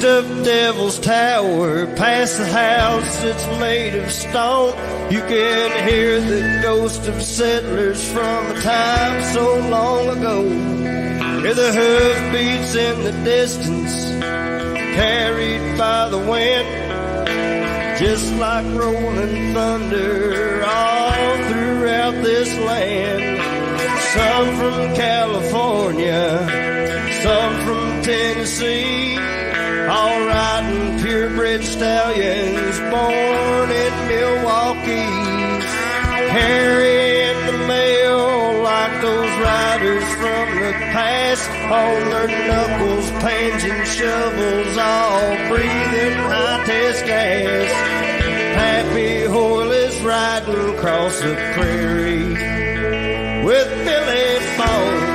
of Devil's Tower, past the house that's made of stone, you can hear the ghost of settlers from a time so long ago. Hear the hoofbeats in the distance, carried by the wind, just like rolling thunder all throughout this land. Some from California, some from Tennessee, all riding purebred stallions born in Milwaukee, carrying the mail like those riders from the past, on their knuckles, pains and shovels, all breathing high-test gas. Happy Hoyle is riding across the prairie with Billy Bone.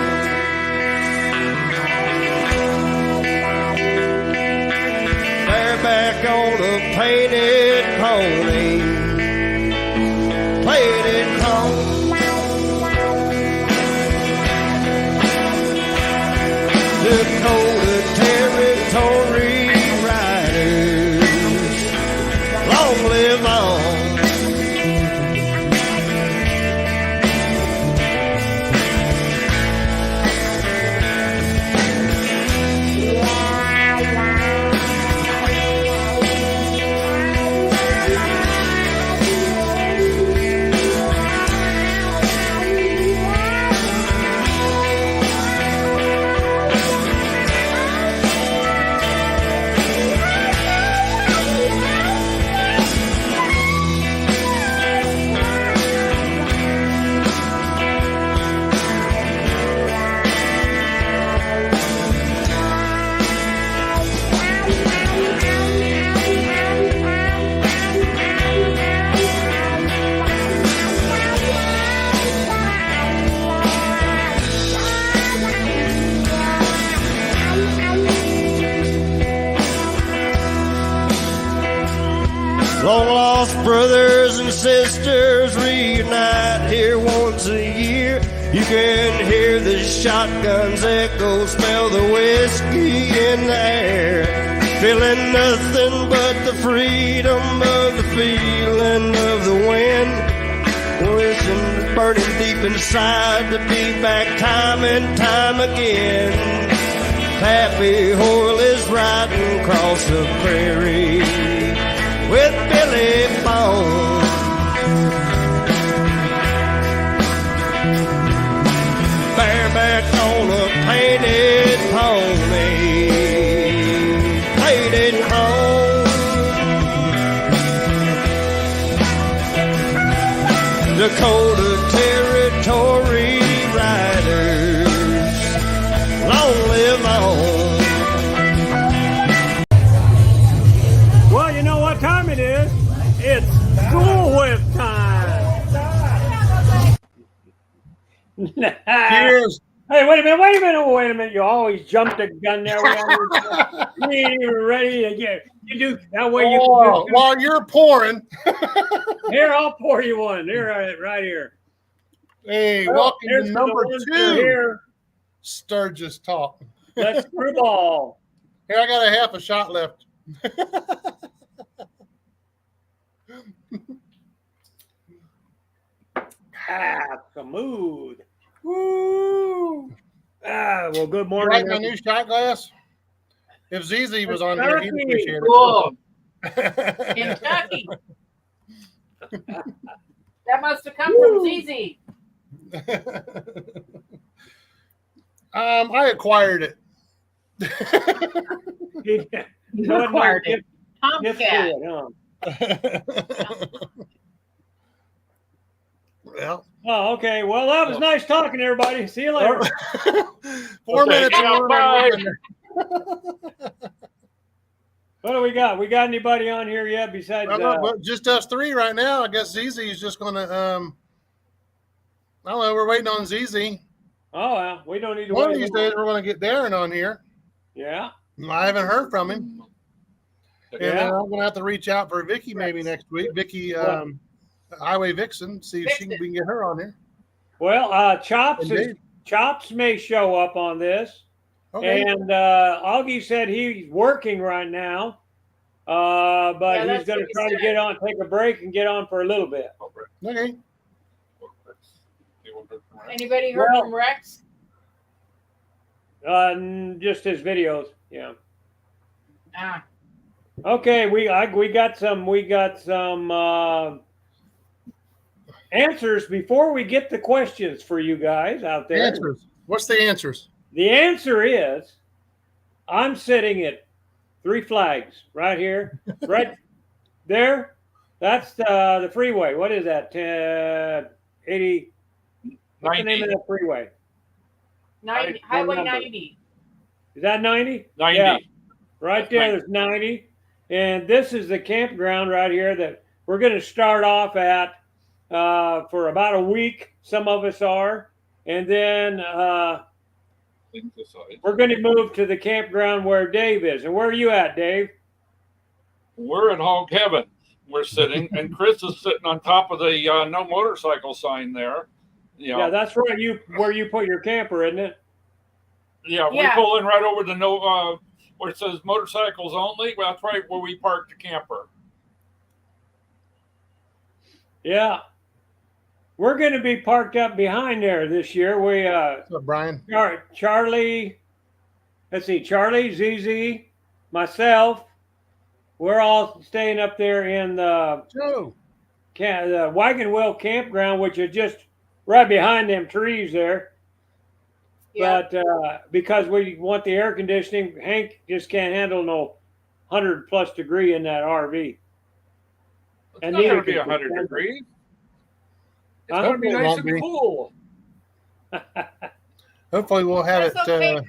Bareback on a painted pony, played it home. Dakota Territory riders, long live on. Long-lost brothers and sisters reunite here once a year. You can hear the shotguns echo, smell the whiskey in the air. Feeling nothing but the freedom of the feeling of the wind. Wishing, burning deep inside to be back time and time again. Happy Hoyle is riding across the prairie with Billy Bone. Bareback on a painted pony, played it home. Dakota Territory riders, long live on. Well, you know what time it is? It's Cool Whip time. Cheers. Hey, wait a minute. You always jumped the gun there. You ain't even ready to get. You do that way. You can while you're pouring. Here, I'll pour you one. Here, right here. Hey, welcome to number 2. Here. Sturgis talk. Let's screwball. Here, I got a half a shot left. Smooth. Woo! Well, good morning. You like my new shot glass? If ZZ was on here, he'd appreciate it. Cool. Kentucky. That must have come from ZZ. I acquired it. You acquired it. Tomcat. Well. Oh, okay. Well, that was nice talking, everybody. See you later. 4 minutes. What do we got? We got anybody on here yet besides just us 3 right now. I guess ZZ is just going to I don't know. We're waiting on ZZ. Oh, well, we don't need to One wait. of these days we're going to get Darren on here. Yeah. I haven't heard from him. And Yeah. I'm going to have to reach out for Vicky maybe next week. Vicky, Highway Vixen, see if we can get her on here. Well, Chops may show up on this. Okay. And Augie said he's working right now, but Yeah, he's that's going what to try to he get said. on, take a break, and get on for a little bit. Okay. Anybody heard Well- from Rex? Just his videos. Yeah. Ah, Okay, we got some answers before we get the questions for you guys out there. Answers. What's the answers? The answer is I'm sitting at 3 Flags right here, right there. That's the freeway. What is that? 80. What's the name of that freeway? 90, What Highway number? 90. Is that 90? 90. Yeah, right That's there. 90. There's 90. And this is the campground right here that we're going to start off at for about a week. Some of us are. And then we're going to move to the campground where Dave is. And where are you at, Dave? We're in hog heaven. We're sitting, and Chris is sitting on top of the no motorcycle sign there. You know, Yeah, that's right. Where you put your camper, isn't it? yeah, we Yeah. pull in right over the no where it says motorcycles only. Well, that's right where we parked the camper. Yeah. We're going to be parked up behind there this year. We What's up, Brian? Charlie, let's see, Charlie, ZZ, myself, we're all staying up there in the Joe. Wagon Wheel Campground, which is just right behind them trees there. Yeah. But because we want the air conditioning, Hank just can't handle no 100+ degree in that RV. It's And not going neither to be can 100 Chris. degrees. It's Huh? going to be It nice won't and be. cool. Hopefully we'll have That's it. okay.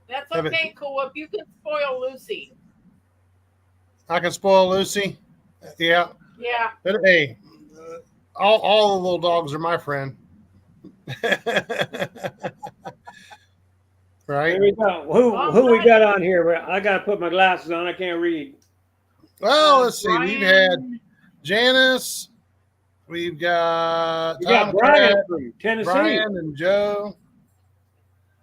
That's Have it- okay, cool. If you can spoil Lucy. I can spoil Lucy. Yeah. Yeah. But hey, all the little dogs are my friend. Right? Here we go. Who we got on here? I got to put my glasses on. I can't read. Well, let's see. We've had Brian, Janice. We've got We got Tom Brian Pratt, from Tennessee. Brian and Joe.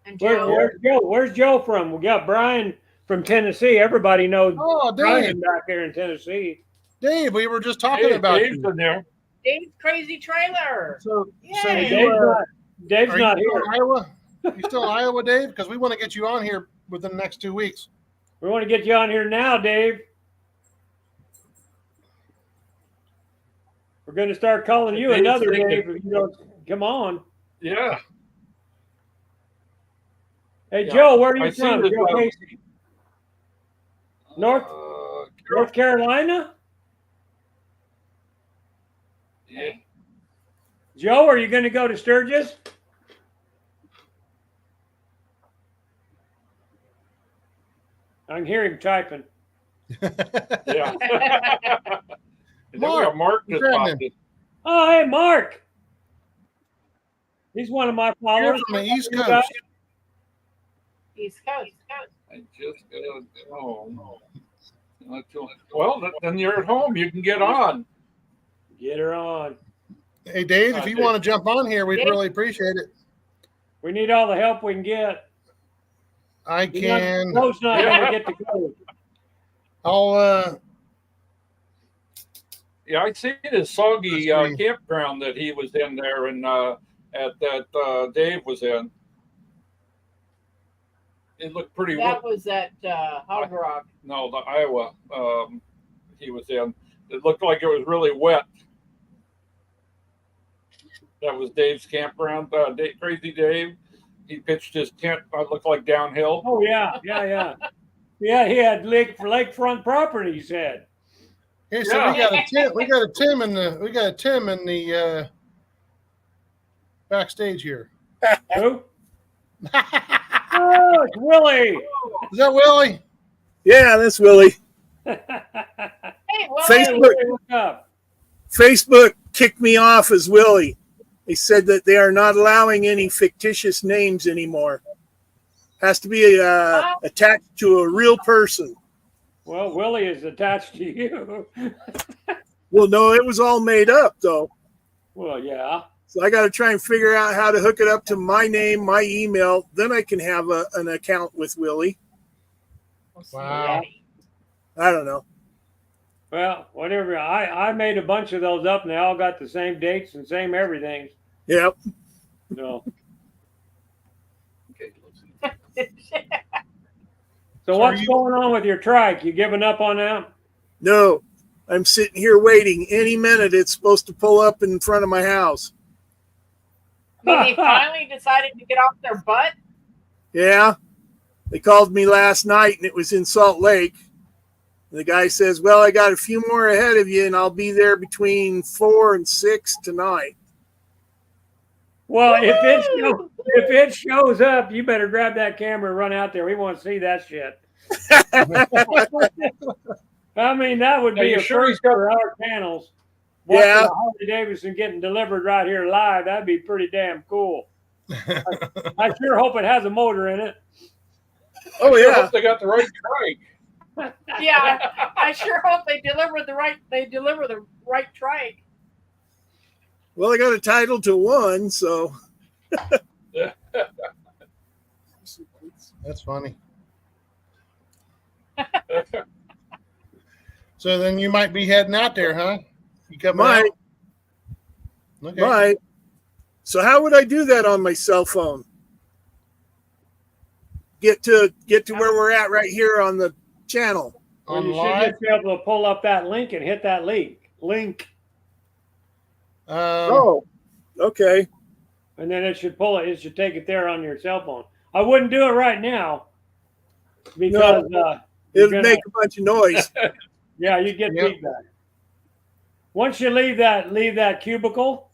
and Joe. Where's Joe? Where's Joe from? We got Brian from Tennessee. Everybody knows Oh, Brian Dave. back there in Tennessee. Dave, we were just talking Hey, about Dave's you. in there. Dave's crazy trailer. So Yay. you, Dave's are not you still here. in Iowa? You still in Iowa, Dave? Because we want to get you on here within the next 2 weeks. We want to get you on here now, Dave. We're going to start calling you Dave's another thinking. Dave if you don't come on. Yeah. Hey, Yeah, Joe, where are I you see from? this, Joe Casey. North Carolina? Yeah. Joe, are you going to go to Sturgis? I can hear him typing. Yeah. And then we Mark, got Mark just what's popped happening? in. Oh, hey, Mark. He's one of my You're followers. from the East You guys- Coast. East Coast. I just well, then you're at home. You can get on. Get her on. Hey, Dave, if you Dave. want to jump on here, we'd Dave. really appreciate it. We need all the help we can get. I can. Joe's not going to get to go. I'll Yeah, I seen his soggy That's great. campground that he was in there, and at that Dave was in. It looked pretty. That was at Hog Rock. No, the Iowa he was in. It looked like it was really wet. That was Dave's campground. Crazy Dave. He pitched his tent. Looked like downhill. Oh, yeah. Yeah, he had lakefront property, he said. Hey, so Yeah. we got a Tim in the backstage here. Who? Oh, it's Willie. Is that Willie? Yeah, that's Willie. Hey, well, Facebook. Willie, what's up? Facebook kicked me off as Willie. They said that they are not allowing any fictitious names anymore. Has to be attached to a real person. Well, Willie is attached to you. Well, no, it was all made up though. Well, yeah. So I got to try and figure out how to hook it up to my name, my email. Then I can have an account with Willie. Wow. I don't know. Well, whatever. I made a bunch of those up, and they all got the same dates and same everything. Yep. So, Okay, let's see. so what's going on with your trike? You giving up on that? No, I'm sitting here waiting. Any minute it's supposed to pull up in front of my house. They finally decided to get off their butt. Yeah. They called me last night and it was in Salt Lake. And the guy says, well, I got a few more ahead of you and I'll be there between 4 and 6 tonight. Well, if it shows up, you better grab that camera and run out there. We want to see that shit. I mean, that would be you a sure he's first got- for our channels. Yeah. Watching a Harley Davidson getting delivered right here live, that'd be pretty damn cool. I sure hope it has a motor in it. Oh, I yeah. hope they got the right trike. Yeah, I sure hope they deliver the right trike. Well, I got a title to one, so. That's funny. So then you might be heading out there, huh? You coming Might. out? Okay. Right. So how would I do that on my cell phone? Get to where we're at right here on the channel. Well, On you should live? just be able to pull up that link and hit that link, Oh, okay. and then it should pull it. It should take it there on your cell phone. I wouldn't do it right now because It'll gonna- make a bunch of noise. yeah, you get Yep. feedback. Once you leave that cubicle,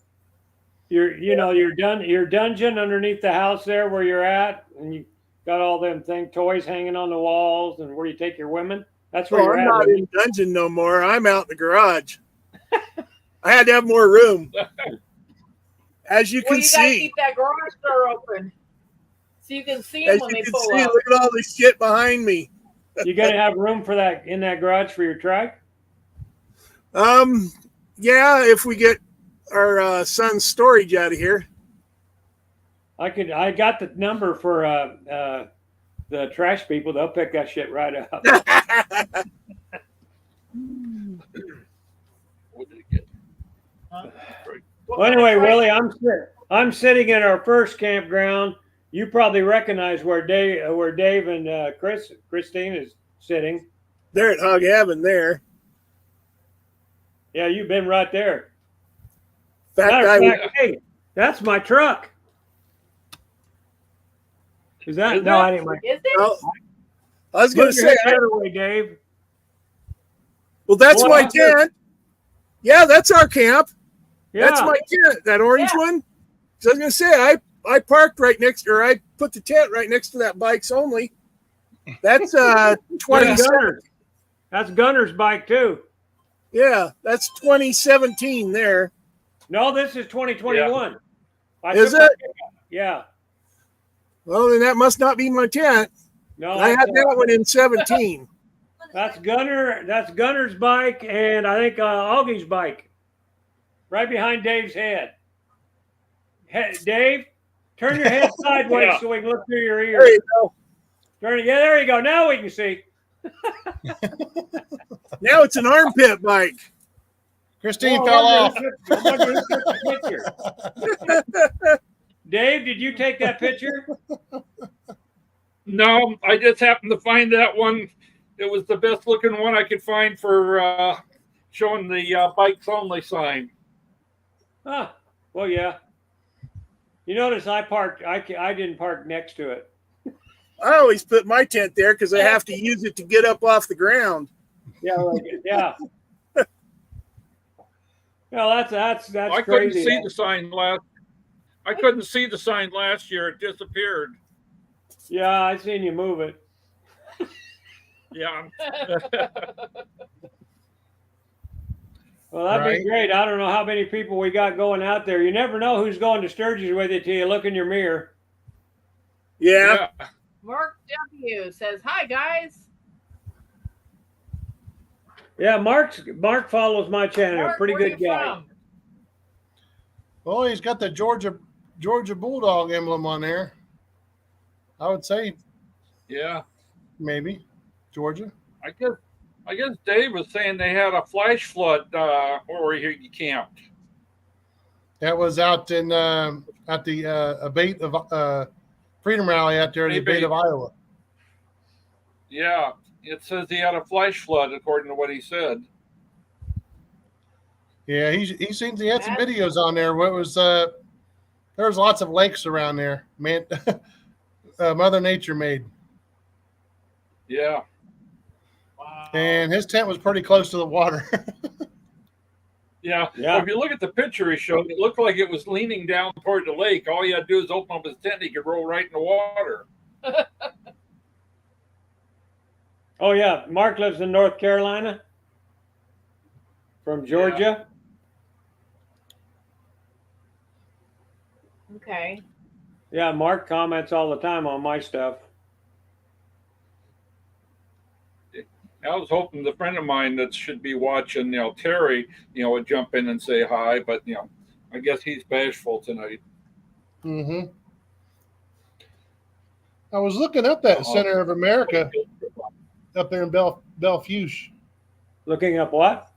your dungeon underneath the house there where you're at, and you got all them toys hanging on the walls, and where you take your women. That's where Oh, you're I'm at. not in dungeon no more. I'm out in the garage. I had to have more room. As you Well, can you gotta see, keep that garage door open so you can see them as when you they can pull see, up. look at all this shit behind me. You got to have room for that in that garage for your trike. Yeah, if we get our son's storage out of here. I got the number for the trash people. They'll pick that shit right up. What did it get? Well, anyway, Willie, I'm sitting in our first campground. You probably recognize where Dave and Christine is sitting. They're at Hog Heaven there. Yeah, you've been right there. In fact, Matter I of would, fact, hey, that's my truck. Is that Is no? it? I didn't. Is it? well, I was going Put to your say, head the other way, Dave. well, that's Well, my I'm good. tent. Yeah, that's our camp. Yeah, That's my tent, that orange Yeah. one. So I was going to say, I parked right next, or I put the tent right next to that bikes only. That's 20. That's Gunner. That's Gunner's bike too. Yeah, that's 2017 there. No, this is 2021. I Is took my it? pickup. Yeah. Well, then that must not be my tent. No, I had that one in 17. That's Gunner. That's Gunner's bike, and I think Augie's bike, right behind Dave's head. Dave, turn your head sideways Yeah. so we can look through your There ears. you go. Turn it. Yeah, there you go. Now we can see. Now it's an armpit bike. Christine Whoa, fell I off. wonder who took the picture. Dave, did you take that picture? No, I just happened to find that one. It was the best looking one I could find for showing the bikes only sign. Huh. Well, yeah. You notice I parked. I didn't park next to it. I always put my tent there because I have to use it to get up off the ground. Yeah, yeah. Well, that's I couldn't crazy. see the sign last. I couldn't see the sign last year. It disappeared. Yeah, I seen you move it. Yeah. Well, that'd Right. be great. I don't know how many people we got going out there. You never know who's going to Sturgis with you till you look in your mirror. Yeah. Yeah. Mark W says, "Hi guys." Yeah, Mark follows my channel. Mark, Pretty where good you guy. from? Oh, he's got the Georgia Bulldog emblem on there. I would say Yeah, maybe Georgia. I guess Dave was saying they had a flash flood where he camped. That was out in at the Abate of Freedom Rally out there at the Abate of Iowa. Yeah, it says he had a flash flood according to what he said. Yeah, he seems he had some videos on there. What was there was lots of lakes around there, man. Mother Nature made. Yeah. Wow. And his tent was pretty close to the water. Yeah. Yeah. Well, if you look at the picture he showed, it looked like it was leaning down toward the lake. All you had to do is open up his tent, he could roll right in the water. Oh yeah, Mark lives in North Carolina from Georgia. Okay. Yeah, Mark comments all the time on my stuff. I was hoping the friend of mine that should be watching, Terry, would jump in and say hi, but I guess he's bashful tonight. Mm-hmm. I was looking up that Center of America up there in Belfuge. Looking up what?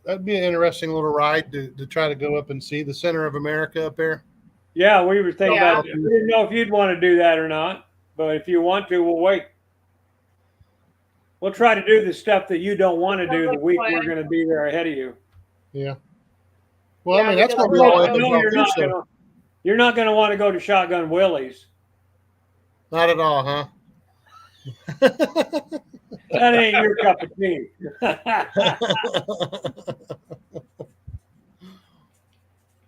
That'd be an interesting little ride to try to go up and see the Center of America up there. Yeah, we were thinking Yeah. about. We didn't know if you'd want to do that or not, but if you want to, we'll wait. We'll try to do the stuff that you don't want to do the week we're going to be there ahead of you. Yeah. Well, Yeah, I mean, that's because going to be all I up in know you're not Belfuge, going so to. You're not going to want to go to Shotgun Willie's. not at all, huh? That ain't your cup of tea.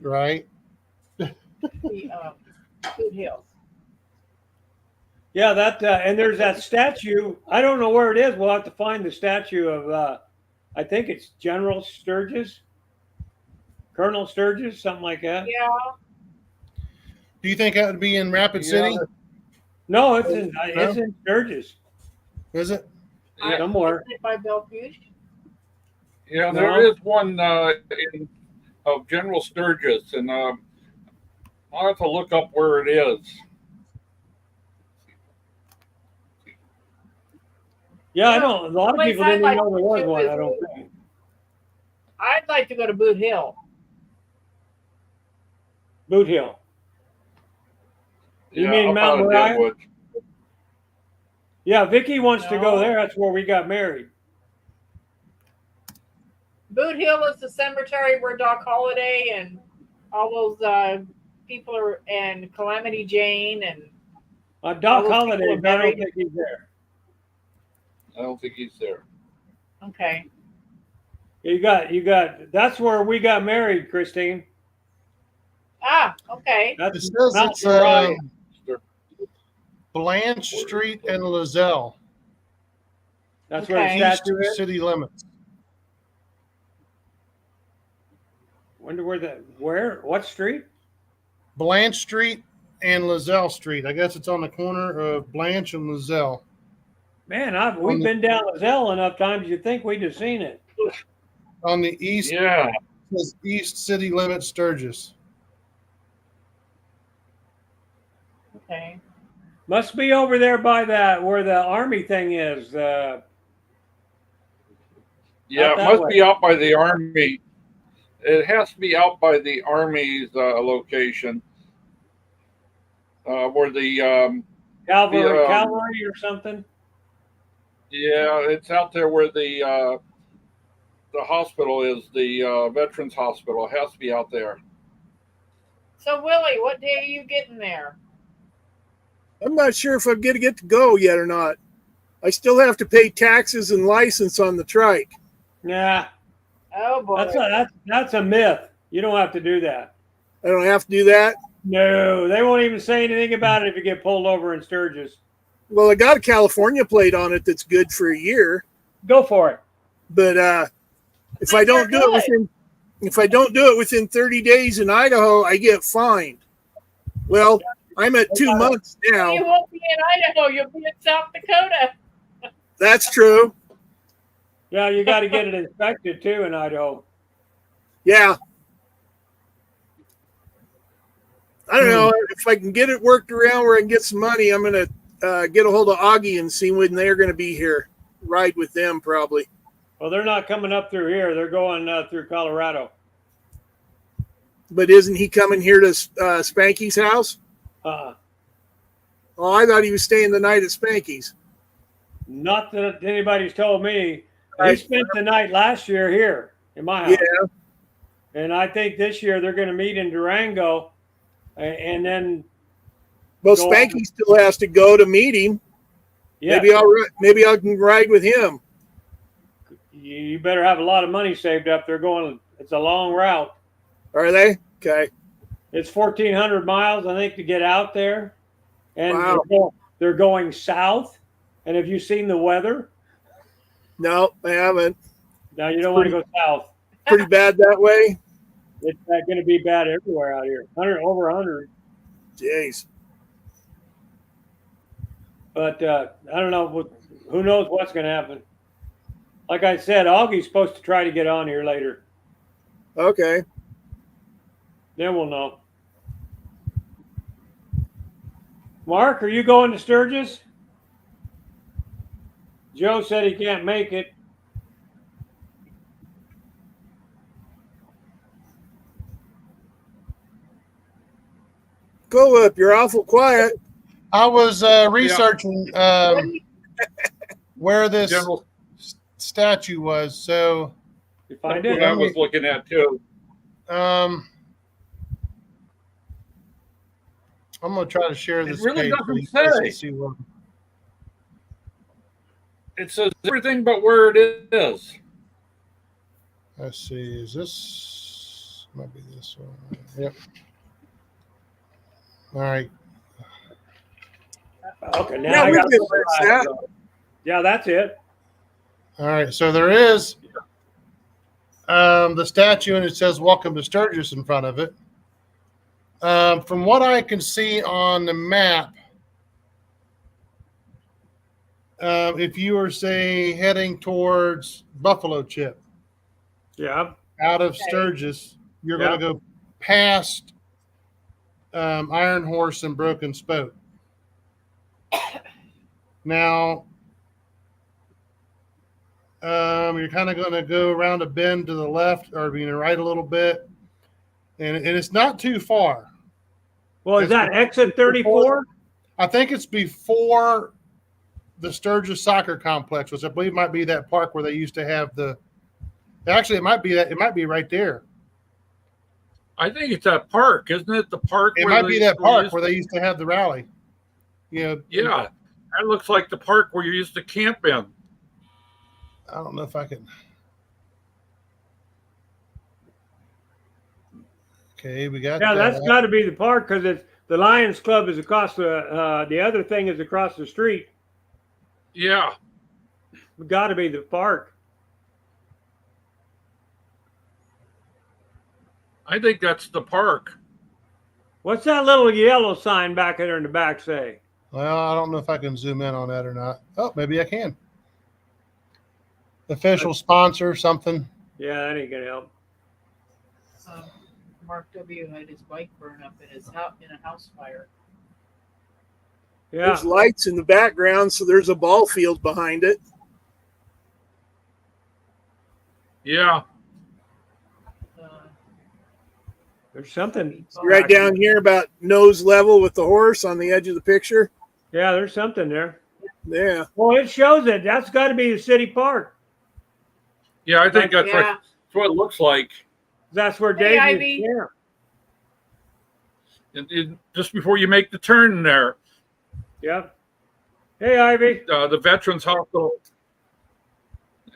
Right. The Boot Hills. Yeah, that and there's that statue. I don't know where it is. We'll have to find the statue of. I think it's General Sturgis, Colonel Sturgis, something like that. Yeah. Do you think that would be in Rapid City? No, it's in Sturgis Is it? Yeah. somewhere. Is it by Belfuge? Yeah, No. there is one of General Sturgis, and I'll have to look up where it is. Yeah, I know. A lot of Place people I'd didn't like know there was to one. is- I don't think. I'd like to go to Boot Hill. Boot Hill. You Yeah, mean up Mount out of Moriah? Deadwood. Yeah, Vicky wants to go No. there. That's where we got married. Boot Hill is the cemetery where Doc Holliday and all those people are, and Calamity Jane and Doc those Holliday, people are I don't buried. think he's there. I don't think he's there. okay. You got. That's where we got married, Christine. Ah, okay. It That's says Mount it's Moriah. Blanche Street and Lozelle, That's where the Okay. east statue is. city limits. Wonder where what street? Blanche Street and Lozelle Street. I guess it's on the corner of Blanche and Lozelle. Man, we've been down Lozelle enough times. You'd think we'd have seen it. On the east, Yeah, says east city limit Sturgis. Okay. Must be over there by that where the army thing is. yeah, Out it that must way. be out by the Army. It has to be out by the Army's location, where the Cavalry, Yeah. cavalry or something. yeah, it's out there where the hospital is, the Veterans Hospital. It has to be out there. So Willie, what day are you getting there? I'm not sure if I'm going to get to go yet or not. I still have to pay taxes and license on the trike. Nah, Oh boy. that's a myth. You don't have to do that. I don't have to do that. No, they won't even say anything about it if you get pulled over in Sturgis. Well, I got a California plate on it that's good for a year, Go for it. but if I don't do it within 30 days in Idaho, I get fined. Well, I'm at 2 months You now. won't be in Idaho. You'll be in South Dakota. That's true. Yeah, you got to get it inspected too in Idaho. Yeah. I don't know if I can get it worked around where I can get some money. I'm going to get a hold of Augie and see when they're going to be here. Ride with them probably. Well, they're not coming up through here. They're going through Colorado. But isn't he coming here to Spanky's house? Uh, Oh, I thought he was staying the night at Spanky's. Not that anybody's told me. He Right. spent the night last year here in my house. Yeah. And I think this year they're going to meet in Durango, and then Well, Go Spanky on. still has to go to meet him. yeah, Maybe I can ride with him. you better have a lot of money saved up. They're going. It's a long route. Are they? Okay. It's 1,400 miles, I think, to get out there, and Wow. they're going south. And have you seen the weather? No, I haven't. Now you don't want to go south. Pretty bad that way. It's going to be bad everywhere out here. Over 100. Jeez. But I don't know. Who knows what's going to happen? Like I said, Augie's supposed to try to get on here later. Okay. Then we'll know. Mark, are you going to Sturgis? Joe said he can't make it. Go up. You're awful quiet. I was researching where this General, statue was. So You find what it? I was looking at too. I'm going to try to share this. It really page doesn't so you guys say. can see what- It says everything but where it is. Let's see. Is this? Might be this one. Yep. All right. Okay, now Yeah, I we got did that. Yeah, that's it. All right. So there is the statue, and it says "Welcome to Sturgis" in front of it. From what I can see on the map, if you were, say, heading towards Buffalo Chip Yeah. out of Okay. Sturgis, you're Yeah. going to go past Iron Horse and Broken Spoke. Now, you're kind of going to go around a bend to the left or right a little bit, and it's not too far. Well, is that exit 34? I think it's before the Sturgis Soccer Complex, which I believe might be that park where they used to have the. Actually, it might be that. It might be right there. I think it's that park, isn't it? The park. It where might be they- that where park used- where they used to have the rally. Yeah. Yeah, that looks like the park where you used to camp in. I don't know if I can. Okay, we got. Yeah, that. that's got to be the park because it's the Lions Club is across the other thing is across the street. Yeah, Got to be the park. I think that's the park. What's that little yellow sign back there in the back say? Well, I don't know if I can zoom in on that or not. Oh, maybe I can. Official sponsor, something. Yeah, that ain't gonna help. Mark W. had his bike burn up in his house in a house fire. Yeah, There's lights in the background, so there's a ball field behind it. Yeah, Uh, there's something. Right down here, about nose level with the horse on the edge of the picture. Yeah, there's something there. Yeah. Well, it shows it. That's got to be the city park. yeah, I think that's yeah. what it looks like. That's where Hey, Dave. Ivy. Yeah. Just before you make the turn there, Yeah. Hey, Ivy. the Veterans Hospital.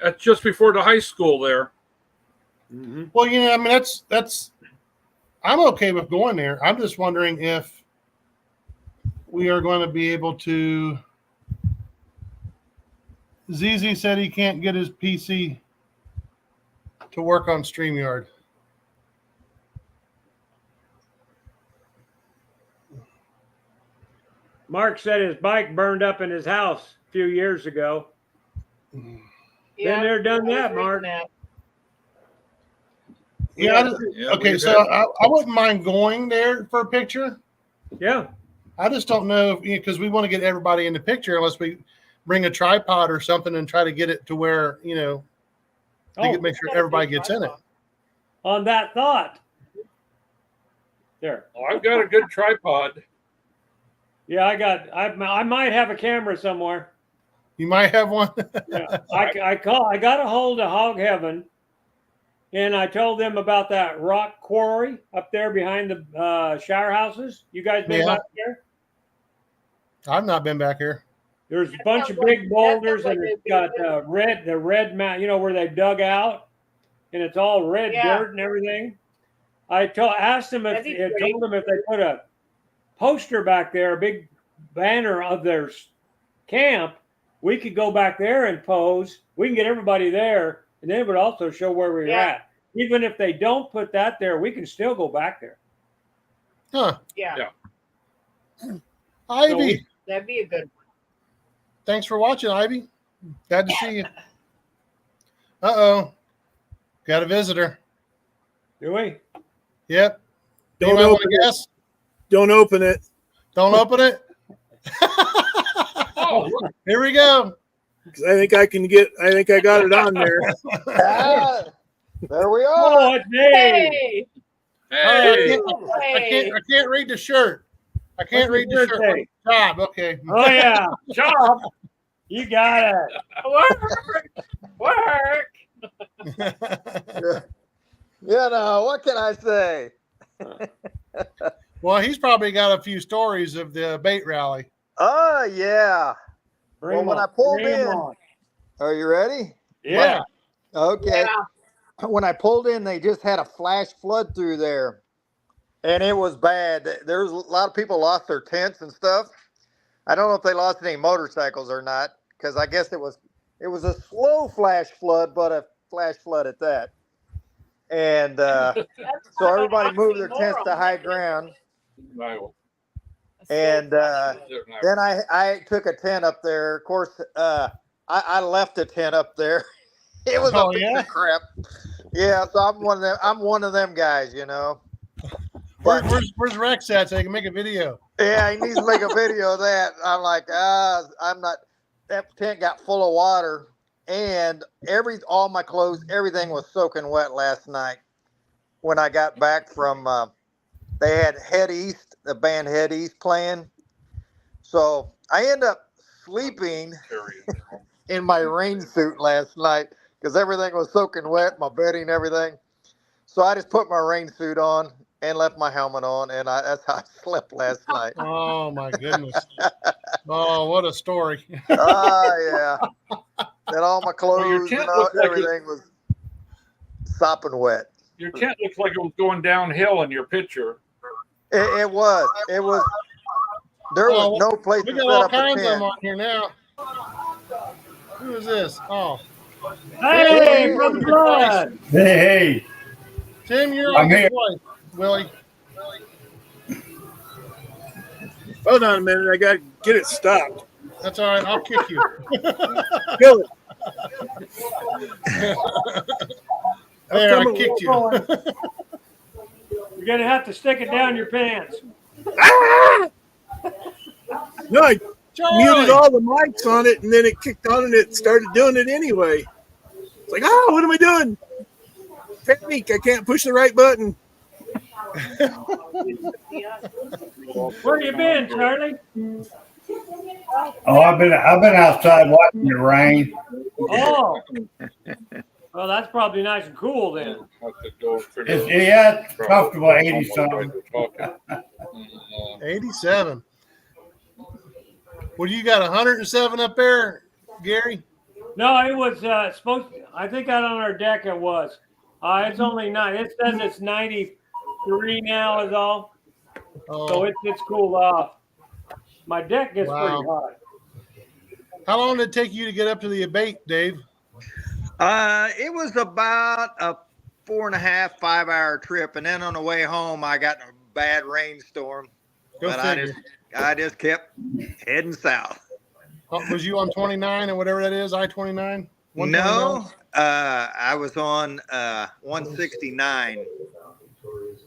That's just before the high school there. Mm-hmm. Well, I mean, that's. I'm okay with going there. I'm just wondering if we are going to be able to. ZZ said he can't get his PC to work on StreamYard. Mark said his bike burned up in his house a few years ago. yeah, Been there, done I was that, reading Mark. that. Yeah. Yeah, Okay, we've so had- I wouldn't mind going there for a picture. Yeah. I just don't know because we want to get everybody in the picture unless we bring a tripod or something and try to get it to where, make sure everybody gets in it. On that thought. There. Oh, I've got a good tripod. Yeah, I might have a camera somewhere. You might have one. Yeah. I got a hold of Hog Heaven, and I told them about that rock quarry up there behind the shower houses. You guys been back there? I've not been back here. There's a bunch of big boulders, and it's got the red mountain, where they dug out, and it's all red dirt and everything. I asked them told them if they put a poster back there, a big banner of their camp, we could go back there and pose. We can get everybody there, and then it would also show where we're at. Even if they don't put that there, we can still go back there. Huh. Yeah. Ivy. That'd be a good one. Thanks for watching, Ivy. Glad to see you. Uh-oh. Got a visitor. Do we? Yep. Don't open it. Guess? Don't open it. Don't open it. Here we go. I think I got it on there. There we are. Oh, it's me. Hey. I can't read the shirt. I can't read the shirt. Job. Okay. Oh yeah. Job. You got it. Work. What can I say? Well, he's probably got a few stories of the bait rally. Oh, yeah. Bring when on. I pulled Bring in, on. are you ready? Yeah. Okay. Yeah. When I pulled in, they just had a flash flood through there, and it was bad. There's a lot of people lost their tents and stuff. I don't know if they lost any motorcycles or not, because I guess it was a slow flash flood, but a flash flood at that. And so everybody moved their tents to high ground. And then I took a tent up there. Of course, I left a tent up there. It was a piece of crap. Yeah, so I'm one of them guys, But, where's Rex at so he can make a video? Yeah, he needs to make a video of that. I'm like, I'm not. That tent got full of water, and all my clothes, everything was soaking wet last night. When I got back from, they had the band Head East playing, so I ended up sleeping in my rain suit last night because everything was soaking wet, my bedding, everything. So I just put my rain suit on and left my helmet on, and that's how I slept last night. Oh my goodness! Oh, what a story! Yeah. And all my clothes and everything was sopping wet. Your tent looks like it was going downhill in your picture. It was. There was no place to set all up a kinds of them tent. on here now. Who is this? Oh, Hey, Brother Blood. Hey, Tim, you're like his wife, Willie. Hold on a minute. I got to get it stopped. That's all right. I'll kick you. Kill it. There, I kicked you. You're gonna have to stick it down your pants. No, I Charlie. muted all the mics on it, and then it kicked on, and it started doing it anyway. It's like, what am I doing? Technique, I can't push the right button. Where you been, Charlie? oh, I've been outside watching the rain. Oh. Well, that's probably nice and cool then. It's comfortable, 80 something. 87. Well, you got 107 up there, Gary? No, it was supposed to, I think out on our deck it was. It's only 9. It says it's 93 now is all. Oh. So it's cooled off. My deck gets pretty hot. How long did it take you to get up to the abate, Dave? It was about a 4.5, 5 hour trip, and then on the way home I got in a bad rainstorm. I just kept heading south. Was you on 29 or whatever that is, I-29? No, I was on 169.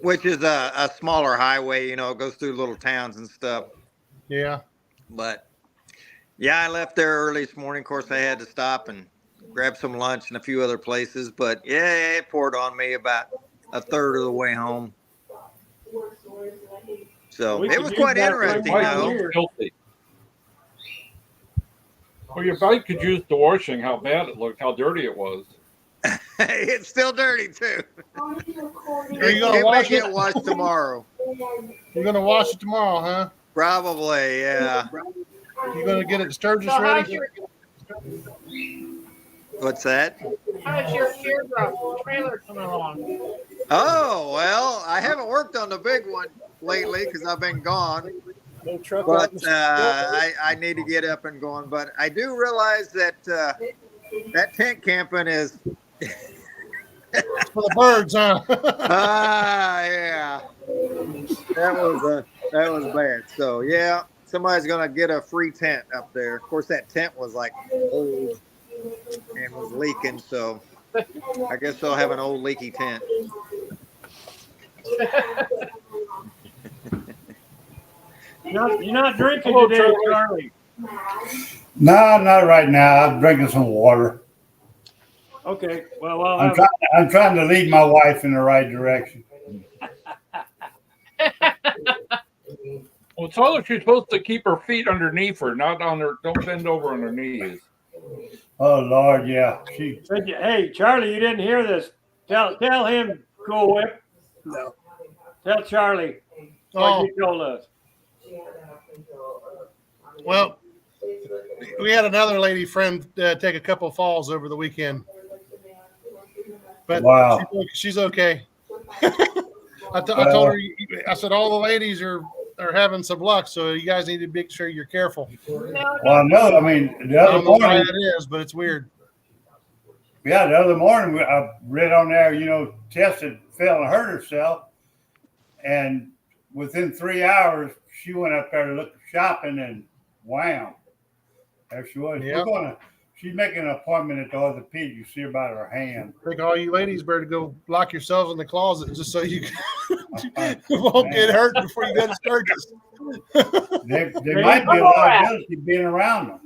which is a smaller highway. You know, it goes through little towns and stuff. Yeah. But yeah, I left there early this morning. Of course, I had to stop and grab some lunch in a few other places. But yeah, it poured on me about a third of the way home. So We it could was use quite that interesting, right though. here. Filthy. Well, your bike could use the washing. How bad it looked. How dirty it was. It's still dirty too. Are you gonna It may wash it? get washed tomorrow. You're gonna wash it tomorrow, huh? Probably, yeah. You're gonna get it Sturgis So how's ready? your What's that? teardrop trailer coming along? Oh, well, I haven't worked on the big one lately because I've been gone. No truck But out. I need to get up and going. But I do realize that that tent camping is It's for the birds, huh? yeah. That was bad. So yeah, somebody's gonna get a free tent up there. Of course, that tent was like old and was leaking, so I guess they'll have an old leaky tent. You're not drinking Hello, today, Charlie. Charlie. No, not right now. I'm drinking some water. Okay. Well, I'll I'm have trying. I'm trying to lead my wife in the right direction. Well, tell her she's supposed to keep her feet underneath her, not on her. Don't bend over on her knees. Oh Lord, yeah. She. Hey, Charlie, you didn't hear this. Tell him, Cool Whip. No. Tell Charlie what Oh, you told us. well, we had another lady friend take a couple falls over the weekend, but Wow. she's okay. I told her, I said, all the ladies are having some luck, so you guys need to make sure you're careful. No, Well, no. I mean, the I other don't know why morning. that is, but it's weird. Yeah, the other morning I read on there. Tessa fell and hurt herself, and within 3 hours she went up there to look shopping, and wham, there she was. Yep. She's making an appointment at the orthopedic. You see about her hand. I think all you ladies better go lock yourselves in the closet just so you won't get hurt before you go to Sturgis. There might be a liability being around them.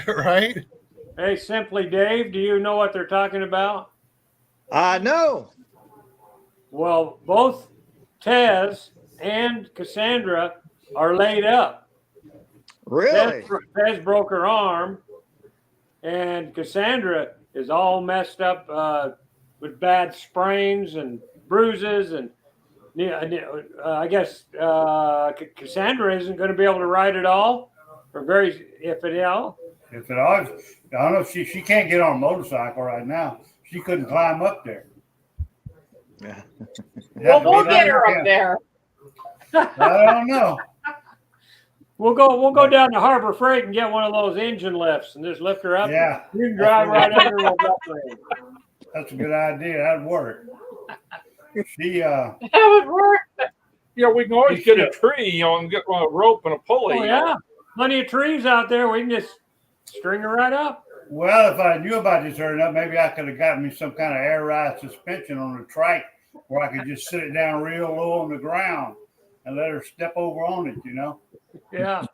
Right? Hey, Simply Dave, do you know what they're talking about? No. Well, both Tez and Cassandra are laid up. Really? Tez broke her arm, and Cassandra is all messed up with bad sprains and bruises, and I guess Cassandra isn't going to be able to ride at all, or if at all. If it always, I don't know. She can't get on a motorcycle right now. She couldn't climb up there. Yeah. Well, we'll get her up there. I don't know. We'll go down to Harbor Freight and get one of those engine lifts and just lift her up. Yeah. You can drive right under her. That's a good idea. That'd work. She That would work. Yeah, we can always get a tree, and get a rope and a pulley. Oh yeah, plenty of trees out there. We can just string her right up. Well, if I knew about this early enough, maybe I could have gotten me some kind of air ride suspension on the trike where I could just sit it down real low on the ground and let her step over on it, Yeah.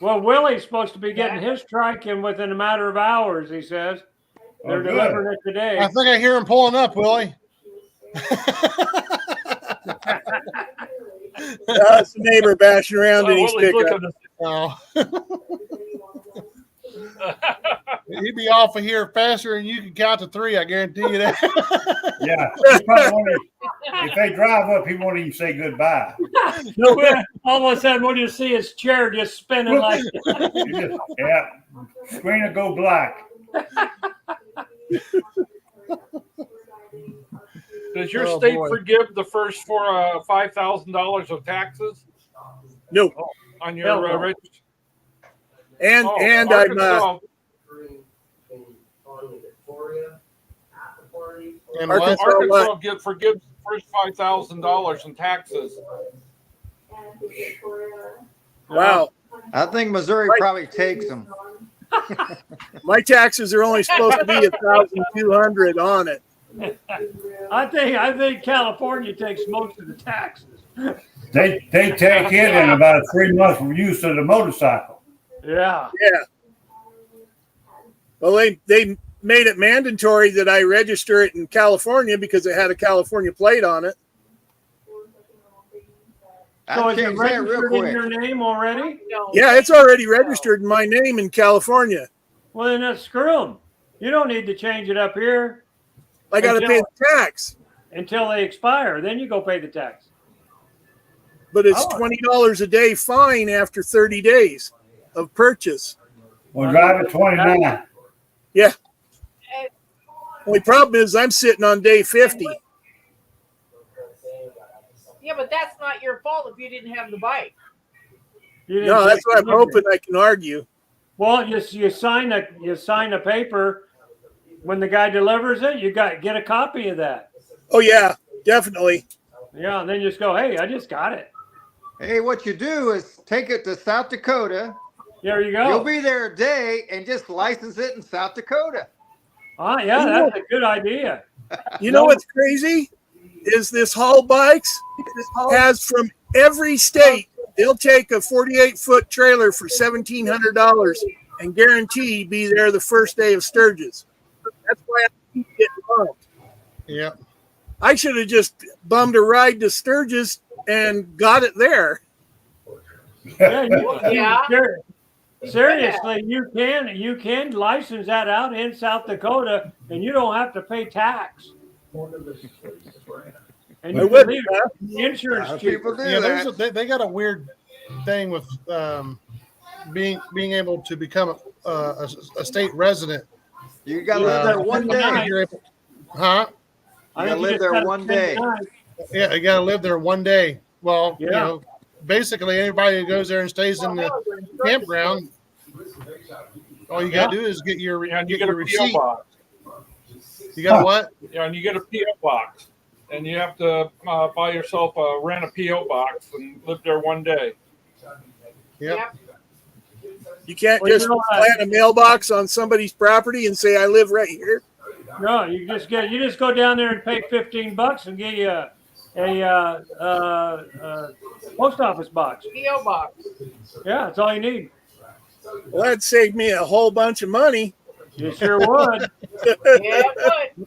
Well, Willie's supposed to be getting his trike in within a matter of hours, he says. They're good. delivering it today. I think I hear him pulling up, Willie. That's the neighbor bashing around in his pickup. Oh. He'd be off of here faster than you can count to 3. I guarantee you that. Yeah. If they drive up, he won't even say goodbye. All of a sudden, we'll just see his chair just spinning like Yeah. Screen will go black. Does your state forgive the first for $5,000 of taxes? No. On your register? And I'm And Arkansas forgives the first $5,000 in taxes. wow. I think Missouri probably takes them. My taxes are only supposed to be $1,200 on it. I think California takes most of the taxes. They take it in about 3 months from use of the motorcycle. Yeah. Yeah. Well, they made it mandatory that I register it in California because it had a California plate on it. So I is it changed that real registered in quick. your name already? No. Yeah, it's already registered in my name in California. Well, then that's screw them. You don't need to change it up here I got to pay the tax, until they expire. Then you go pay the tax. but it's Oh. $20 a day fine after 30 days of purchase. We'll drive at 29. Yeah. Only problem is I'm sitting on day 50. Yeah, but that's not your fault if you didn't have the bike. You didn't No, that's take what I'm the liquor. hoping I can argue. Well, you sign a paper when the guy delivers it. You get a copy of that. Oh, yeah, definitely. Yeah, and then just go, hey, I just got it. Hey, what you do is take it to South Dakota. There you go. You'll be there a day and just license it in South Dakota. Yeah, that's a good idea. You know what's crazy? Is this Hall Bikes has from every state, they'll take a 48-foot trailer for $1,700 and guarantee be there the first day of Sturgis. That's why I keep getting bumped. Yeah. I should have just bummed a ride to Sturgis and got it there. Yeah, seriously, you can license that out in South Dakota, and you don't have to pay tax. And you can leave the insurance cheap. People do Yeah, that. they got a weird thing with being able to become a state resident. You got to live there one day. You're able- huh? I You think gotta live just there gotta one spend day. time. Yeah, you got to live there one day. Well, Yeah. you know, basically anybody who goes there and stays in the campground, all you got to do is get your And you get get a your PO receipt. box. You got what? Yeah, and you get a PO box, and you have to buy yourself rent a PO box and live there one day. Yep. You can't Well, you just know what? plant a mailbox on somebody's property and say, I live right here. No, you just go down there and pay $15 and get you a post office box. PO box. Yeah, that's all you need. Well, that'd save me a whole bunch of money. You sure would, Yeah, it would.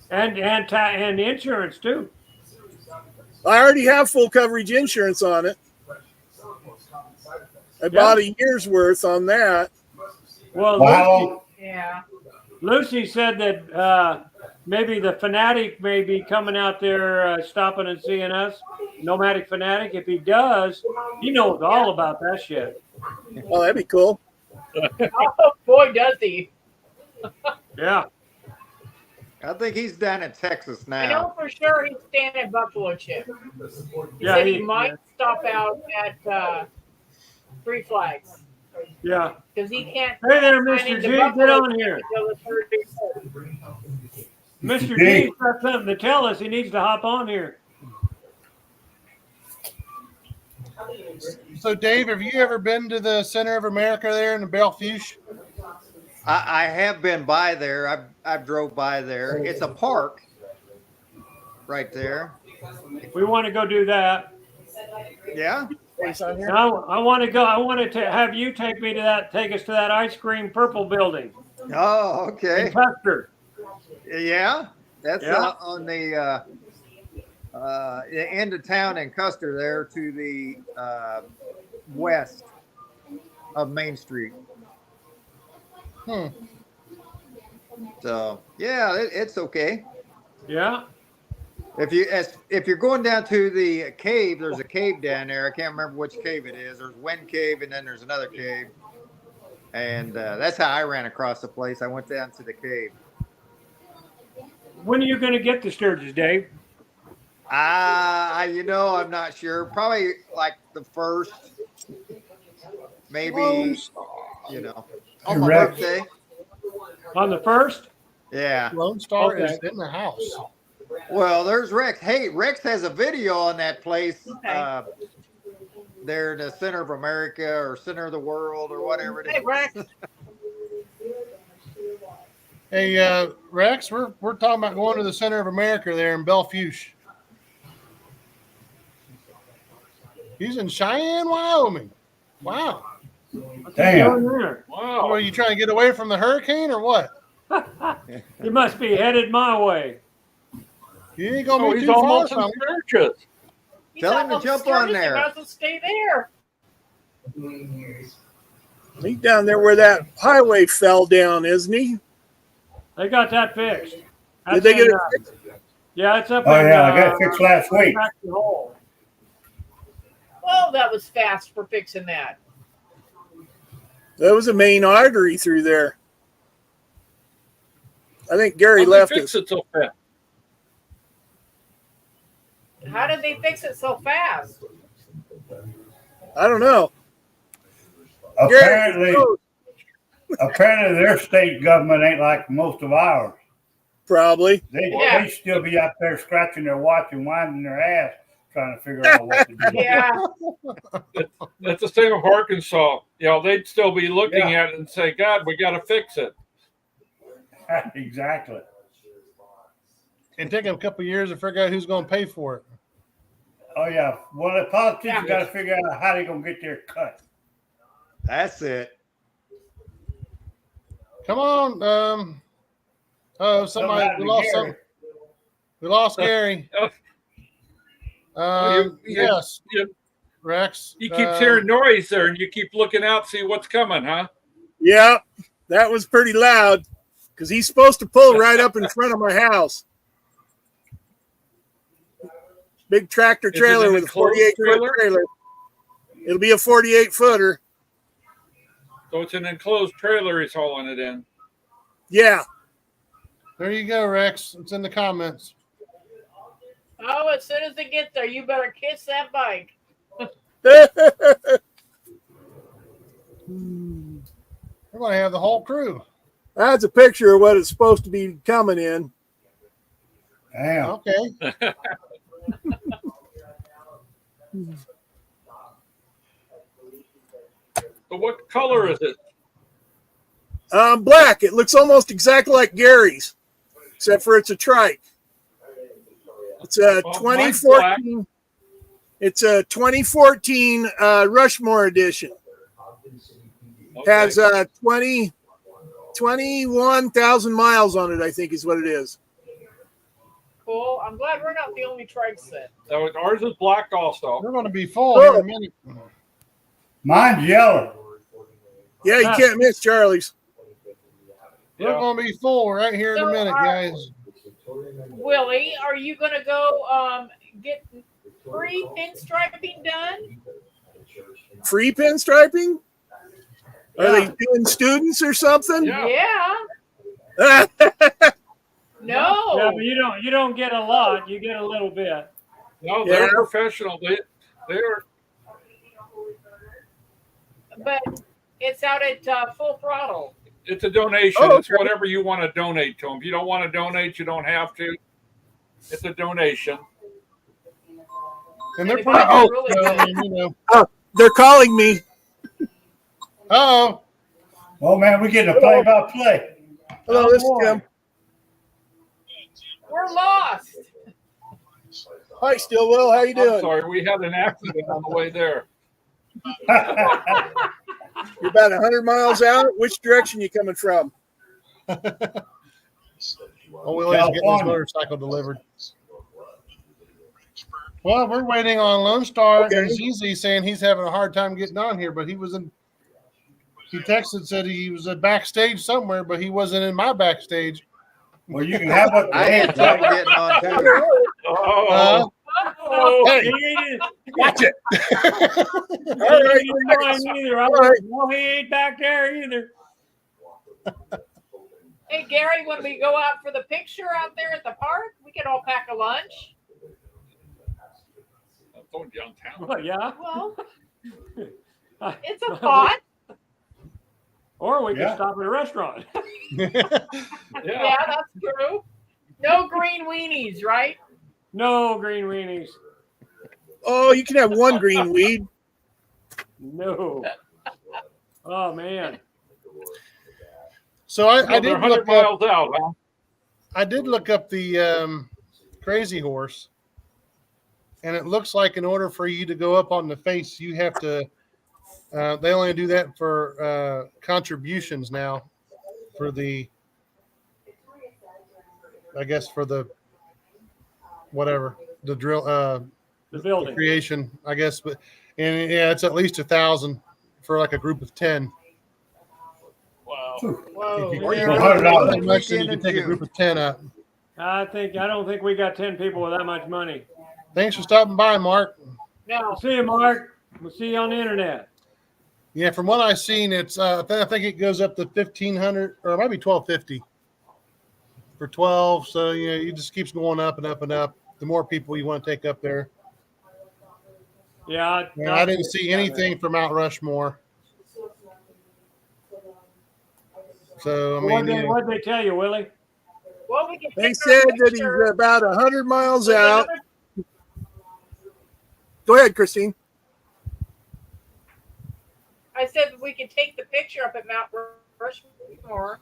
and insurance too. I already have full coverage insurance on it. I bought a year's worth on that. Well, Wow. Yeah. Lucy said that maybe the Fanatic may be coming out there, stopping and seeing us. Nomadic Fanatic. If he does, he knows all about that shit. Oh, that'd be cool. Oh boy, does he! Yeah. I think he's down in Texas I know now. for sure he's staying at Buffalo Chip. He Yeah, said he- he might stop out at Three Flags Yeah. because he can't. Hey there, sign Mr. into G, Buffalo get on Chip here. until the 31st. Mr. Hey. G's got something to tell us. He needs to hop on here. So, Dave, have you ever been to the Center of America there in the Bellevue? I have been by there. I've drove by there. It's a park right there. We want to go do that. Yeah. And I want to go. I wanted to have you take us to that ice cream purple building Oh, in okay. Custer. Yeah. That's Yeah. on the end of town in Custer there to the west of Main Street. So yeah, it's okay. Yeah. If you're going down to the cave, there's a cave down there. I can't remember which cave it is. There's Wind Cave, and then there's another cave. And that's how I ran across the place. I went down to the cave. When are you going to get to Sturgis, Dave? I'm not sure. Probably like the first, maybe, on my Rex. birthday. On the 1st? Yeah. Lone Star Okay. is in the house. Well, there's Rex. Hey, Rex has a video on that place. Okay. There in the center of America or center of the world or whatever it Hey, is. Rex. Hey, Rex, we're talking about going to the center of America there in Belfuge. He's in Cheyenne, Wyoming. Wow. Damn. What, Wow. are you trying to get away from the hurricane or what? He must be headed my way. You ain't gonna Oh, be he's too far almost in from him. Sturgis. He's Tell him to almost jump on Sturgis, there. He might as well stay there. He's down there where that highway fell down, isn't he? They got that fixed. Did they get it fixed? Yeah, it's up Oh in, yeah, I got it fixed last week. Factory Hole. Well, that was fast for fixing that. That was a main artery through there. I think Gary How'd left they fix us. it so fast? How did they fix it so fast? I don't know. Apparently, Gary, apparently their state government ain't like most of ours. probably. They still be out there scratching their watch and winding their ass trying to figure out what to do. Yeah. That's the same with Arkansas. You know, they'd still be looking at it and say, God, we got to fix it. Exactly. It'll take him a couple of years to figure out who's going to pay for it. Oh yeah. Well, the politicians got to figure out how they're gonna get their cut. That's it. Come on. Oh, somebody we lost some. We lost Gary. Yes, Rex. He keeps hearing noise there, and you keep looking out, see what's coming, huh? Yeah, that was pretty loud because he's supposed to pull right up in front of my house. Big tractor Is it trailer an with a enclosed 48-foot trailer. It'll be a 48-footer. So it's an enclosed trailer he's hauling it in. Yeah. There you go, Rex. It's in the comments. Oh, as soon as it gets there, you better kiss that bike. We're going to have the whole crew. That's a picture of what it's supposed to be coming in. Damn. Okay. So what color is it? Black. It looks almost exactly like Gary's, except for it's a trike. It's a Well, 2014. It's a 2014 Rushmore edition. Okay. Has 21,000 miles on it, I think is what it is. Cool. I'm glad we're not the only trike set. So ours is black also. We're going to be full here in a minute. Mine's yellow. Yeah, you can't miss Charlie's. We're going to be full right here in a minute, guys. Willie, are you going to go get free pinstriping done? Free pinstriping? Are they doing students or something? Yeah. Yeah. No, No. but you don't get a lot. You get a little bit. No, they're Yeah. professional. They're But it's out at full throttle. it's a donation. Oh, It's whatever you want to donate to them. If you don't want to donate, you don't have to. It's a donation. And they're And pretty if good. you're really So, I good. mean, you know. They're calling me. Uh-oh. Oh man, we're getting a play-by-play. Hello, this is Tim. We're lost. Hi, Stillwell. How you I'm doing? sorry, we had an accident on the way there. You're about 100 miles out. Which direction you coming from? Oh, Willie's getting his California. motorcycle delivered. Well, we're waiting on Lone Star Okay. and ZZ saying he's having a hard time getting on here, but he texted, said he was at backstage somewhere, but he wasn't in my backstage. Well, you can have what I had trouble getting on too. Oh, Hey, watch it. All right. Either. All right. No, he ain't back there either. Hey, Gary, when we go out for the picture out there at the park, we can all pack a lunch. I'm going downtown. Well, yeah. Well, it's a thought. Or we could Yeah. stop at a restaurant. Yeah, that's true. No green weenies, right? No green weenies. Oh, you can have one green weed. No. Oh man. So I They're did 100 look up. miles out, huh? I did look up the Crazy Horse, and it looks like in order for you to go up on the face, you have to. They only do that for contributions now, for the. I guess for the. Whatever the drill, The the building. creation, I guess, but and yeah, it's at least 1,000 for like a group of 10. Wow. Whoa. If you, Or you if For you can put do it it out one that much, then you weekend can in take a group June. of 10 up. I don't think we got 10 people with that much money. Thanks for stopping by, Mark. No. We'll see you, Mark. We'll see you on the internet. Yeah, from what I've seen, it's I think it goes up to 1,500 or it might be 1,250 for 12. So it just keeps going up and up and up. The more people you want to take up there. Yeah, And I didn't see anything from Mount Rushmore. So I mean, What'd they tell you, Willie? Well, we can They take said our that he's picture about 100 miles with out. another- Go ahead, Christine. I said we could take the picture up at Mount Rushmore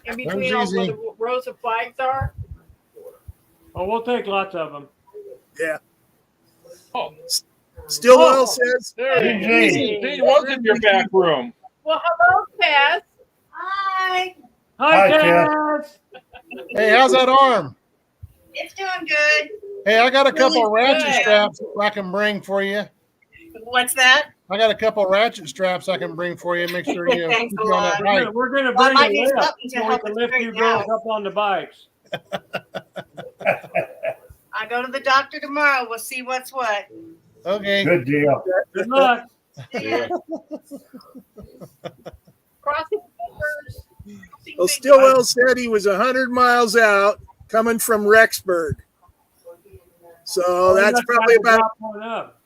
in between That all was where easy. the rows of flags are. Oh, we'll take lots of them. Yeah. Oh, Stillwell says, there he is. Hey. He was in your back room. Well, hello, Tess. Hi, Hi, Hi, Ted. Tess. hey, how's that arm? it's doing good. Hey, I got a couple of ratchet good. straps I can bring for you. What's that? I got a couple of ratchet straps I can bring for you. Make sure Thanks keep a you on lot. that bike. We're gonna Well, I bring might a need lift something to so we help can us lift you straighten girls out. up on the bikes. I go to the doctor tomorrow. We'll see what's what. Okay. Good deal. Good luck. Yeah. Crossing fingers. well, Stillwell said he was 100 miles out coming from Rexburg. So He that's must have probably had to about, drop one up.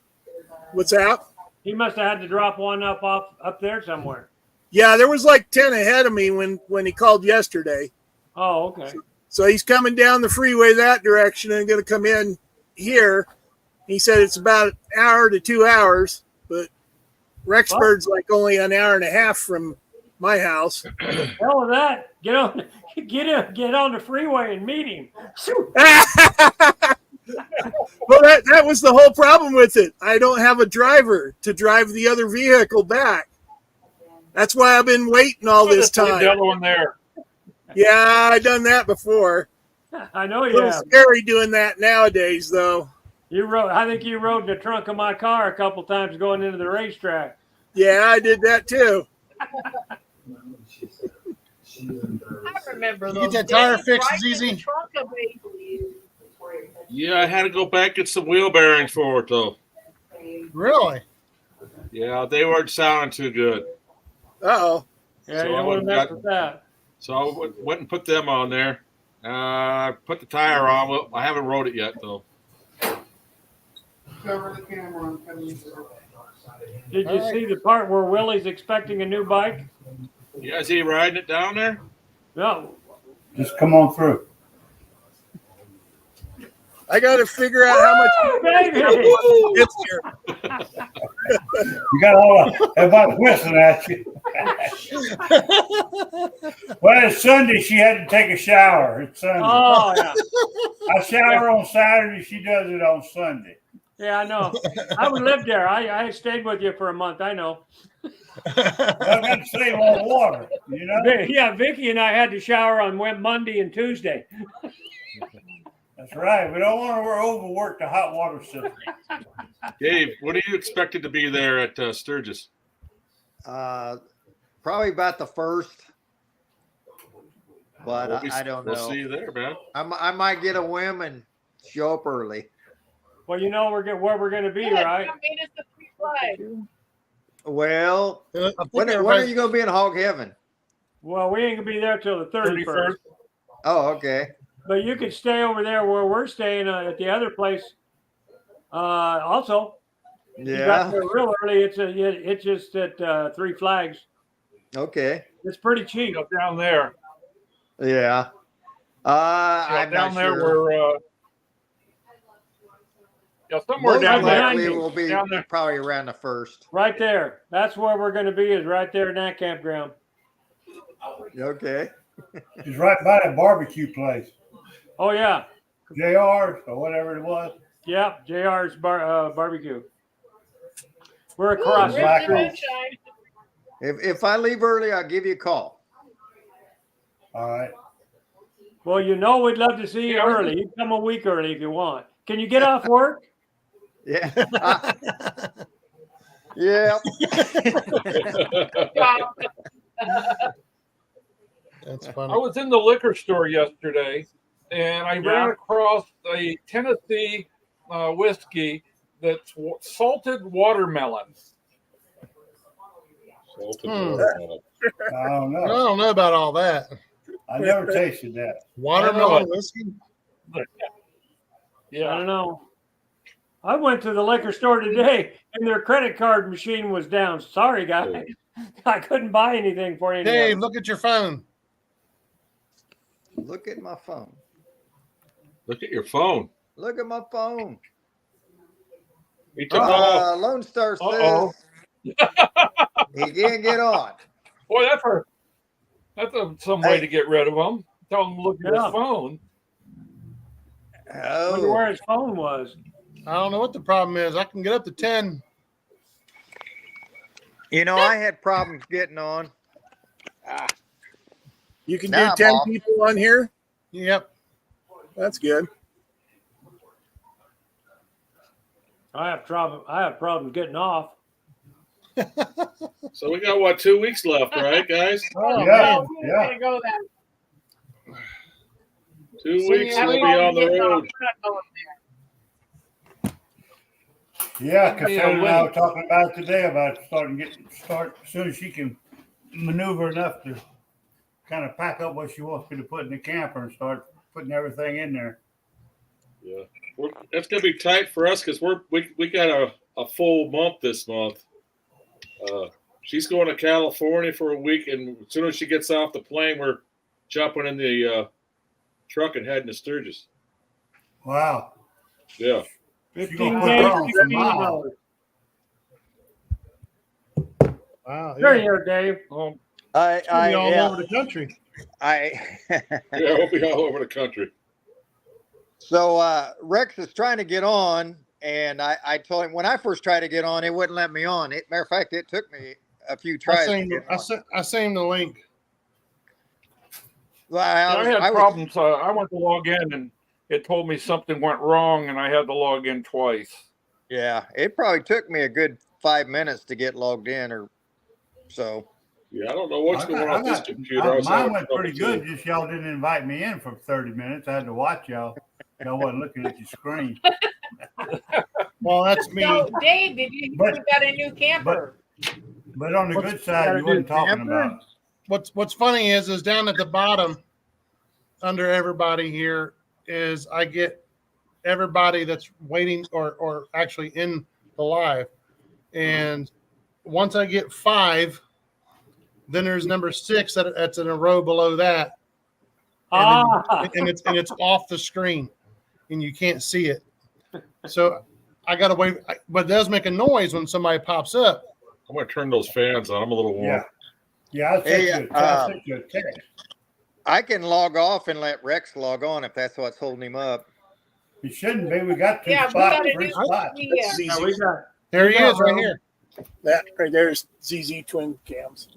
what's that? He must have had to drop one up there somewhere. Yeah, there was like 10 ahead of me when he called yesterday. Oh, okay. So he's coming down the freeway that direction and going to come in here. He said it's about an hour to 2 hours, but Rexburg's like only an hour and a half from my house. Hell with that. Get on the freeway and meet him. Well, that was the whole problem with it. I don't have a driver to drive the other vehicle back. That's why I've been waiting all this Just leave time. the other one there. Yeah, I've done that before. I know A you little have. scary doing that nowadays, though. I think you rode in the trunk of my car a couple times going into the racetrack. Yeah, I did that too. I remember You those get that tire days, fixed, right in Zizi? the trunk of a- Yeah, I had to go back get some wheel bearings for it though. Really? Yeah, they weren't sounding too good. Uh-oh. Yeah, So you I don't want to mess got- with that. So I went and put them on there. Put the tire on. Well, I haven't rode it yet though. Did you see the part where Willie's expecting a new bike? Yeah, is he riding it down there? No. Just come on through. I got to figure out how much Baby! it's here. You got all everybody whistling at you. Well, it's Sunday. She had to take a shower. It's Sunday. Oh, yeah. I shower on Saturday. She does it on Sunday. Yeah, I know. I would live there. I stayed with you for a month. I know. I got to save on water, you know. Yeah, Vicky and I had to shower on Monday and Tuesday. That's right. We don't want to overwork the hot water system. Dave, what are you expected to be there at Sturgis? Probably about the first, but I don't know. We'll see you there, man. I might get a whim and show up early. Well, you know where we're going to be, right? Come meet us at Three Flags. Well, I think when are everybody- you going to be in Hog Heaven? Well, we ain't going to be there till the 31st. Oh, okay. But you could stay over there where we're staying at the other place. Also, you got Yeah. there real early. It's just at Three Flags. Okay. It's pretty cheap. Go down there. Yeah. I'm Down not there sure. where somewhere Most down there. likely there. it will be Down there. probably around the first. Right there. That's where we're going to be, is right there in that campground. Okay. It's right by that barbecue place. Oh yeah, JR's or whatever it was. yeah. JR's barbecue. We're Ooh, across the ribs and street. moonshine. If I leave early, I'll give you a call. All right. Well, you know we'd love to see you Yeah. early. You can come a week early if you want. Can you get off work? Yeah. Yeah. That's I funny. was in the liquor store yesterday, and I Yeah. ran across a Tennessee whiskey that's salted watermelon. Salted Hmm. watermelon. I don't I know. don't know about all that. I never tasted that. Watermelon I know whiskey. I Yeah. don't know. I went to the liquor store today and their credit card machine was down. Sorry, guys. I couldn't buy anything for any of Dave, it. look at your phone. Look at my phone. Look at your phone. Look at my phone. He took off. Lone Star says Uh-oh. he can't get on. Boy, that's some way to get rid of him. Tell him to look at Yeah. his phone. I wonder where his phone was. I don't know what the problem is. I can get up to 10. You know, I had problems getting on. You can Now do 10 I'm off. people on here. Yep. That's good. I have problems getting off. So we got what, 2 weeks left, right, guys? Oh, Yeah. man. We were Yeah. gonna go that. 2 So weeks yeah, we'll we be on the getting off. road. We're not going there. Yeah, Cassandra and I wait. were talking about it today about start as soon as she can maneuver enough to kind of pack up what she wants me to put in the camper and start putting everything in there. Yeah, it's gonna be tight for us because we got a full month this month. She's going to California for a week, and as soon as she gets off the plane, we're jumping in the truck and heading to Sturgis. Wow. Yeah, 15 put days, her on some 15 miles. hours. Wow. There Yeah. you are, Dave. I Be all yeah, over the country. I yeah, we'll be all over the country. So Rex is trying to get on, and I told him when I first tried to get on, it wouldn't let me on. Matter of fact, it took me a few I tries. sent him the link. Well, I had I was- problems. I went to log in, and it told me something went wrong, and I had to log in twice. Yeah, it probably took me a good 5 minutes to get logged in, or so. Yeah, I don't know what's going on with this computer. I was Mine having went trouble pretty too. good. Just y'all didn't invite me in for 30 minutes. I had to watch y'all. Y'all wasn't looking at your screen. Well, that's me. So, Dave, did you hear we got a new camper? But on the What's- good side, you wasn't talking camper? about. What's funny is down at the bottom under everybody here is I get everybody that's waiting or actually in the live. And once I get 5, then there's number 6 that's in a row below that. And it's off the screen and you can't see it. So I gotta wait, but it does make a noise when somebody pops up. I'm going to turn those fans on. I'm a little warm. Yeah. Yeah, I sent you a text. I can log off and let Rex log on if that's what's holding him up. It shouldn't be. We got 2 Yeah, we spots, got a 3 new. spots. That's Yeah, ZZ. we got There he Yeah, is right bro. here. That right there's ZZ twin cams.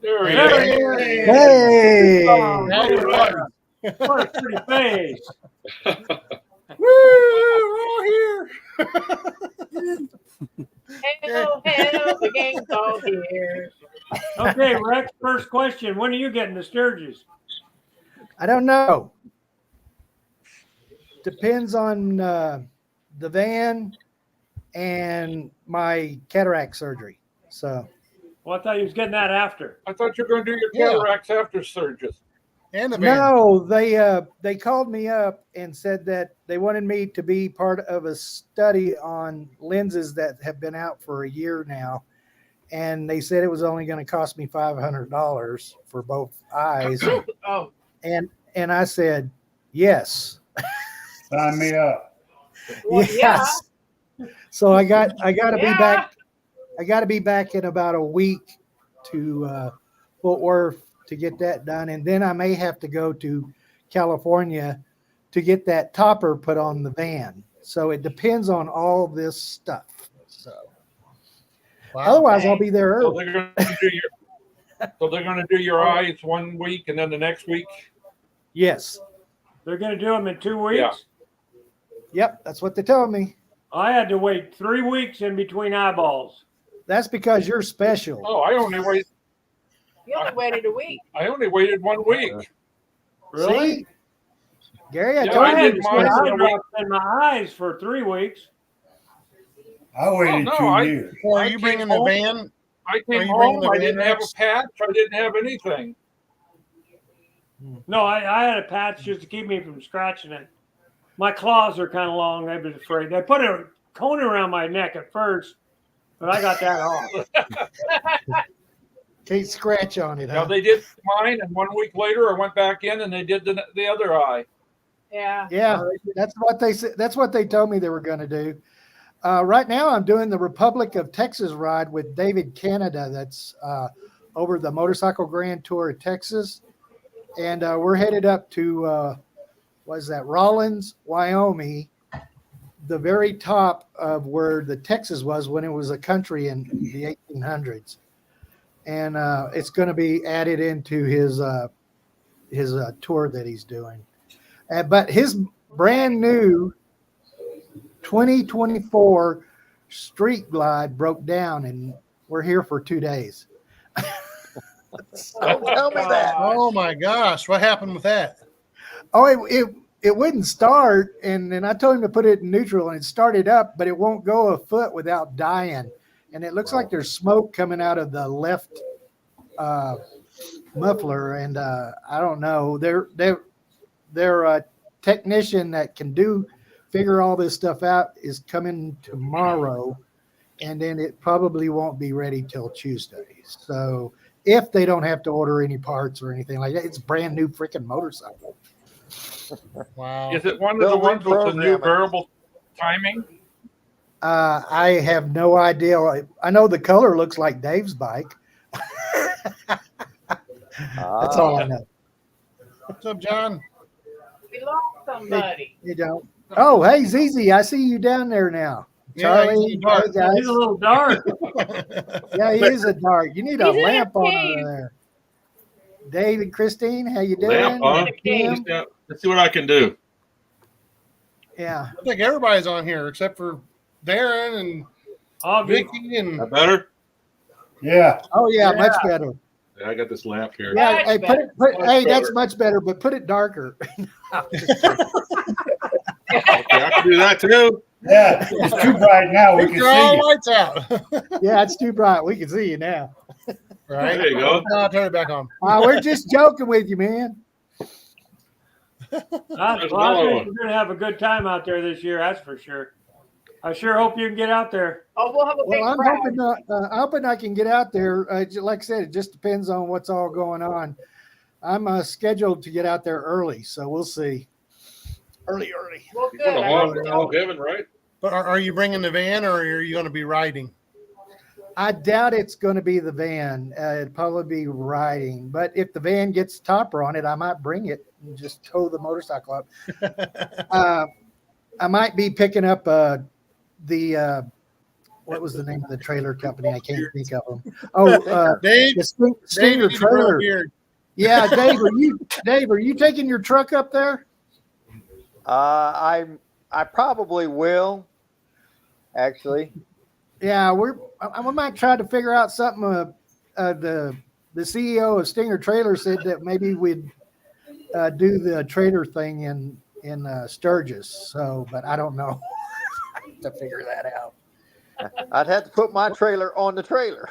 There he There is. he is. Hey! Oh, Now you're what on. what a pretty face. Woo! We're all here. Hello, hello, the gang's all here. Okay, Rex, first question. When are you getting to Sturgis? I don't know. Depends on the van and my cataract surgery. So Well, I thought you was getting that after. I thought you were going to do your Yeah. cataracts after Sturgis. And the van. no, they called me up and said that they wanted me to be part of a study on lenses that have been out for a year now. And they said it was only going to cost me $500 for both eyes. Oh, And I said, yes. Sign me up. well, yeah. So I got to be Yeah. back. I got to be back in about a week to Fort Worth to get that done, and then I may have to go to California to get that topper put on the van. So it depends on all this stuff. So otherwise, I'll be there So early. they're going to do your eyes 1 week and then the next week. Yes. They're going to do them in 2 weeks. Yeah. Yep, that's what they told me. I had to wait 3 weeks in between eyeballs. That's because you're special. Oh, I only waited You only waited a week. 1 week. Really? See? Gary, I Yeah, told I you. did it's mine. special. I dropped in my eyes for 3 weeks. I waited Oh, no, 2 I- years. Or are I you bringing came the home. van? I Are came you bringing home. the I van didn't have a racks? patch. I didn't have anything. No, I had a patch just to keep me from scratching it. My claws are kind of long. I was afraid. They put a cone around my neck at first, but I got that off. Can't scratch on it, Now huh? they did mine, and 1 week later I went back in and they did the other eye. Yeah. Yeah, that's what they said. That's what they told me they were going to do. Right now, I'm doing the Republic of Texas ride with David Canada. That's over the Motorcycle Grand Tour of Texas, and we're headed up to Rollins, Wyoming, the very top of where the Texas was when it was a country in the 1800s, and it's going to be added into his tour that he's doing. But his brand new 2024 Street Glide broke down, and we're here for 2 days. Don't tell me that. Oh my gosh, what happened with that? Oh, it wouldn't start, and then I told him to put it in neutral, and it started up, but it won't go a foot without dying. And it looks like there's smoke coming out of the left muffler, and I don't know. Their technician that can figure all this stuff out is coming tomorrow, and then it probably won't be ready till Tuesday. So if they don't have to order any parts or anything like that, it's a brand new freaking motorcycle. Wow. Is it one of the They'll ones with the new reprogram it. variable timing? I have no idea. I know the color looks like Dave's bike. That's all I know. What's up, John? We lost somebody. You don't. Oh, hey, ZZ, I see you down there now. Yeah, Charlie, he's dark. hey, guys. He's a little dark. Yeah, he is a dark. You need a He's in a lamp on cave. over there. Dave and Christine, how you doing? Lamp on? Kim? Let's see what I can do. Yeah. I think everybody's on here except for Darren and I'll be Vicky and That better? Yeah. Oh, yeah, Yeah. much better. Yeah, I got this lamp here. Yeah, Much hey, better. hey, that's much better, but put it darker. Okay, I can do that too. Yeah. It's too bright now. We can turn all see the you. lights out. Yeah, it's too bright. We can see you now. Right? There you go. I'll turn it back on. We're just joking with you, man. I There's think another we're one. going to have a good time out there this year. That's for sure. I sure hope you can get out there. Oh, we'll have a big Well, I'm crowd. hoping I can get out there. Like I said, it just depends on what's all going on. I'm scheduled to get out there early, so we'll see. Early. Well, You're good. going to I hog, hope so. hog heaven, right? But are you bringing the van or are you going to be riding? I doubt it's going to be the van. It'd probably be riding. But if the van gets topper on it, I might bring it and just tow the motorcycle up. I might be picking up the what was the name of the trailer company? I can't think of them. Oh, Dave, the Stinger Dave, you need to grow a trailer. beard. Yeah, Dave, are you taking your truck up there? I probably will. Actually, Yeah, we might try to figure out something. The CEO of Stinger Trailer said that maybe we'd do the trailer thing in Sturgis. So, but I don't know. I have to figure that out. I'd have to put my trailer on the trailer.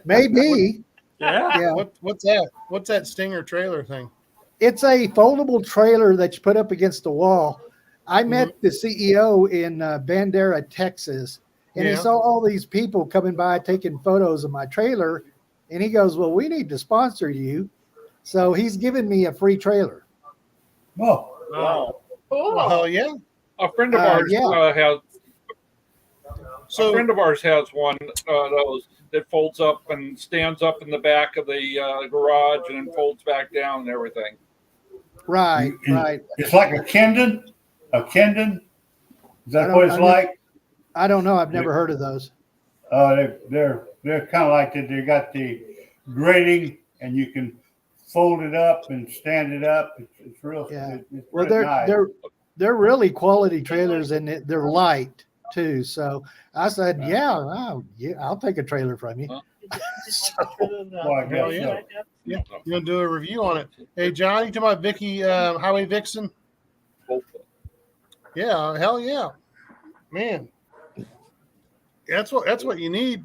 Maybe. Yeah. Yeah, What's that? What's that Stinger trailer thing? it's a foldable trailer that you put up against the wall. I met the CEO in Bandera, Texas, and he Yeah. saw all these people coming by taking photos of my trailer, and he goes, "Well, we need to sponsor you," so he's giving me a free trailer. Oh, Oh, Cool. Oh yeah. A friend of ours yeah. has A friend of ours has one of those that folds up and stands up in the back of the garage and then folds back down and everything. Right, right. It's like a Kendon. A Kendon. Is that what it's like? I don't know. I've never heard of those. They're kind of like that. They got the grating, and you can fold it up and stand it up. It's real. Yeah. It's Well, nice. they're really quality trailers, and they're light too. So I said, yeah, I'll take a trailer from you. Well, I guess so. Yeah, you gonna do a review on it? Hey, John, you talking about Vicky Highway Vixen? Yeah, hell yeah, man. That's what you need.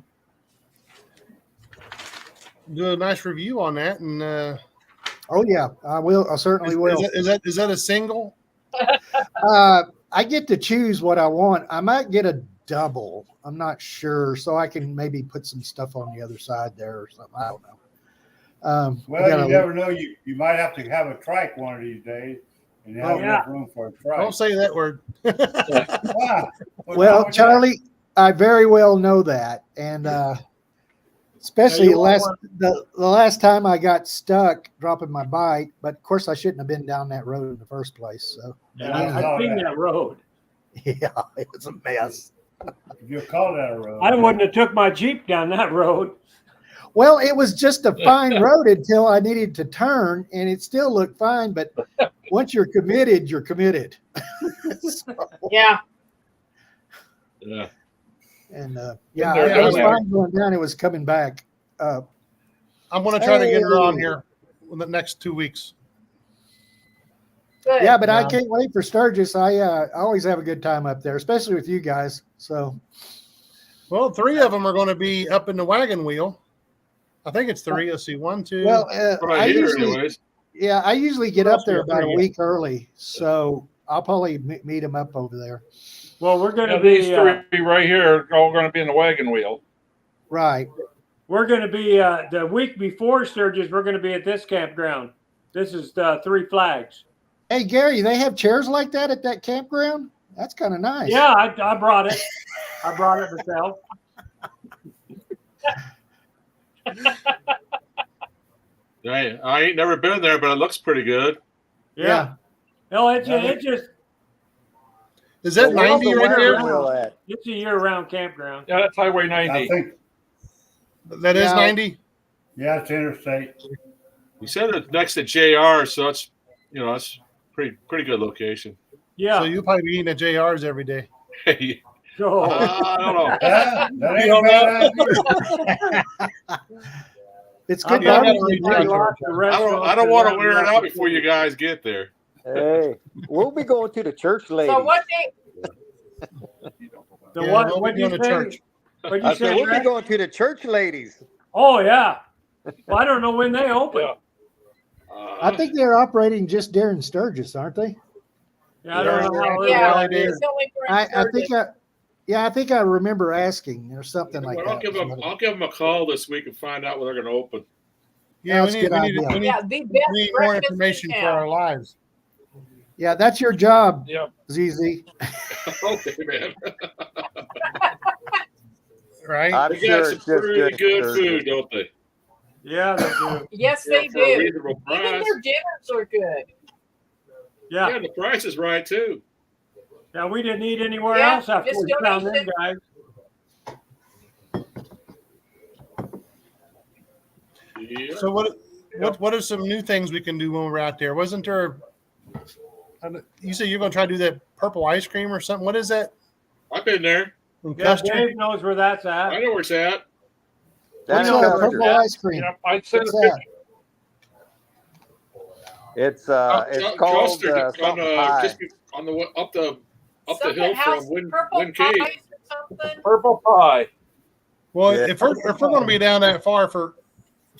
Do a nice review on that, and oh yeah, I will. I certainly will. Is that a single? I get to choose what I want. I might get a double. I'm not sure, so I can maybe put some stuff on the other side there or something. I don't know. Well, you never know. You might have to have a trike one of these days, and have enough room for a trike. Don't say that word. Wow. Well, Charlie, I very well know that, and especially the last time I got stuck dropping my bike. But of course, I shouldn't have been down that road in the first place. So I've seen that road. Yeah, it was a mess. If you call that a road, I wouldn't have took my Jeep down that road. Well, it was just a fine road until I needed to turn, and it still looked fine. But once you're committed, you're committed. Yeah. Yeah. And I it was fine going down. It was coming back up. I'm going to try to get her on here in the next 2 weeks. Good. Yeah, but I can't wait for Sturgis. I always have a good time up there, especially with you guys. So, well, 3 of them are going to be up in the wagon wheel. I think it's 3. Let's see, 1, 2. well, I usually get up there about a week early, so I'll probably meet them up over there. Well, we're going to be these 3 right here are all going to be in the wagon wheel. Right. We're going to be the week before Sturgis. We're going to be at this campground. This is the 3 Flags. Hey, Gary, they have chairs like that at that campground? That's kind of nice. Yeah, I brought it. I brought it myself. I ain't never been there, but it looks pretty good. Yeah. No, it just. Is that 90 right there? It's a year-round campground. Yeah, that's Highway 90. I think that is 90. Yeah, it's interstate. You said it's next to JR, so that's that's pretty good location. Yeah. So you'll probably be eating at JR's every day. Hey, So, I don't know. That ain't a bad idea. It's good. Yeah, barbecue. I I don't want to wear it out before you guys get there. Hey, we'll be going to the church ladies. So what day? the Yeah, what? we'll What be you going to say? church. What I you said say? we'll be Greg? going to the church ladies. Oh yeah. Well, I don't know when they open. Yeah. I think they're operating just during Sturgis, aren't they? Yeah, I don't know how early Yeah, that is. it's only for I Sturgis. think I remember asking or something like Well, that. I'll give them a call this week and find out when they're going to open. Yeah, That's we a good need idea. Yeah, the best we need more breakfast information in for town. our lives. Yeah, that's your job, Yep. ZZ. Okay, man. Right? I'm They sure got it's some just pretty good Sturgis. food, don't they? Yeah, they do. Yes, they For a do. reasonable Even price. their dinners are good. Yeah. Yeah, the price is right too. Yeah, we didn't eat anywhere Yeah, else after just we found them donation. guys. Yeah. So what are some new things we can do when we're out there? Wasn't there? You said you're going to try to do that purple ice cream or something. What is that? I've been there. In Yeah, Custer? Dave knows where that's I at. know where it's at. That's What's Custer. purple ice cream? Yeah, I sent What's a that? picture. It's called Custer, something pie. just on the up the Something hill house, from Wind purple Cave. pies or something. Purple pie. Well, Yeah. if we're going to be down that far for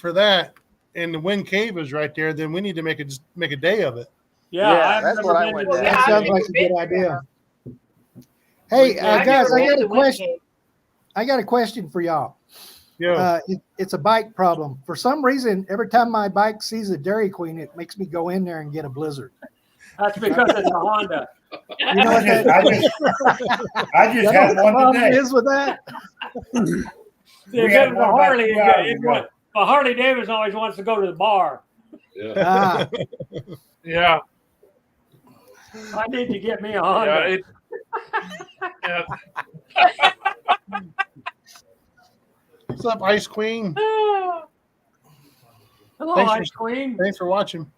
that, and the Wind Cave is right there, then we need to make a day of it. Yeah, Yeah, I've that's never what I been went to down. That Yeah, sounds I've like a been good idea. there. Hey, I've guys, never I been got to a Wind question. Cave. I got a question for y'all. Yeah. It's a bike problem. For some reason, every time my bike sees a Dairy Queen, it makes me go in there and get a blizzard. That's because it's a Honda. You know what that, I just you know had what the one problem today. is with that? See, We if had it was a one about Harley, 2 hours it ago. would- but Harley Davidson always wants to go to the bar. Yeah. Ah, Yeah. I need to get me a Yeah. Honda. Yeah. What's up, Ice Queen? Hello, Thanks for- Ice Queen. Thanks for watching.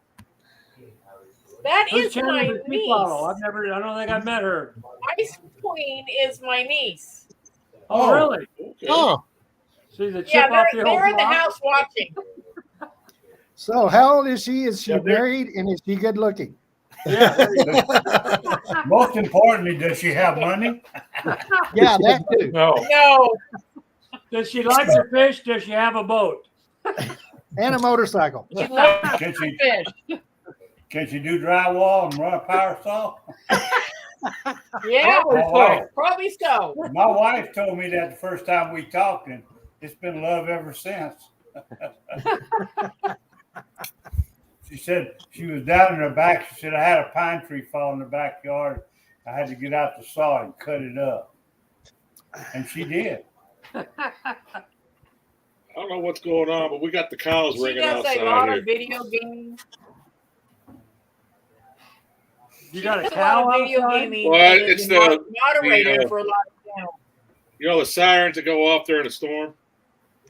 That Who's is Chandler my the Sea Bottle? niece. I don't think I've met her. Ice Queen is my niece. Oh, really? Okay. Oh, She's a chip Yeah, off the old they're in the block. house watching. so how old is she? Is she Yeah, they're- married and is she good looking? Yeah, there you go. Most importantly, does she have money? Yeah, that too. No. No, Does she like to fish? Does she have a boat? And a motorcycle. she loves Can she fish. can she do drywall and run a power saw? Yeah, My wife, probably so. my wife told me that the first time we talked, and it's been love ever since. She said she was down in her back. She said, I had a pine tree fall in the backyard. I had to get out the saw and cut it up. And she did. I don't know what's going on, but we got the cows She ringing does a outside lot here. of video games. You got a She does cow lot of video outside? gaming. Well, and it's is the- a moderator the, for a lot of channels. You know the sirens that go off during a storm?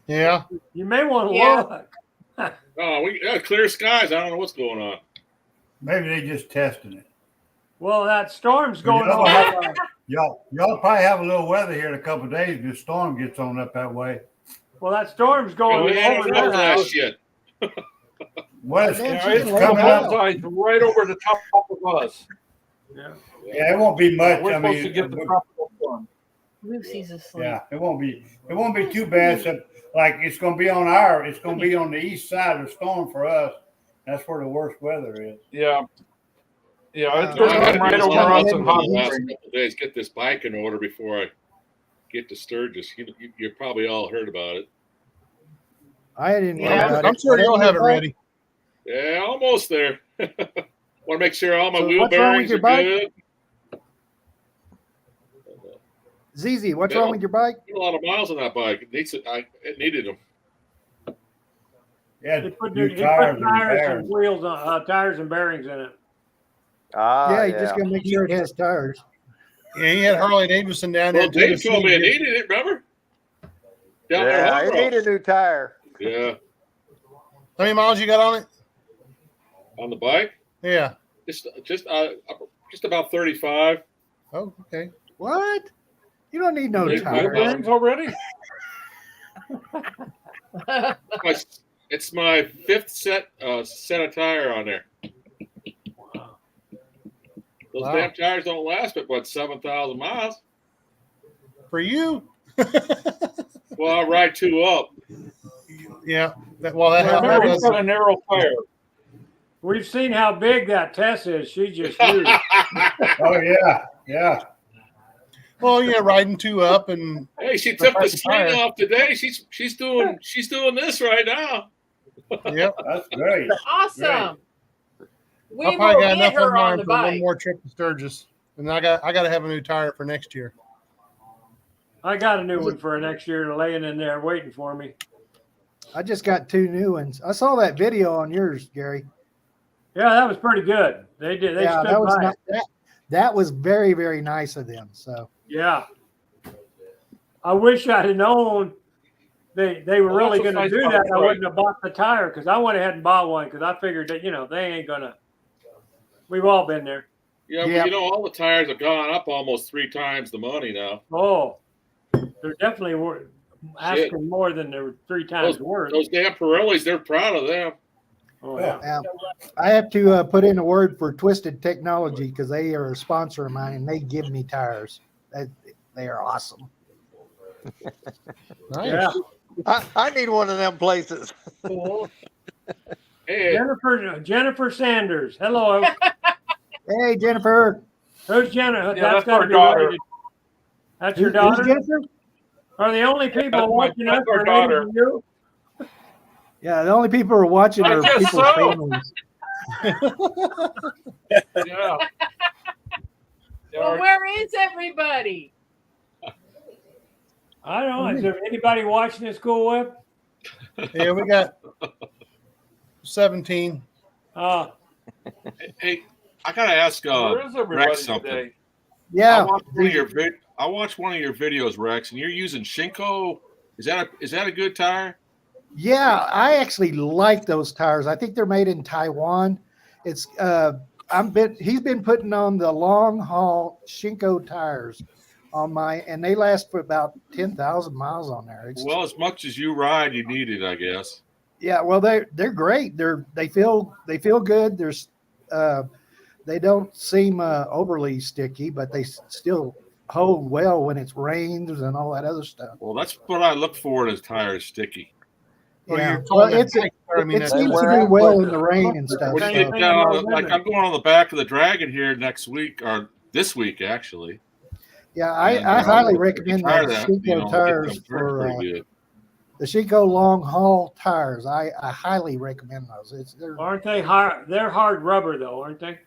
yeah. You may want to Yeah. look. Oh, we got clear skies. I don't know what's going on. Maybe they just testing it. Well, that storm's going Yeah. on. Y'all probably have a little weather here in a couple of days. This storm gets on up that way. Well, that storm's going We had over enough of there. that shit. Well, it's, Yeah, Yeah, it's it's coming up. outside right over the top of us. Yeah. Yeah, it won't be much. We're I supposed mean, to get the tropical storm. Lucy's asleep. yeah, it won't be too bad. So, like it's gonna be on the east side of the storm for us. That's where the worst weather is. Yeah. Yeah, it's I going to gotta come right do over something us in in hot The last spring. couple of days, get this bike in order before I get to Sturgis. You probably all heard about it. I didn't know Yeah. about I'm it. sure you'll have it ready. Yeah, almost there. Want to make sure all my So wheel what's wrong bearings with your are bike? good. ZZ, what's Yeah. wrong with your bike? Put a lot of miles on that bike. It needed them. Yeah, They put, new they put tires and tires bearings. and wheels on, tires and bearings in it. Ah, Yeah, you just gotta make sure it has tires. Yeah, he had Harley Davidson down Well, there. Dave told me it needed it. Remember? Down there, Yeah, Hot it Rock. need a new tire. Yeah, How many miles you got on it? on the bike, Yeah. just about 35. Oh, okay. What? You don't need no Wheel Wheel tires. bearings already? It's my fifth set of tire on there. Those Wow. damn tires don't last but what 7,000 miles. For you? Well, I ride two up. Yeah. That Well, happens. It's got a narrow tire. We've seen how big that Tess is. She's just huge. Oh yeah. Well, yeah, riding two up and Hey, she took the That's sling tire. off today. She's doing this right now. yep. That's great. Awesome. We I will probably got get enough on her on mine the for one bike. more trip to Sturgis, and I got to have a new tire for next year. I got a new one for next year laying in there waiting for me. I just got two new ones. I saw that video on yours, Gary. Yeah, that was pretty good. They did. They Yeah, stood that was by not, it. that was very, very nice of them. So Yeah. I wish I'd have known they were Well, really that's going what's to nice do about that. the I bike. wouldn't have bought the tire because I went ahead and bought one because I figured that they ain't gonna. We've all been there. Yeah, Yep. but all the tires have gone up almost 3 times the money now. Oh, they're definitely asking more than they're 3 times worth. Those damn Pirellis, they're proud of them. Oh yeah. I have to put in a word for Twisted Technology because they are a sponsor of mine and they give me tires. They are awesome. Nice. Yeah. I need one of them places. Cool. Hey, Jennifer Sanders. Hello. Hey, Jennifer. Who's Jennifer? Yeah, that's gotta our be daughter. related. That's your Who's daughter? Jennifer? Are the only people that's watching us our related daughter. to you? Yeah, the only people who are watching I are guess people's so. families. Yeah, everybody. I don't know. Is there anybody watching this Cool Whip? Yeah, we got 17. Hey, I gotta ask Where is everybody Rex something. today? Yeah. I watched one of your videos, Rex, and you're using Shinko. Is that a good tire? Yeah, I actually like those tires. I think they're made in Taiwan. It's he's been putting on the long haul Shinko tires on and they last for about 10,000 miles on there. Well, as much as you ride, you need it, I guess. Yeah, well they're great. They feel good. They don't seem overly sticky, but they still hold well when it rains and all that other stuff. Well, that's what I look for in a tire, sticky. Yeah, well, it seems to do well in the rain and stuff. When you get down, like I'm going on the back of the Dragon here next week, or this week actually. Yeah, I highly recommend the Shinko tires for the Shinko long haul tires. I highly recommend those. Aren't they hard? They're hard rubber though, aren't they?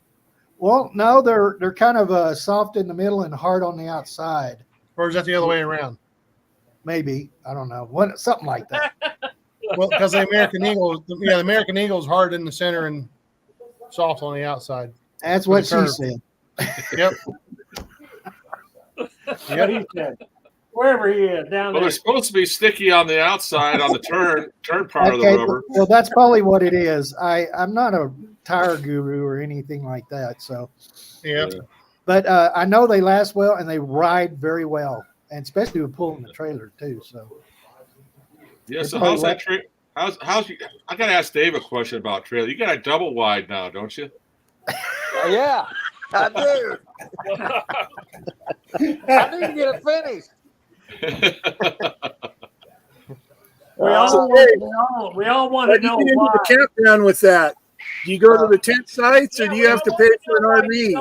Well, no, they're kind of soft in the middle and hard on the outside. Or is that the other way around? Maybe, I don't know, something like that. Well, because the American Eagle, the American Eagle is hard in the center and soft on the outside. That's what she said. Yep. What he said. Wherever he is, down there. They're supposed to be sticky on the outside on the turn part of the rubber. Well, that's probably what it is. I'm not a tire guru or anything like that, so yeah. But I know they last well and they ride very well, and especially with pulling the trailer too. So yeah. So how's that? How's I gotta ask Dave a question about trailer. You got a double wide now, don't you? Yeah, I do. I didn't get it finished. We all want to know you why. The campground with that. Do you go to the tent sites, or do you have to pay for an RV?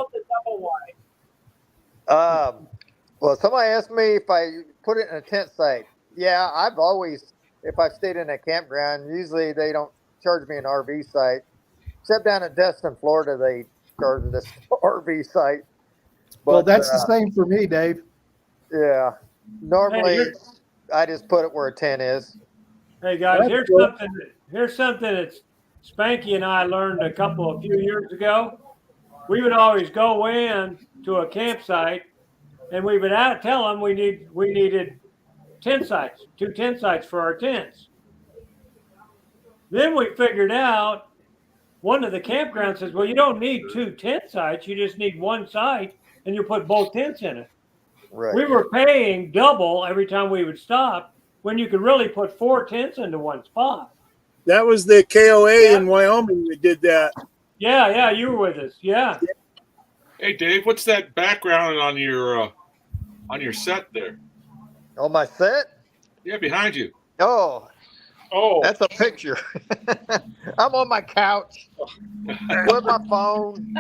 Well, somebody asked me if I put it in a tent site. Yeah, I've always, if I've stayed in a campground, usually they don't charge me an RV site. Except down in Destin, Florida, they charge this RV site. But, well, that's the same for me, Dave. Yeah. Normally, I just put it where a tent is. Hey guys, here's something that Spanky and I learned a few years ago. We would always go in to a campsite, and we would tell them we needed tent sites, 2 tent sites for our tents. Then we figured out one of the campgrounds says, well, you don't need 2 tent sites, you just need 1 site, and you put both tents in it. Right. We were paying double every time we would stop when you could really put 4 tents into one spot. That was the KOA in Wyoming that did that. Yeah, you were with us. Yeah. Hey, Dave, what's that background on your set there? On my set? Yeah, behind you. Oh, that's a picture. I'm on my couch with my phone.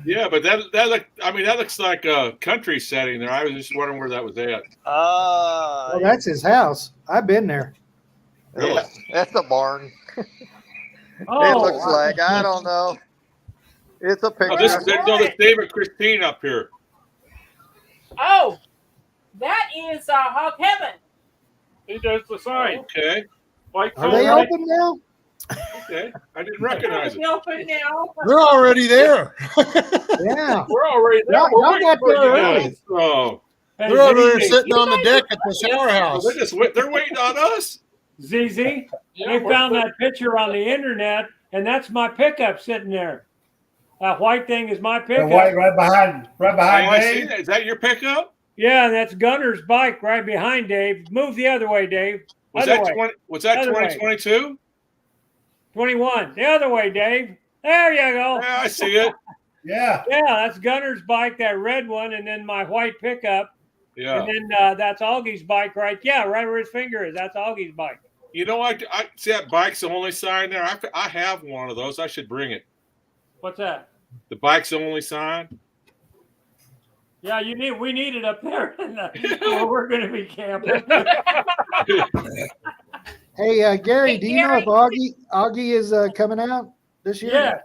Yeah, but that looks like a country setting there. I was just wondering where that was at. Well, that's his house. I've been there. Really? Yeah, that's a barn. It looks like. I don't know. It's a picture. This is Dave and Christine up here. Oh, that is Hog Heaven. He does the sign. Okay. Are they open now? Okay. I didn't recognize it. Open now. They're already there. Yeah. We're already there. Y'all got there early. Oh. Hey, They're over there ZZ, sitting on the deck at the shower house. They're waiting on us. ZZ, they found that picture on the internet, and that's my pickup sitting there. That white thing is my The pickup. white right behind I see Dave. that. Is that your pickup? Yeah, that's Gunner's bike right behind Dave. Move the other way, Dave. Was Other that way. was that Other way. 2022? 21. The other way, Dave. There you go. Yeah, I see it. Yeah. Yeah, that's Gunner's bike, that red one, and then my white pickup. Yeah. And then that's Augie's bike right. Yeah, right where his finger is. That's Augie's bike. You know, I see that bike's the only sign there. I have one of those. I should bring it. What's that? The bike's the only sign. Yeah, we need it up there where we're going to be camping. Hey, Gary, do you know if Augie is coming out this year? Yeah.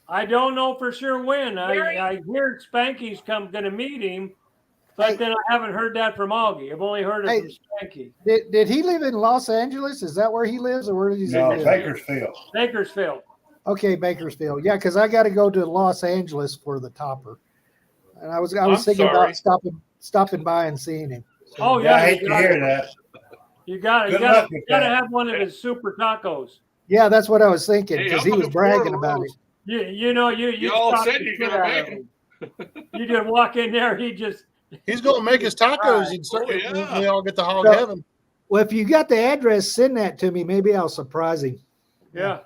I don't know for sure when. Gary? I hear Spanky's going to meet him, but then I haven't heard that from Augie. I've only heard it from Spanky. Did he live in Los Angeles? Is that where he lives, or where does he No, live? Bakersfield. Bakersfield. Okay, Bakersfield. Yeah, because I got to go to Los Angeles for the topper, and I was thinking about stopping by and seeing him. So. Oh Yeah, I hate to hear that. You got Good luck with to that. have one of his super tacos. Yeah, that's what I was thinking Hey, because I'm he was looking forward bragging to about those. it. You all stopped said the you're shit gonna out make of him. You just walk in there, He's going to make his tacos. He'd Oh, when yeah. we all get to hog So- heaven. Well, if you got the address, send that to me. Maybe I'll surprise him. yeah.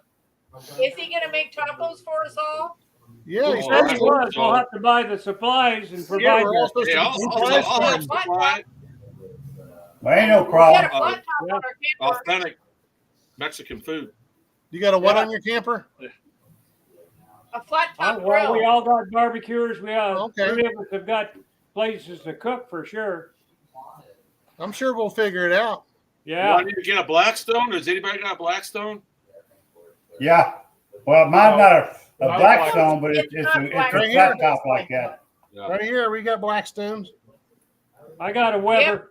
Is he going to make tacos for us all? Yeah, he's Oh, There supposed he to. was. We'll have to buy the supplies and Yeah, provide we're all that. supposed Hey, to I'll be surprised for have him. to supply it. Well, ain't no We got a problem. flat top Yeah. on our camper. Authentic Mexican food. You got a what Yeah. on your camper? A flat top Well, grill. we all got barbecuers. We Okay. 3 of us have got places to cook for sure. I'm sure we'll figure it out. You Yeah. want me to get a Blackstone? Does anybody got a Blackstone? Yeah. Well, mine's not a No, Blackstone, but it's It's not a black. Right flat here. top like that. Yeah. Right here, we got Blackstones. I got a Weber.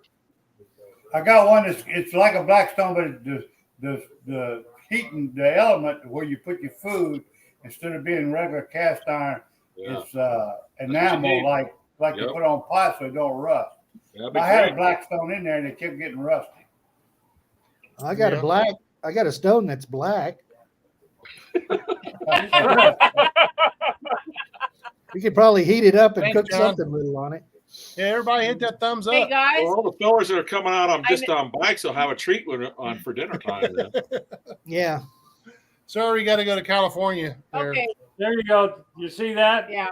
I got one that's it's like a Blackstone, but the heating, the element where you put your food instead of being regular cast iron, Yeah. it's what you enamel need. like you Yep. put on pot so it don't rust. That'd be I had a great. Blackstone in there and it kept getting rusty. I got Yeah. I got a stone that's black. We could probably heat it up and Thanks, cook John. something little on it. Yeah, everybody hit that thumbs Hey up. guys, Well, all the fellas that are coming out on I just on bikes will have a treat on for dinner time. Then. Yeah. Sorry, we got to go to California. There. okay, There you go. You see that yeah.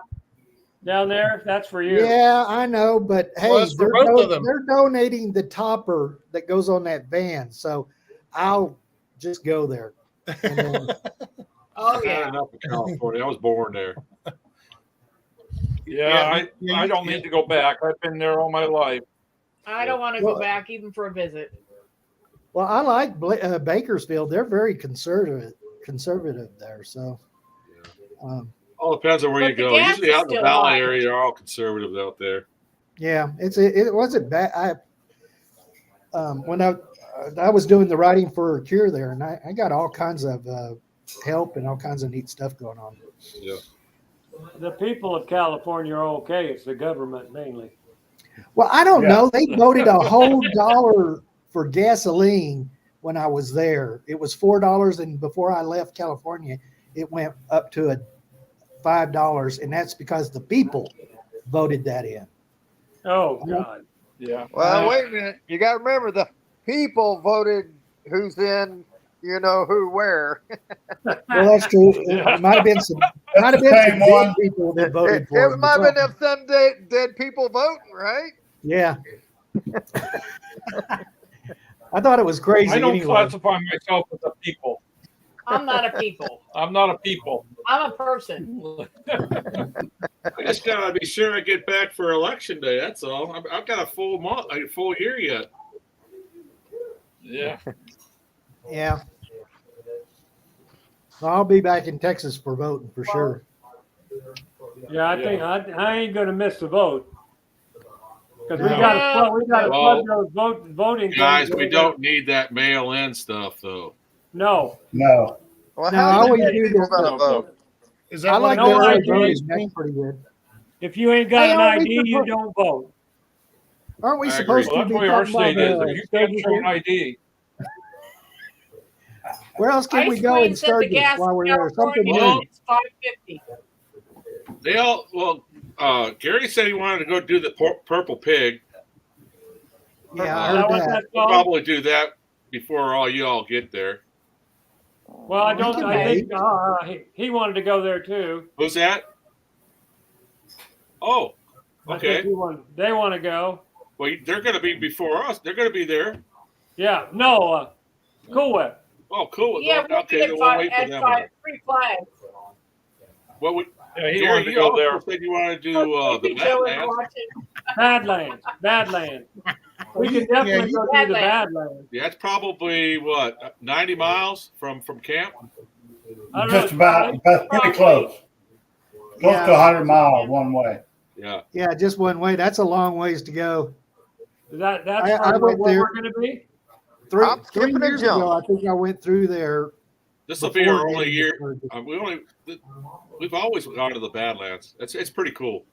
down there? That's for you. Yeah, I know, but hey, Well, that's for both of them. they're donating the topper that goes on that van, so I'll just go there. And then, Oh I've yeah. had enough of California. I was born there. Yeah, I don't need to go back. I've been there all my life. I don't want to Well- go back even for a visit. well, I like Bakersfield. They're very conservative there. So, All depends on where But you the go. gas Usually is out in the still valley high. area, they're all conservative out there. yeah, it wasn't bad. When I was doing the writing for Cure there, and I got all kinds of help and all kinds of neat stuff going on. Yeah. The people of California are okay. It's the government mainly. Well, I don't Yeah. know. They voted a whole $1 for gasoline when I was there. It was $4, and before I left California, it went up to $5, and that's because the people voted that in. Oh God. Yeah. Well, wait a minute. You got to remember the people voted who's in, you know, who where. Well, that's true. It might have been some Same one. big people that voted for It him. might have been them some dead people voting, right? Yeah. I thought it was crazy. I don't anyway. classify myself as a people. I'm not a people. I'm not a people. I'm a person. I just gotta be sure I get back for election day. That's all. I've got a full month, a full year yet. Yeah. Yeah. Well, I'll be back in Texas for voting for sure. Yeah, I think I ain't gonna miss the vote because we No. got to Well, plug those voting Guys, things we in. don't need that mail-in stuff though. No. No. Well, No, I how always many do people this gonna stuff. vote? Is I that like what no the it early is? ID. voting. That's pretty good. If you ain't got Hey, an aren't we ID, you supposed- don't vote. Aren't we I agree. supposed Well, to that's be the way our talking state is. about If you can't Sturgis show an here? ID, Where else can we Ice go cream in said the Sturgis gas while in we're there? Something California new. is $5.50. They all Gary said he wanted to go do the purple pig. Yeah, I Is that heard what that. that's We'll called? probably do that before all you all get there. Well, I don't. I think he wanted to go there too. Who's that? Oh, I okay. think they want to go. Well, they're going to be before us. They're going to be there. Yeah. No. Cool Whip. Oh, cool. Yeah, we'll Okay, be then we'll wait for at them. 3 flags. What would yeah, he Gary, wanted to you go also there. said you wanted to do the Maybe Joe is Badlands. watching. Badlands. We can definitely go through the Badlands. Yeah, it's probably what 90 miles from camp. I don't know, Just about pretty close. Close Yeah. to 100 miles one way. Yeah. Yeah, just one way. That's a long ways to go. That's I from went where there. we're going to be. Three Hop, skip, and a years ago, jump. I think I went through there. This will be before our only getting year. started. We've always gone to the Badlands. It's pretty cool.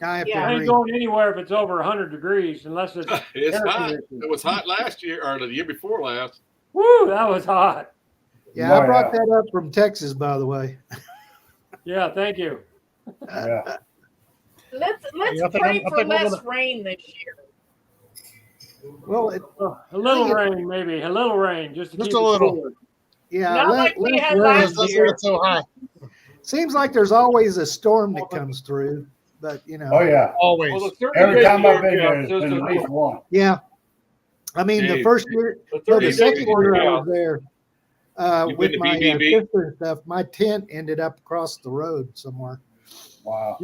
I have Yeah. I to ain't agree. going anywhere if it's over 100 degrees, unless it's It's air hot. conditioned. It was hot last year or the year before last. Woo, that was hot. Yeah, I Oh, brought yeah. that up from Texas, by the way. Yeah, thank you. Yeah. Let's Yeah, I think pray I'm- I for think we're less gonna- rain this year. Well, A little rain, maybe. A little rain, just to Just keep a it little. cooler. yeah, Not like we less had rain. last Let's year. get so high. Seems like there's always a storm that comes through, but you know. Oh, yeah. Always. Well, the Every 30-day time I've been there, forecast there's says been at least one. Yeah. I mean, the Dave, first year, the no, the 30-day second year I was forecast. there You with been to my BBB? sister and stuff, my tent ended up across the road somewhere. Wow.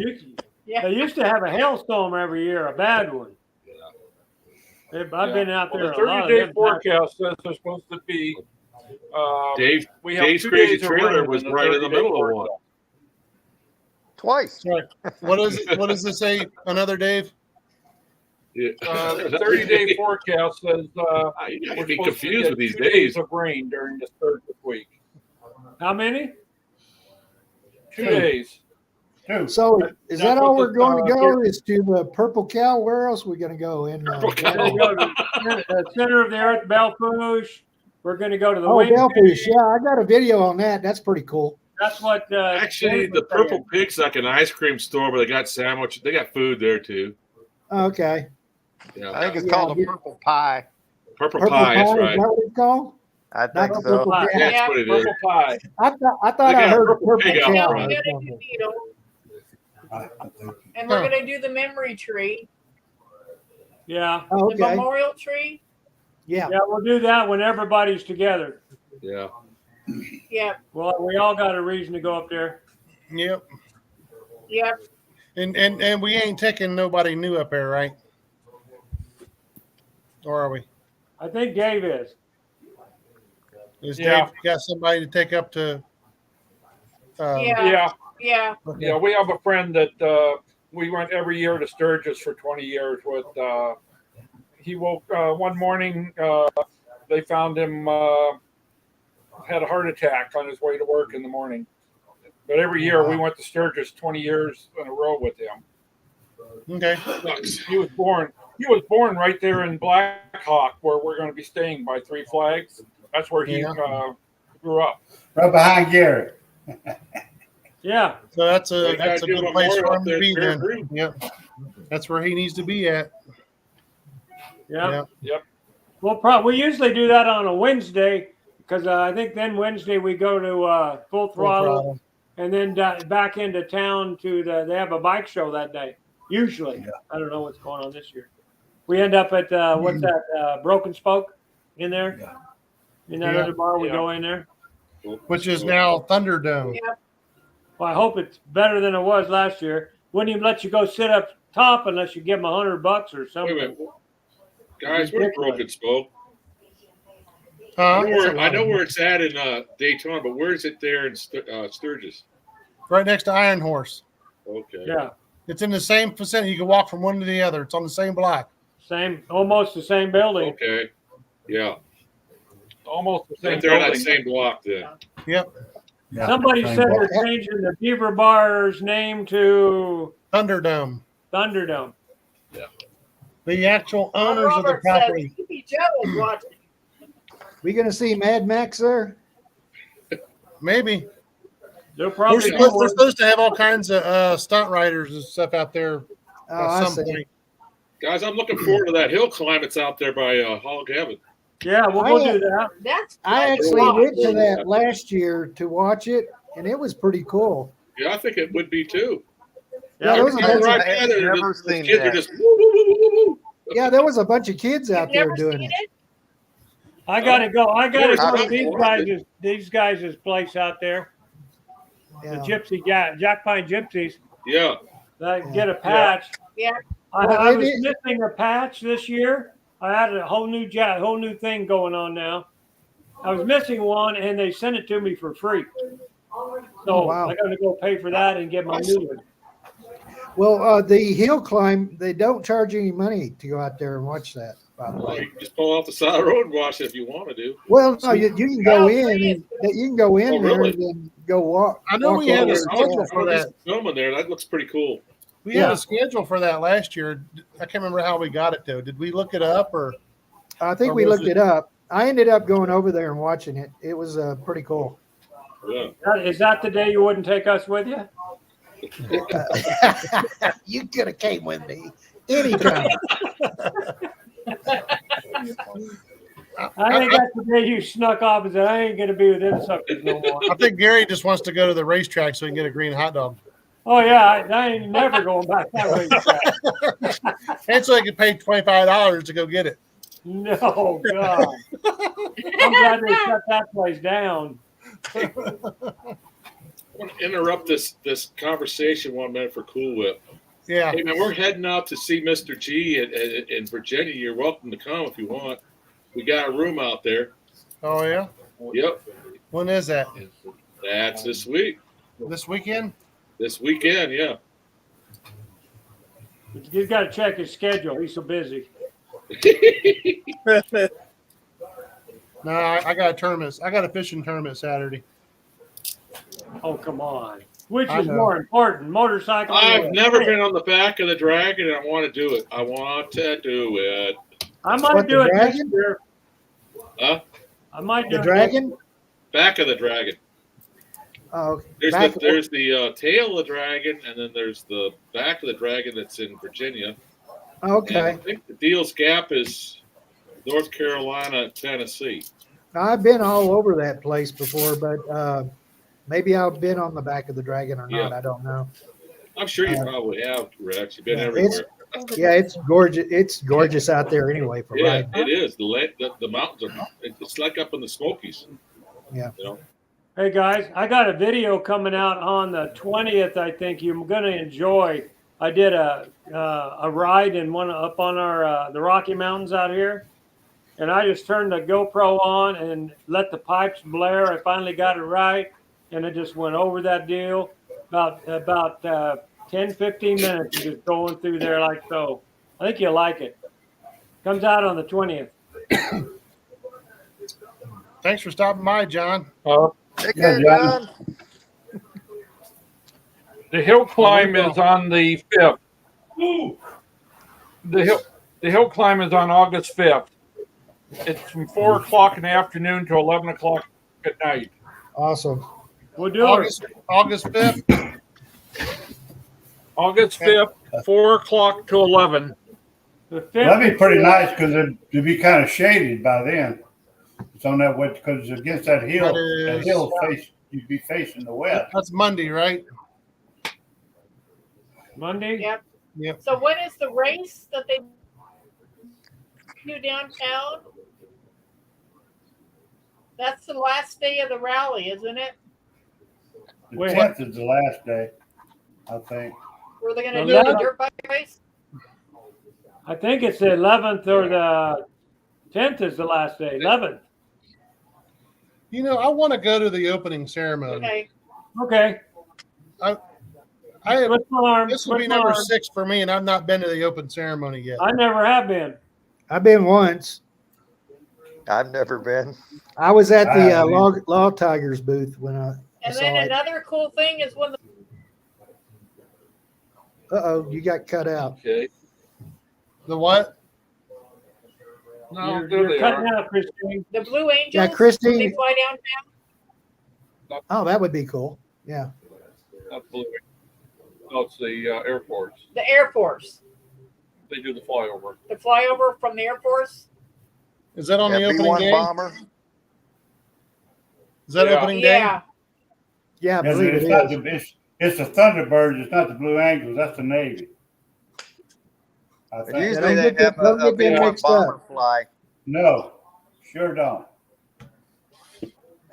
Yeah. They used to have a hailstorm every year, a bad one. I've been out there The a lot. 30-day Of them. forecast says there's supposed to be. We have Dave's 2 crazy days of trailer rain was in right in the 30-day middle of one. forecast. Twice. Right. What is it? What does it say? Another Dave? Yeah. The 30-day forecast says You we're gotta be supposed to confused get with these 2 days. of rain during this third week. How many? 2 days. Two. So is that That's all what we're the, going to go? Is to the Purple Cow? Where else are we going to go? In Purple Cow. We're going to go to the center of the earth, Belfouche. We're going to go to the oh, wing. Belfish. Yeah, I got a video on that. That's pretty cool. That's what. Actually, Dave the was saying. Purple Pig's like an ice cream store where they got sandwich. They got food there too. Okay. Yeah. I think it's Yeah, called a yeah. purple pie. Purple, Purple pie. That's Pie, right. is that what it's called? I Not think the so. Purple Cow. That's Yeah, what it is. Purple pie. I thought They I got heard Purple Purple Pig out Cow. front. or We're gonna do something. Beetle, I think and we're gonna do the memory tree, Yeah. Oh, the okay. memorial tree. Yeah. Yeah, we'll do that when everybody's together. Yeah. Yep, Well, we all got a reason to go up there. Yep. yep. And we ain't taking nobody new up there, right? Or are we? I think Dave is. Is Yeah. Dave got somebody to take up to? Yeah. Yeah, Okay. yeah. We have a friend that we went every year to Sturgis for 20 years with. He woke one morning. They found him had a heart attack on his way to work in the morning. But every year we went to Sturgis 20 years in a row with him. Okay. He was born. He was born right there in Black Hawk, where we're going to be staying by Three Flags. That's where he grew up. right behind Gary. Yeah. So that's Well, a you gotta that's a do good a place memorial for up him there to be at Bear then. Creek. Yep. That's where he needs to be at. Yeah. Yeah. Well, we usually do that on a Wednesday because I think then Wednesday we go to Full Throttle and then back into town to they have a bike show that day. Usually. Yeah. I don't know what's going on this year. We end up at what's that? Broken Spoke in there. Yeah. In that Yeah. other bar, we Yeah. go in there. Which is now Thunderdome. Yep. Well, I hope it's better than it was last year. Wouldn't even let you go sit up top unless you give them $100 or Wait a something. minute. Guys, where's Broken Spoke? Huh? I know where it's at in Daytona, but where is it there in Sturgis? Right next to Iron Horse. Okay. Yeah, It's in the same vicinity. You can walk from one to the other. It's on the same block. almost the same building. Okay. Yeah. Almost the same Right there on that building. same block then. Yep. Yeah. Somebody Same said block. they're changing the Beaver Bar's name to Thunderdome. Thunderdome. The actual owners of the Robert says property. Sleepy Joe is watching. We going to see Mad Max there? Maybe. They're They're probably supposed to have all kinds of stunt riders and stuff out there Oh, I at some see. point. Guys, I'm looking forward to that hill climb that's out there by Hog Heaven. Yeah, we'll go do that. That's I that's actually wild. went to that last year to watch it, and it was pretty cool. Yeah, I think it would be too. Yeah, there was a bunch Right of, there, they're Never just- those seen kids are that. just woo, woo, woo, woo, woo. yeah, there was a bunch of kids You've out there never doing seen it. it? I gotta go. I gotta Yeah, go to it's these guys' place out there. The Yeah. Gypsy Jack Pine Gypsies. Yeah. Get a patch. Yeah. I Well, was they did- missing a patch this year. I had a whole new thing going on now. I was missing one, and they sent it to me for free. So wow. I got to go pay for that and get my new one. Well, the hill climb, they don't charge any money to go out there and watch that, by the Well, way. you can just pull off the side of the road and watch it if you want to do. Well, no, you can go Yeah, in and you can go in Oh, there really? and then go walk. I know walk we had over a and schedule chat. for that. Filming there, that looks pretty cool. We had Yeah. a schedule for that last year. I can't remember how we got it though. Did we look it up or? I think Or we was looked it- it up. I ended up going over there and watching it. It was pretty cool. Yeah. Is that the day you wouldn't take us with you? You could have came with me anytime. I think that's the day you snuck off and said, I ain't going to be with them suckers no more. I think Gary just wants to go to the racetrack so he can get a green hot dog. Oh, yeah, I ain't never going back that way. And so he can pay $25 to go get it. No, God. I'm glad they shut that place down. I want to interrupt this conversation 1 minute for Cool Whip. Yeah. Hey, man, we're heading out to see Mr. G in Virginia. You're welcome to come if you want. We got a room out there. Oh yeah. Yep. When is that? That's this week. This weekend? This weekend, yeah. You've got to check his schedule. He's so busy. No, I got a tournament. I got a fishing tournament Saturday. Oh, come on. Which I is know. more important, motorcycle? or I've what? never been on the back of the dragon, and I want to do it. I want to do it. I might What, do the it dragon? next year. Huh? I might do The it dragon? Back of the dragon. Oh, There's back- the tail of the dragon, and then there's the back of the dragon that's in Virginia. And I okay. think the Deals Gap is North Carolina, Tennessee. I've been all over that place before, but maybe I've been on the back of the dragon or not. Yeah. I don't know. I'm sure you probably have, Rex. You've been Yeah, everywhere. Yeah, it's gorgeous. It's gorgeous out there anyway for Yeah, riding. it is. The mountains are. It's like up in the Smokies. Yeah. You know. Hey guys, I got a video coming out on the 20th. I think you're going to enjoy. I did a ride in one up on our the Rocky Mountains out here, and I just turned the GoPro on and let the pipes blare. I finally got it right, and it just went over that deal about 10, 15 minutes, just going through there like so. I think you'll like it. Comes out on the 20th. Thanks for stopping by, John. Take Yeah, care, John. John. The hill climb is on the 5th. The hill climb is on August 5th. It's from 4 o'clock in the afternoon to 11 o'clock at night. Awesome. We'll do August 5th. August 5th, 4 o'clock to 11. it. The 5th That'd be pretty nice because it'd be kind of shaded by then. It's on that way because against that hill. That is- That hill face, you'd be facing the west. That's Monday, right? Monday. Yep. Yep. So when is the race that they do downtown? That's the last day of the rally, isn't it? The Wait. 10th is the last day, I think. Where they're going to The do a 11th. dirt bike race? I think it's the 11th or the 10th is the last day. 11th. You know, I want to go to the opening ceremony. Okay. Okay. I What's my arm? This will be What's my number arm? 6 for me, and I've not been to the open ceremony yet. I never have been. I've been once. I've never been. I was at the I Law Tigers booth when I And saw then it. another cool thing is when the Uh-oh, you got cut out. Okay. The what? No, You're, there you're they cutting are. out, Christine. the Blue Angels, Yeah, when they Christine. fly downtown. Oh, that would be cool. Yeah. Not Blue. No, it's the Air Force. The Air Force, They do the flyover. the flyover from the Air Force. Is that on the Yeah, opening B-1 day? bomber. Is that Yeah. opening day? Yeah. Yeah, I Yes, believe it's, it not is. it's the Thunderbirds. It's not the Blue Angels. That's the Navy. I And think. usually don't they get them- have don't a get them B-1 mixed bomber up. fly. No, sure don't.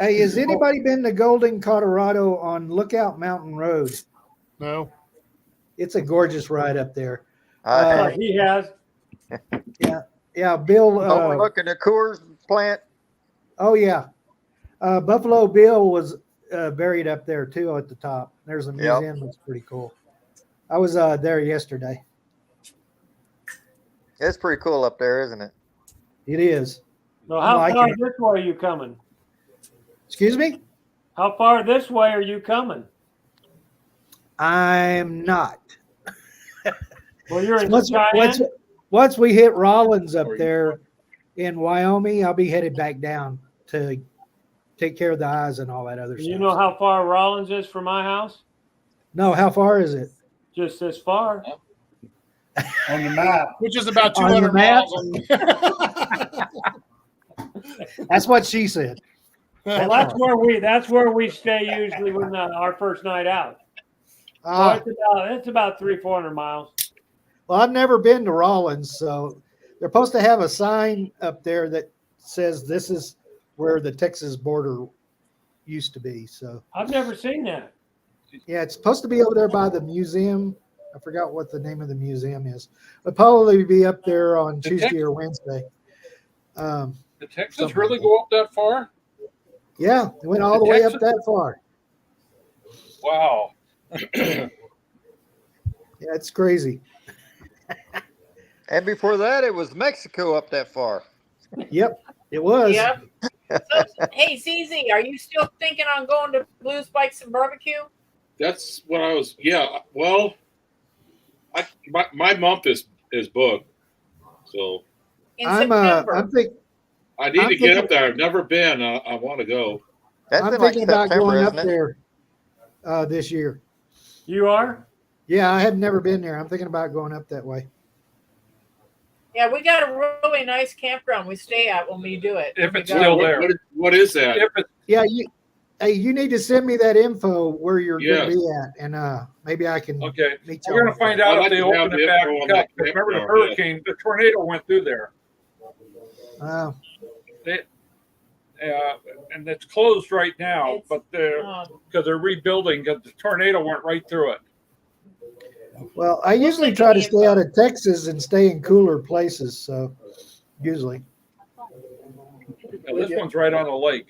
Hey, has anybody been to Golden, Colorado on Lookout Mountain Road? No. It's a gorgeous ride up there. He has. Yeah, Bill. overlooking the Coors plant. Oh yeah, Buffalo Bill was buried up there too at the top. There's a museum that's pretty cool. I was there yesterday. It's pretty cool up there, isn't it? It is. So how liking far it. this way are you coming? Excuse me? How far this way are you coming? I'm not. Well, you're in Once, Cheyenne? once we hit Rollins up there in Wyoming, I'll be headed back down to take care of the eyes and all that other stuff. You know how far Rollins is from my house? No, how far is it? Just this far. On the map. Which is about On the 200 map? miles. That's what she said. Well, that's where we stay usually when our first night out. So it's about 300-400 miles. Well, I've never been to Rollins, so they're supposed to have a sign up there that says this is where the Texas border used to be. So I've never seen that. yeah, it's supposed to be over there by the museum. I forgot what the name of the museum is. It'll probably be up there on Tuesday or Wednesday. Did Texas really go up that far? Yeah, it went all the way up that far. Wow. Yeah, it's crazy. And before that, it was Mexico up that far. Yep, it was. Yep. So, hey, CZ, are you still thinking on going to Blue Spikes and Barbecue? That's what I was. Yeah. Well, my month is booked, so In September. I need to get up there. I've never been. I want to go. I'm thinking about going up there this year. You are? Yeah, I have never been there. I'm thinking about going up that way. Yeah, we got a really nice campground we stay at when we do it. If it's still there. What is that? Yeah, you need to send me that info where you're going to be at, and maybe I can meet you. We're going to find out if they open it back up. Remember the hurricane, the tornado went through there. And it's closed right now, but because they're rebuilding, because the tornado went right through it. Well, I usually try to stay out of Texas and stay in cooler places, so usually. Now, this one's right on the lake.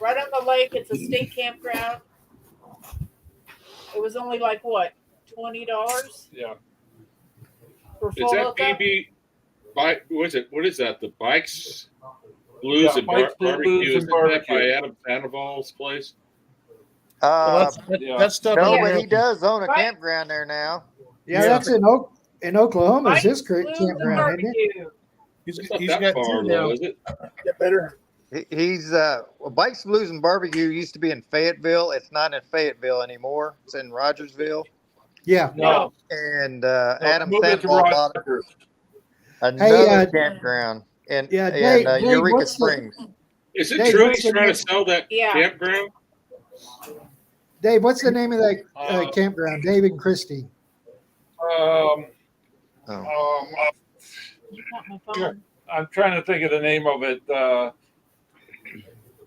Right on the lake. It's a state campground. It was only like what, $20? Yeah. For Is full that hookup? BB? What is it? What is that? The Bikes, Blues, and Bikes, Barbecue. Blues, Is and that Barbecue. by Adam Sandoval's place? That stuff. No, over but there- he does own a campground there now. Yeah, that's in Oklahoma. Is his campground, isn't it? He's It's not he's that got far, two though, now. is it? Get better. He's Bikes, Blues, and Barbecue used to be in Fayetteville. It's not in Fayetteville anymore. It's in Rogersville. Yeah. No. And Adam Move it to Sandoval bought Rogers. another campground in Dave, Eureka what's the- Springs. Is it Dave, true what's he's the trying name- to sell that Yeah. campground? Dave, what's the name of that campground? Dave and Christy. You got my phone? I'm trying to think of the name of it.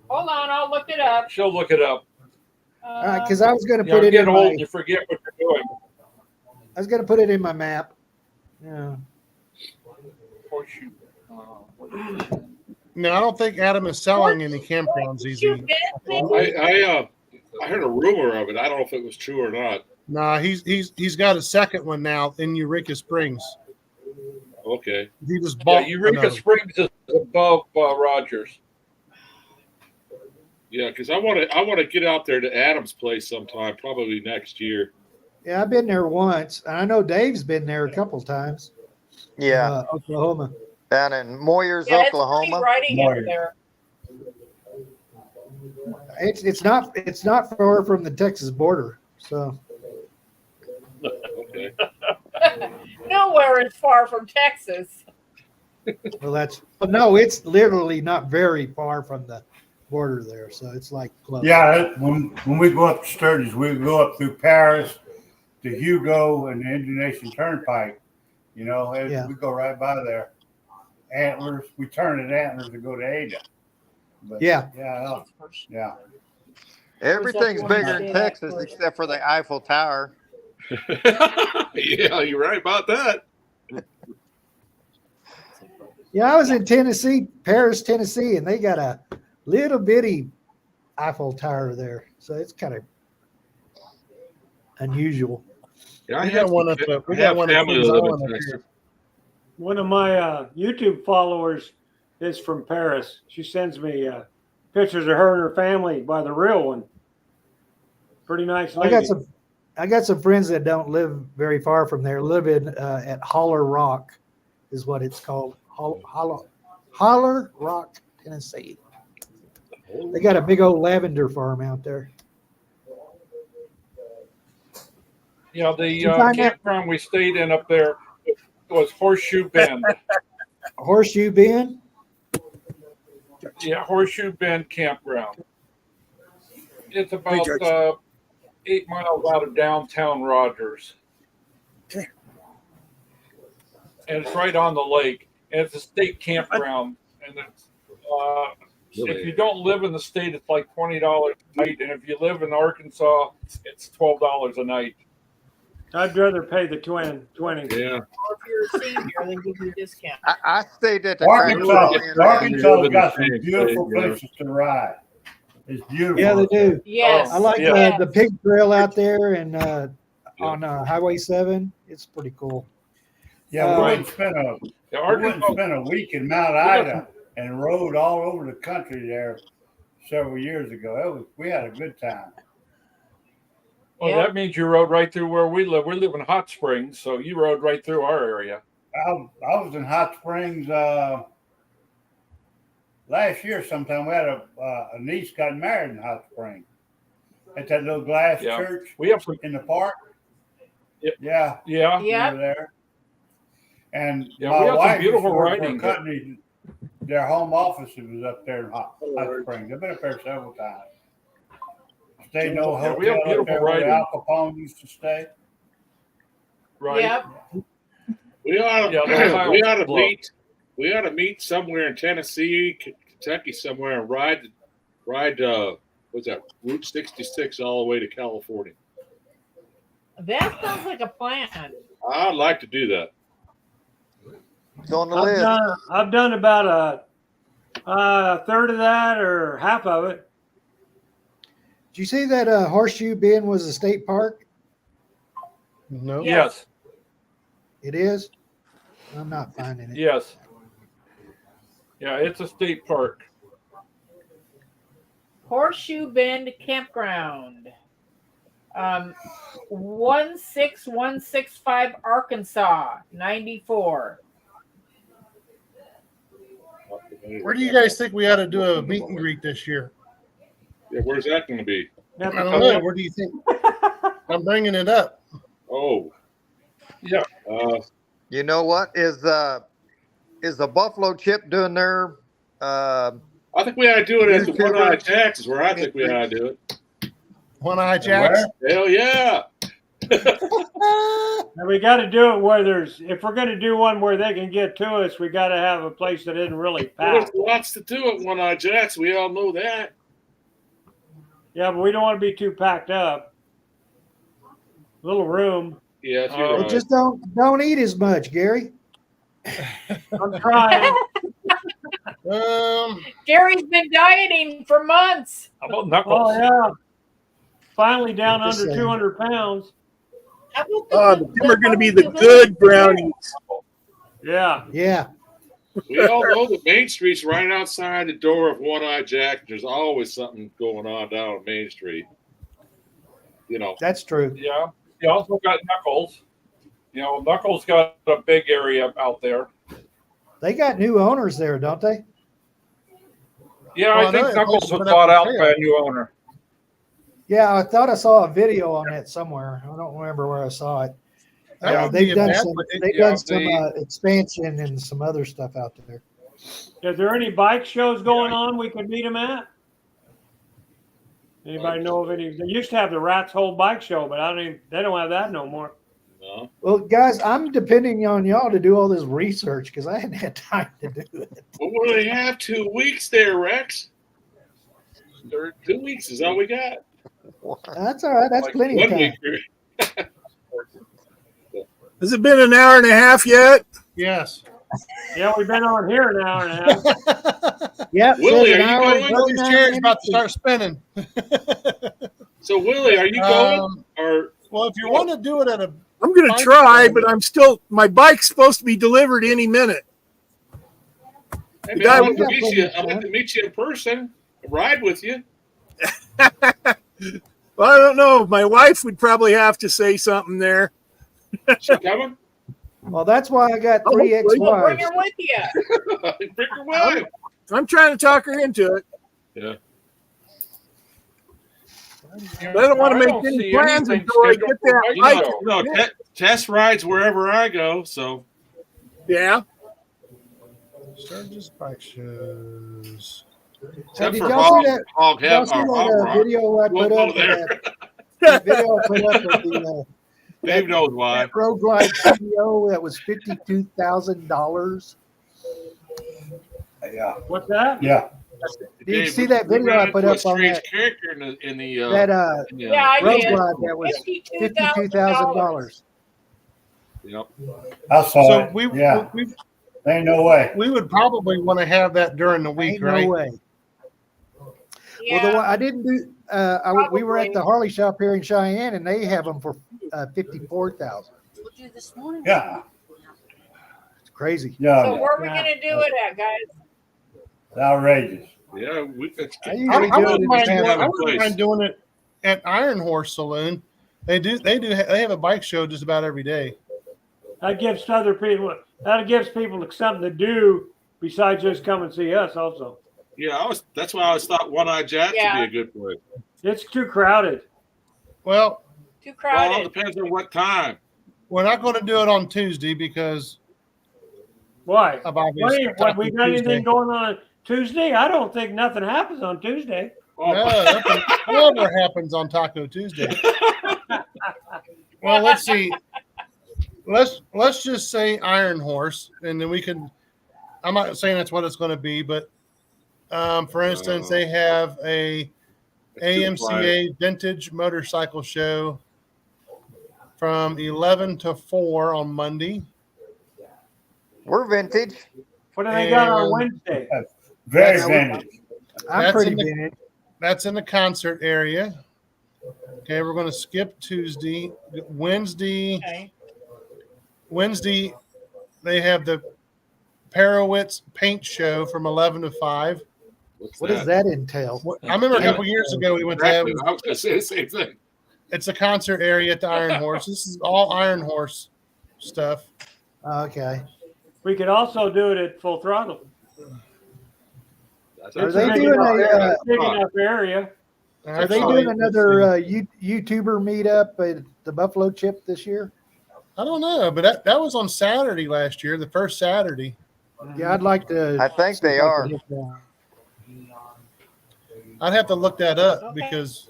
Hold on, I'll look it up. She'll look it up. Because I was going to You put it get in old, my, you forget what you're doing. I was going to put it in my map. Yeah. Horseshoe. No, I don't think Adam is selling any campgrounds. Easy. I heard a rumor of it. I don't know if it was true or not. Nah, he's got a second one now in Eureka Springs. Okay. He just Yeah, bought Eureka another. Springs is above Rogers. Yeah, because I want to get out there to Adam's place sometime, probably next year. Yeah, I've been there once. And I know Dave's been there a couple times. Yeah, Oklahoma. down in Moyers, Yeah, Oklahoma. it's writing over there. It's not far from the Texas border. So Okay. Nowhere is far from Texas. no, it's literally not very far from the border there. So it's like close. Yeah, when we go up to Sturgis, we go up through Paris to Hugo and the Indian Nation Turnpike. You know, we go right by there. Antlers, we turn at Antlers to go to Ada. But Yeah. Yeah. Everything's bigger in Texas except for the Eiffel Tower. Yeah, you're right about that. Yeah, I was in Tennessee, Paris, Tennessee, and they got a little bitty Eiffel Tower there. So it's kind of unusual. Yeah, We got one at the family Queen's that live Island in up Texas. here. One of my YouTube followers is from Paris. She sends me pictures of her and her family by the real one. Pretty nice lady. I got some friends that don't live very far from there. Live in at Holler Rock, is what it's called. Holler Rock, Tennessee. They got a big old lavender farm out there. Yeah, the you find that- campground we stayed in up there was Horseshoe Bend. Horseshoe Bend? Yeah, Horseshoe Bend Campground. It's about George. 8 miles out of downtown Rogers. Okay. And it's right on the lake. And it's a state campground. And it's if you don't live in the state, it's like $20 a night. And if you live in Arkansas, it's $12 a night. I'd rather pay the 20. Yeah. Or if you're a senior, they give you a discount. I stayed at the Arkansas got some beautiful places to ride. It's beautiful. Yeah, they do. Yes. I like Yeah. the pig trail out there and on Highway 7. It's pretty cool. Yeah, we Right. wouldn't spend a week in Mount Ida and rode all over the country there several years ago. We had a good time. Well, Yeah. that means you rode right through where we live. We live in Hot Springs, so you rode right through our area. I was in Hot Springs last year sometime. We had a niece got married in Hot Springs at that little glass Yeah. church We have some. in the park. Yep. Yeah, Yeah. we Yeah. were there. And Yeah, my we have some wife beautiful used to work for a riding. company. Their home office was up there in Hot Springs. I've been up there several times. Stayed in no Yeah, we have hotel up beautiful there where riding. Al Capone used to stay. Right. Yep. We ought Yeah, to the Ohio we ought to Club. meet. We ought to meet somewhere in Tennessee, Kentucky, somewhere, and ride. What's that? Route 66 all the way to California. That sounds like a plan. I'd like to do that. It's on the list. I've done about a third of that or half of it. Did you see that Horseshoe Bend was a state park? No. Yes. It is? I'm not finding it. Yes. Yeah, it's a state park. Horseshoe Bend Campground. 16165 Arkansas, 94. Where do you guys think we ought to do a meet and greet this year? Yeah, where's that going to be? I don't know. Where do you think? I'm bringing it up. Oh, Yeah. You know what? Is the Buffalo Chip doing their I think we ought to do it at the YouTuber. One Eye Jacks. Is where I think we ought to do it. One Eye Jacks? Hell yeah! And we got to do it where if we're going to do one where they can get to us, we got to have a place that isn't really There's packed. lots to do at One Eye Jacks. We all know that. Yeah, but we don't want to be too packed up. Little room. Yeah, if you're Oh, right. Just don't eat as much, Gary. I'm trying. Gary's been dieting for months. How about Knuckles? Oh yeah. Finally down Just under saying. 200 pounds. Oh, them are going to be the good brownies. Yeah. Yeah. We all know that Main Street's right outside the door of One Eye Jack. There's always something going on down on Main Street. You know. That's true. Yeah. You also got Knuckles. You know, Knuckles got a big area out there. They got new owners there, don't they? Yeah, Well, I think I know Knuckles it's was been up bought for out sale. by a new owner. Yeah, I thought I saw a video on that somewhere. I don't remember where I saw it. That would be They've a done bad some. one. They've Yeah, done some expansion and some other stuff out there. Is there any bike shows going on we could meet them at? Anybody know of any? They used to have the Rats Hole Bike Show, but they don't have that no more. No. Well, guys, I'm depending on y'all to do all this research because I hadn't had time to do it. Well, what do they have? 2 weeks there, Rex. 2 weeks is all we got. That's all right. That's Like plenty of 1 week. time. Has it been an hour and a half yet? Yes. Yeah, we've been on here an hour and a half. Yep. Willie, says an are you hour and going? Willie's 39 chair's about to minutes. start spinning. So Willie, are you going? Or Well, if you want to do it at a, I'm going to try, but my bike's supposed to be delivered any minute. hey, The man, guy I'd like was- to meet you. I'd like to meet you in person. Ride with you. Well, I don't know. My wife would probably have to say something there. She coming? Well, that's why I got three Hopefully. Well, bring ex-wives. her with you. Bring your wife. I'm trying to talk her into it. Yeah. But I don't want to make don't any see plans anything until I scheduled get for that my bike. show. No, test rides wherever I go. So Yeah. Sturgis bike shows. except did for y'all see that? Hog Y'all see that Rock. video I We'll put go up? Of there. that video I put up of the Dave knows why. that Road Glide CDO that was $52,000. Yeah. What's that? Yeah. Did you Dave, see that we video ran I put into a up on strange that character in the Yeah, I Road did. Glide that was $52,000? Yep. I saw So it. Yeah. we Ain't no way. we would probably want to have that during the week, Ain't right? no way. Yeah. Well, the one I didn't do. We were at the Harley shop here in Cheyenne, and they have them for $54,000. This morning. Yeah. It's crazy. Yeah. So where are we gonna do it at, guys? It's outrageous. Yeah, we could. I usually I do wouldn't it mind in doing, town. I wouldn't mind doing it at Iron Horse Saloon. They have a bike show just about every day. That gives other people. That gives people something to do besides just come and see us. Also, Yeah, that's why I always thought One Eye Jack Yeah. would be a good place. it's too crowded. Well, Too Well, it all crowded. depends on what time. we're not going to do it on Tuesday because Why? of obvious. What we got Tuesday. anything going on Tuesday? I don't think nothing happens on Tuesday. Oh, No, nothing ever happens on Taco Tuesday. Well, let's see. Let's just say Iron Horse, and then we can. I'm not saying that's what it's going to be, but for instance, they have a it's too quiet. AMCA Vintage Motorcycle Show from 11 to 4 on Monday. We're vintage. What do they got on And- Wednesday? Very That's- vintage. I'm That's pretty in the- vintage. That's in the concert area. Okay, we're going to skip Tuesday. Okay. Wednesday, they have the Parowitz Paint Show from 11 to 5. What does that entail? I remember a Yeah. couple years ago we went to have, Exactly. I was going to say the same thing. it's a concert area at the Iron Horse. This is all Iron Horse stuff. Okay. We could also do it at Full Throttle. That's Are It's they a big doing enough a, area- big enough area? Are they Actually, doing another YouTuber meetup at the Buffalo Chip this year? I don't know, but that was on Saturday last year, the first Saturday. Yeah, I'd like to. I think see they if I are. can hit that. I'd have to look that up Okay. because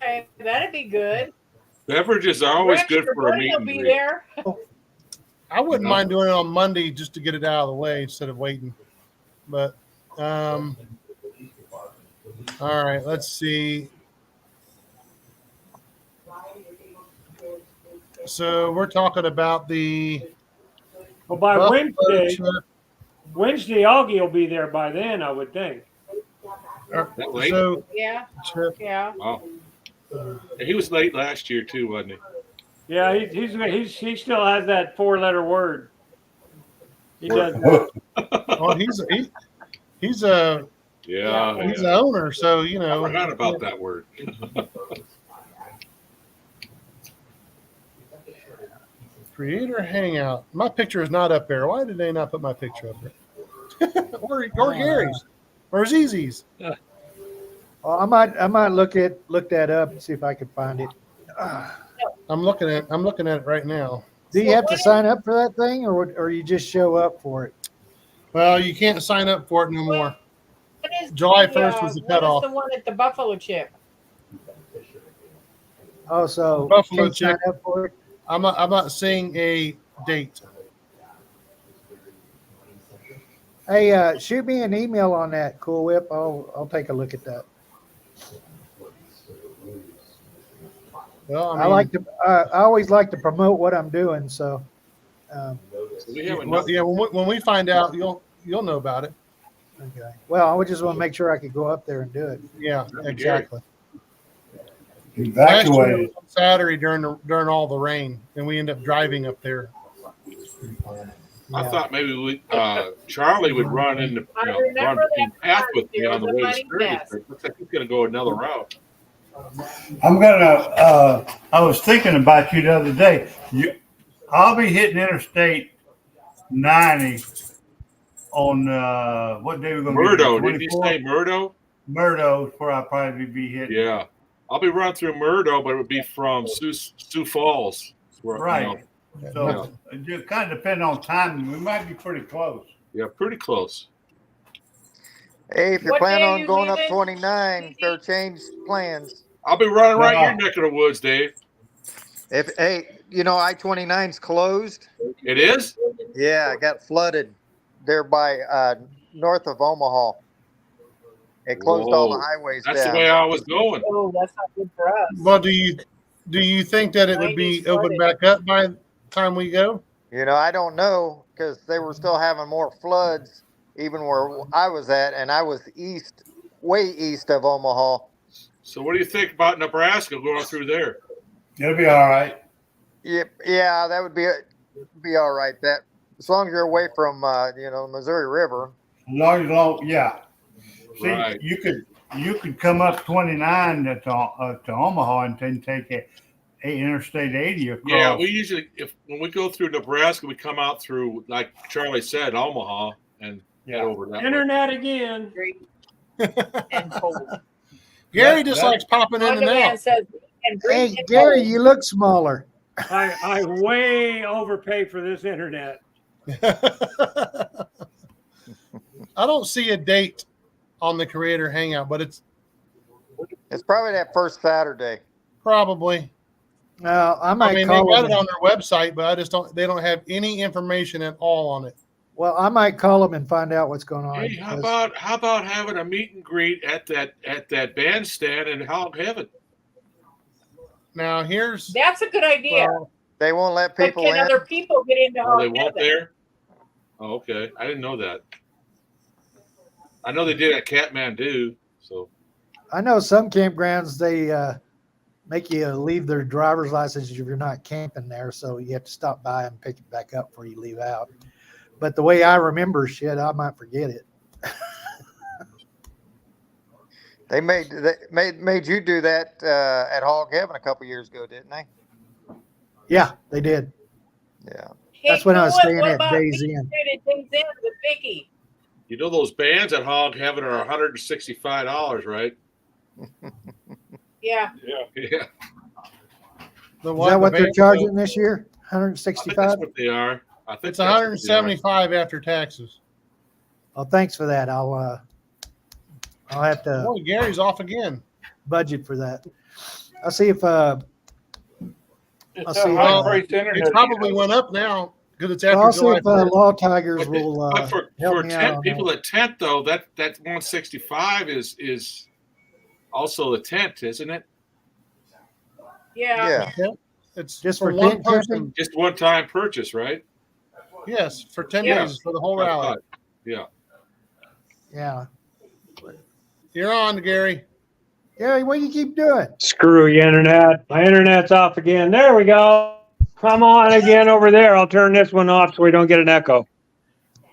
Okay, that'd be good. Beverages are always Rex, good your for a buddy meet will and be greet. there. I wouldn't No. mind doing it on Monday just to get it out of the way instead of waiting. But all right, let's see. So we're talking about the Well, by Buffalo Wednesday, Chip. Augie will be there by then, I would think. That late? So Yeah, Chip, yeah. Wow. He was late last year too, wasn't he? Yeah, he still has that 4-letter word. He does. well, he's a Yeah. he's the owner, so you I know. forgot about that word. Creator Hangout. My picture is not up there. Why did they not put my picture up there? or Gary's, or Zizi's. Well, I might look that up and see if I can find it. I'm looking at it right now. Do you have to sign up for that thing, or you just show up for it? Well, you can't sign up for it no more. What is July the, 1st was the what cutoff. is the one at the Buffalo Chip? Oh, so Buffalo can't sign Chip. up for it. I'm not seeing a date. Hey, shoot me an email on that, Cool Whip. I'll take a look at that. Well, I always like to promote what I'm doing. So, We have enough. well, yeah. When we find out, you'll know about it. okay. Well, I would just want to make sure I could go up there and do it. Yeah, That'd be exactly. Last year it Evacuated. was on Saturday during all the rain, and we ended up driving up there. I Yeah. thought maybe Charlie would run in the I run remember the same that path part. with me There on the was a way to money Sturgis. mess. But it looks like he's going to go another route. I'm gonna. I was thinking about you the other day. I'll be hitting Interstate 90 on what day we're gonna be there? Murdo, didn't you 24. say Murdo? Murdo's where I'll probably be hitting. Yeah, I'll be running through Murdo, but it would be from Sioux Falls. Where, Right. So Yeah. it just kind of depends on timing. We might be pretty close. Yeah, pretty close. Hey, if you're What planning day are on you going up leaving? 29, better change plans. I'll be running right in your No. neck of the woods, Dave. I-29's closed. It is? Yeah, it got flooded there by north of Omaha. It closed all the Whoa. highways That's down. the way I was going. Oh, that's not good for us. Well, do you think that it would be 90s open flooded. back up by the time we go? I don't know because they were still having more floods even where I was at, and I was way east of Omaha. So what do you think about Nebraska going through there? It'll be all right. Yeah, that would be all right. That as long as you're away from Missouri River. Yeah. See, Right. you could come up 29 to Omaha and then take a Interstate 80 across. Yeah, we usually, when we go through Nebraska, we come out through, like Charlie said, Omaha, and head over that way. Internet again. And cold. Gary just likes popping in and Wonderland out. says, and Hey, green and Gary, cold. you look smaller. I way overpay for this internet. I don't see a date on the Creator Hangout, but it's It's probably that first Saturday. probably. I might I mean, they call got them. it on their website, but they don't have any information at all on it. Well, I might call them and find out what's going on. Hey, how 'cause- about having a meet and greet at that bandstand in Hog Heaven? Now here's That's a good idea. well, They won't let But people can in. other people get into Oh, they Hog won't Heaven? there? Oh, okay. I didn't know that. I know they did at Kathmandu. So I know some campgrounds they make you leave their driver's license if you're not camping there, so you have to stop by and pick it back up before you leave out. But the way I remember shit, I might forget it. They made you do that at Hog Heaven a couple years ago, didn't they? Yeah, they did. Yeah. Hey, That's when I was what staying at about Days Main Inn. Street at Days Inn with Vicky? you know those bands at Hog Heaven are $165, right? Yeah. Yeah, Is that what they're charging this year? I think that's 165? what they are. I think It's that's what they are. 175 after taxes. Oh, thanks for that. I'll have to Boy, Gary's off again. budget for that. I'll see if It's I'll a see, high-priced internet. It probably went up now because it's I'll after see July if 1st. Law Tigers But, will but for help me out tent on people that. that tent though, that 165 is also the tent, isn't it? Yeah. Yeah. It's Just for for one tent person. camping? Just one time purchase, right? Yes, for 10 Yeah. days for the whole rally. Yeah. Yeah. You're on, Gary. Gary, what do you keep doing? Screw you, internet. My internet's off again. There we go. Come on again over there. I'll turn this one off so we don't get an echo.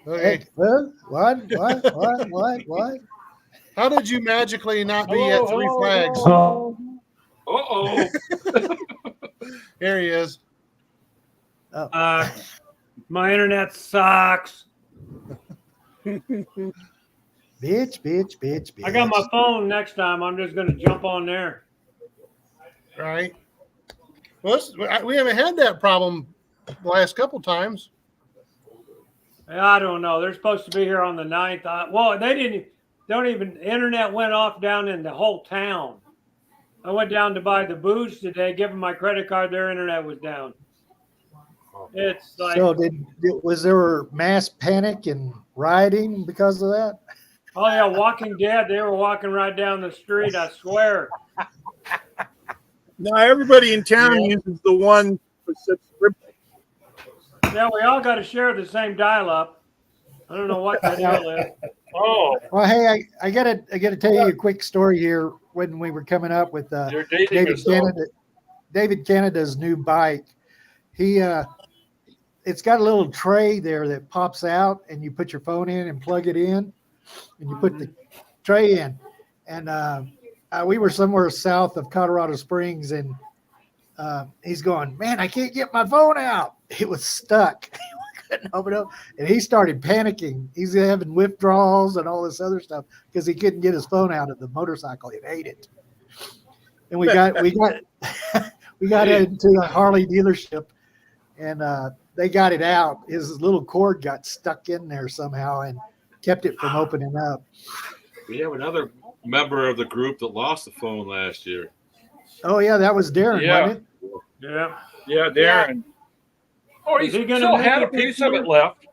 Okay. Hey, what? How did you magically not be at Three Flags? Uh-oh. Here he is. My internet sucks. Bitch. I got my phone next time. I'm just going to jump on there. Right. Well, we haven't had that problem the last couple times. I don't know. They're supposed to be here on the 9th. Well, they don't even, internet went off down in the whole town. I went down to buy the booze today, give them my credit card, their internet was down. It's like, So was there mass panic and rioting because of that? oh yeah, Walking Dead, they were walking right down the street, I swear. Now everybody in town uses the one for subscription. Yeah, we all got to share the same dial-up. I don't know what the hell is. Oh, Well, hey, I gotta tell you a quick story here. When we were coming up with you're dating David yourself. David Canada's new bike, he it's got a little tray there that pops out, and you put your phone in and plug it in, and you put the tray in. And we were somewhere south of Colorado Springs, and he's going, man, I can't get my phone out. It was stuck. Couldn't open it up, and he started panicking. He's having withdrawals and all this other stuff because he couldn't get his phone out of the motorcycle. He ate it. And we got we got into the Harley dealership, and they got it out. His little cord got stuck in there somehow and kept it from opening up. We have another member of the group that lost the phone last year. Oh yeah, that was Darren, Yeah. wasn't it? Yeah. Yeah, Darren. Oh, he Is he gonna still make had a it this piece of year? it left.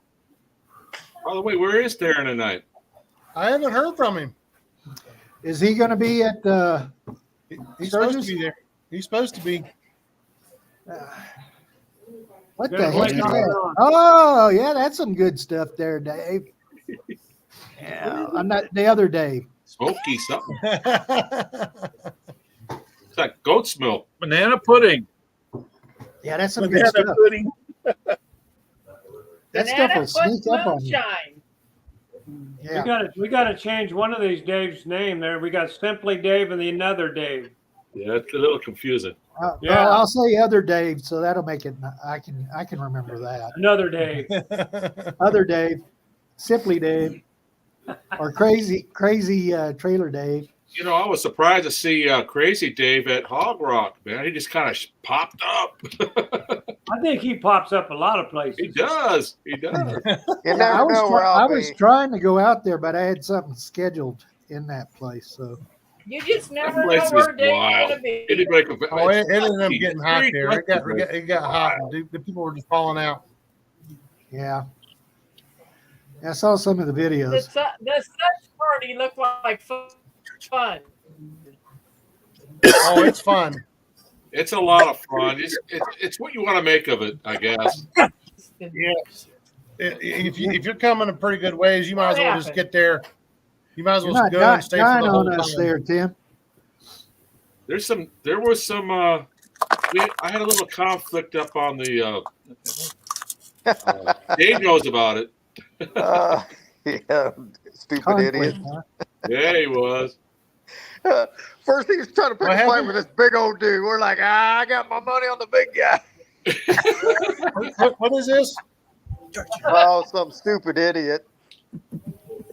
By the way, where is Darren tonight? I haven't heard from him. Is he going to be at He's supposed Sturgis? to be there. He's supposed to be. what the Gotta heck wait is on that? it on. Oh yeah, that's some good stuff there, Dave. Yeah, I'm not the other Dave. Smoky something. It's like goat's milk. Banana pudding. Yeah, that's some good Banana stuff. pudding. That stuff Banana will sneak foot up on you. moonshine. Yeah. We gotta change one of these Dave's name there. We got Simply Dave and the another Dave. Yeah, it's a little confusing. Yeah. Well, I'll say other Dave, so that'll make it. I can remember that. Another Dave. Other Dave, Simply Dave, or Crazy Trailer Dave. You know, I was surprised to see Crazy Dave at Hog Rock, man. He just kind of popped up. I think he pops up a lot of places. He does. He does. You I never was know where I'll I be. was trying to go out there, but I had something scheduled in that place. So You just never place know is where Dave's wild. gonna be. Anybody can, Oh, it ended up He's getting hot very there. It got hot. And the people were just falling out. yeah, I saw some of the The videos. such party looked like fun. Oh, it's fun. It's a lot of fun. It's what you want to make of it, I guess. Yeah. If you're coming a pretty good ways, you might as well just get there. You might as You're well not go and stay for dying the whole on us time. there, Tim. There was some. I had a little conflict up on the. Dave knows about it. Yeah, stupid Conflict, idiot. huh? Yeah, he was. First, he was trying to pick What a fight happened? with this big old dude. We're like, I got my money on the big guy. What is this? Oh, some stupid idiot.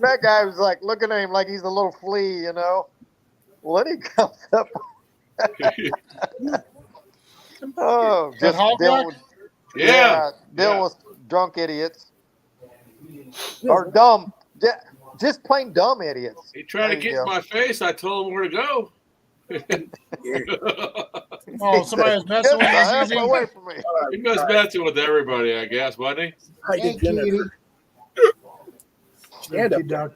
That guy was like looking at him like he's a little flea, you know. Well, then he comes up. Oh, That just hog deal rock? with, Yeah. deal Yeah. with drunk idiots or dumb, just plain dumb idiots. He tried to There get you in go. my face. I told him where to go. Oh, somebody was messing with Get the you. hell Susie? away from me. He was messing with everybody, I guess, wasn't he? Hi, Hey, Jennifer. Katie. Stand up. Good dog.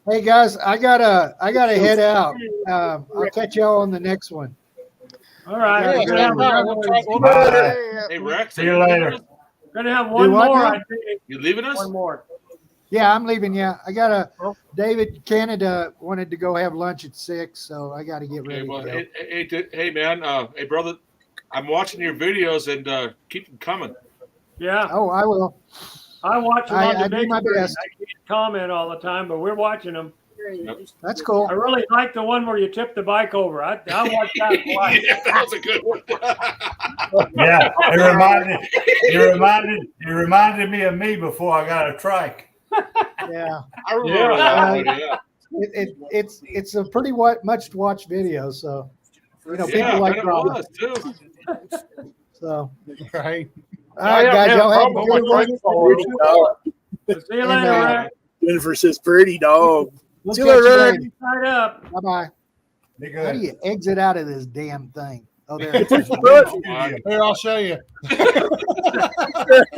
Hey guys, I gotta head out. I'll catch y'all on the next one. All right. Yeah, We're gonna have, we'll Bye. Hey, Rex. See you later. one what more, now? I think. You leaving us? One more. Yeah, I'm leaving. Yeah, I gotta. David Canada wanted to go have lunch at 6, so I got to get Okay, ready. well, to go. hey, man. Hey, brother. I'm watching your videos and keep them coming. Yeah. Oh, I will. I watch them I on the do big my screen. best. I can't comment all the time, but we're watching them. That's cool. I really like the one where you tip the bike over. I watched that twice. Yeah, that was a good one. Yeah, it reminded me of me before I got a trike. Yeah, I remember that one. Yeah, it's a pretty much watched video. So people yeah, like and it drama. was too. So Right. all right, guys, y'all have a good one. Pretty dog. See you And, later, Rex. Jennifer says, pretty dog. We'll See you catch you later. later. Tied up. Bye bye. Be How do good. you exit out of this damn thing? Oh, there. it is. Here, I'll show you.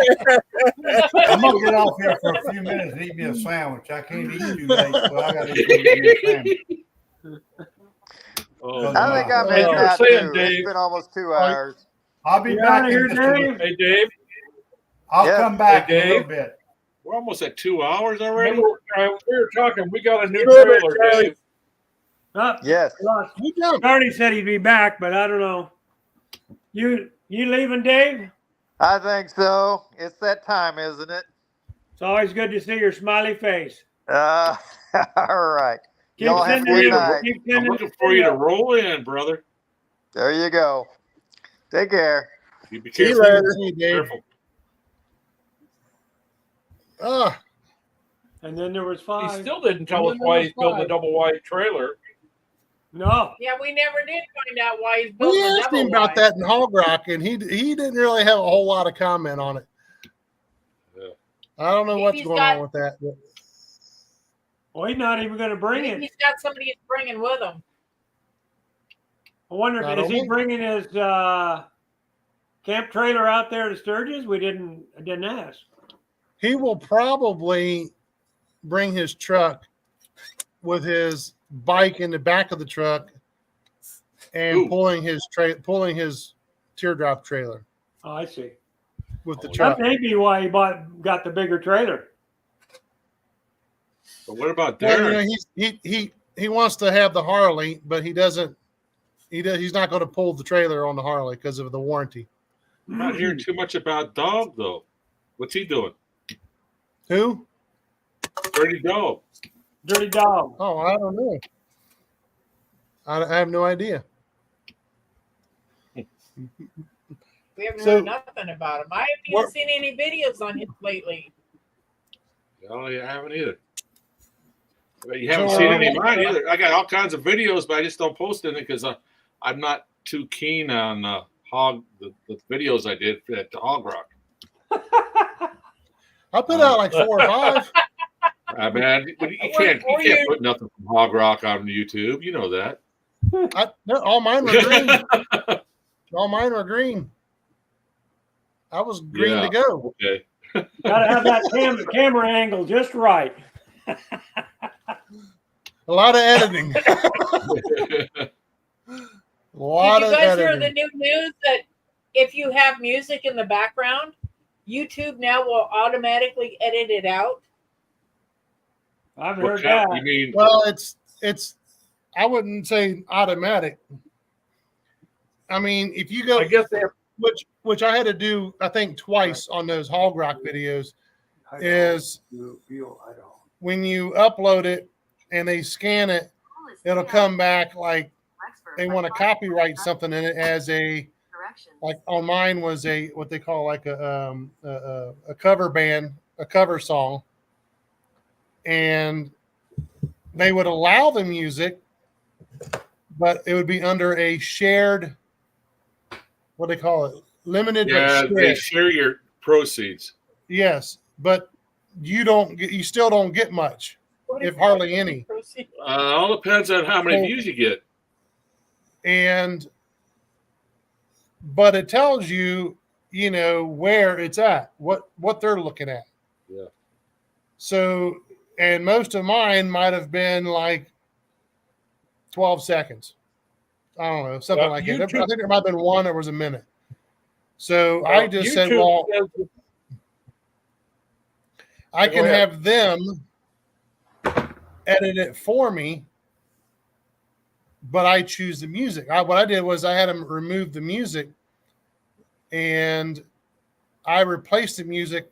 I'm gonna get off here for a few minutes and eat me a sandwich. I can't eat too late, so I gotta eat me a sandwich. Oh, I think I'm Hey, in you were that saying, too. Dave- It's been almost 2 hours. I'll be You back out of in here, just a little. Dave? Hey, Dave. I'll Yeah. come back Hey, in a little Dave. bit. We're almost at 2 hours already. Remember, we were talking. We got a new Good, trailer, Charlie. Dave. Yes. You jump. Already said he'd be back, but I don't know. You leaving, Dave? I think so. It's that time, isn't it? It's always good to see your smiley face. All right. Keep Y'all have a sending good in- night. keep I'm sending looking in for you to videos. roll in, brother. There you go. Take care. You be See you careful. later. See you, Dave. Careful. Ah, And then there was He 5. still didn't tell And us then there why was he's building a 5. double wide trailer. No. Yeah, we never did find out why he's we building a asked double him about wide. that in Hog Rock, and he didn't really have a whole lot of comment on it. Yeah. I don't know Maybe what's he's going got- on with that. But Well, he's not even going to bring Maybe it. he's got somebody he's bringing with him. I wonder I if don't is he know. bringing his camp trailer out there to Sturgis? I didn't ask. he will probably bring his truck with his bike in the back of the truck and Ooh. pulling his teardrop trailer Oh, I see. with the Oh, truck. That may be why he got the bigger trailer. But what about Well, Darren? he wants to have the Harley, but he doesn't. He's not going to pull the trailer on the Harley because of the warranty. I'm not hearing too much about Dog though. What's he doing? Who? Dirty Dog. Dirty dog. Oh, I don't know. I have no idea. We haven't So- heard nothing about him. I haven't even What- seen any videos on him lately. No, you haven't either. But you haven't So, seen any of mine either. I got all kinds of videos, but I just don't post any because I'm not too keen on the videos I did at the Hog Rock. I put out like 4 or 5. Man, but you can't put nothing from Hog Rock on YouTube. You know that. No, all mine were green. All mine were green. I was green Yeah. to go. Okay. Got to have that camera angle just right. A lot of editing. A lot Did of you guys hear editing. the new news that if you have music in the background, YouTube now will automatically edit it out? I've What heard kind- that. You mean Well, it's. I wouldn't say automatic. I mean, if you go, I guess they have, which I had to do, I think twice on those Hog Rock videos, is when you upload it and they scan it, it'll come back like they want to copyright something in it as a, like on mine was a what they call like a cover band, a cover song, and they would allow the music, but it would be under a shared, what they call it, limited yeah, but they shared. share your proceeds. Yes, but you still don't get much, What if is hardly that? any. All depends on how many So- views you get. But it tells you, where it's at, what they're looking at. Yeah. So, and most of mine might have been like 12 seconds. I don't know, something like that. I YouTube- think there might have been one that was a minute. So I just said, well, says- I Go can ahead. have them edit it for me, but I choose the music. What I did was I had them remove the music, and I replaced the music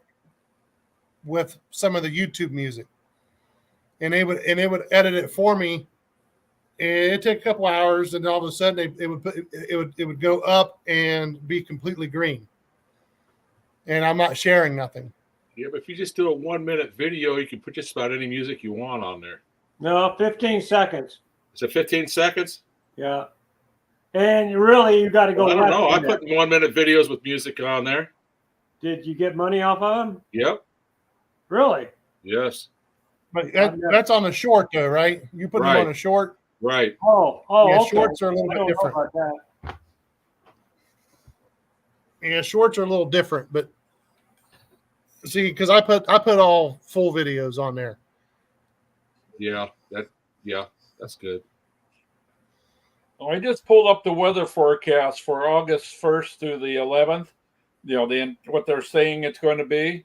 with some of the YouTube music, and they would edit it for me. And it'd take a couple hours, and all of a sudden it would go up and be completely green, and I'm not sharing nothing. Yeah, but if you just do a 1 minute video, you can put just about any music you want on there. No, 15 seconds. Is it 15 seconds? Yeah. And really, you got to go. I don't less know. I than that. put 1 minute videos with music on there. Did you get money off of them? Yep. Really? Yes. But that's on a short, though, right? You put them Right. on a short. Right. Oh, Yeah, okay. shorts are a little I bit don't know different. about that. Yeah, shorts are a little different, but see, because I put all full videos on there. Yeah. That's good. I just pulled up the weather forecast for August 1st through the 11th. What they're saying it's going to be.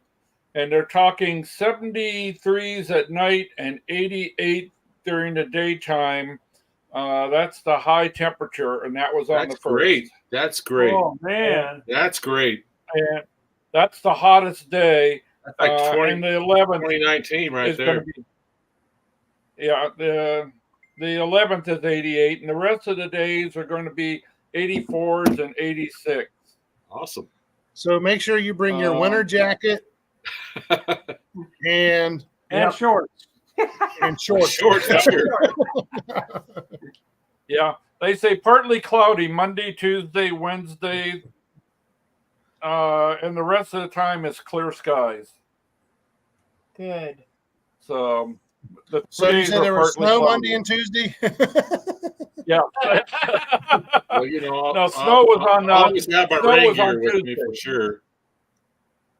and they're talking 73s at night and 88 during the daytime. That's the high temperature, and that was on That's the first. great. That's great. Oh man, That's great. And that's the hottest day. That's like 20, and the 11th 2019 right is there. going to be. Yeah, the 11th is 88, and the rest of the days are going to be 84s and 86. Awesome. So make sure you bring your winter jacket and shorts. and shorts. Shorts. Yeah, they say partly cloudy Monday, Tuesday, Wednesday, and the rest of the time is clear skies. Good. So the So you days said are there was partly snow cloudy. Monday and Tuesday? Yeah. Well, you know, No, snow was on. I always have my snow rain was on gear with me Tuesday. for sure.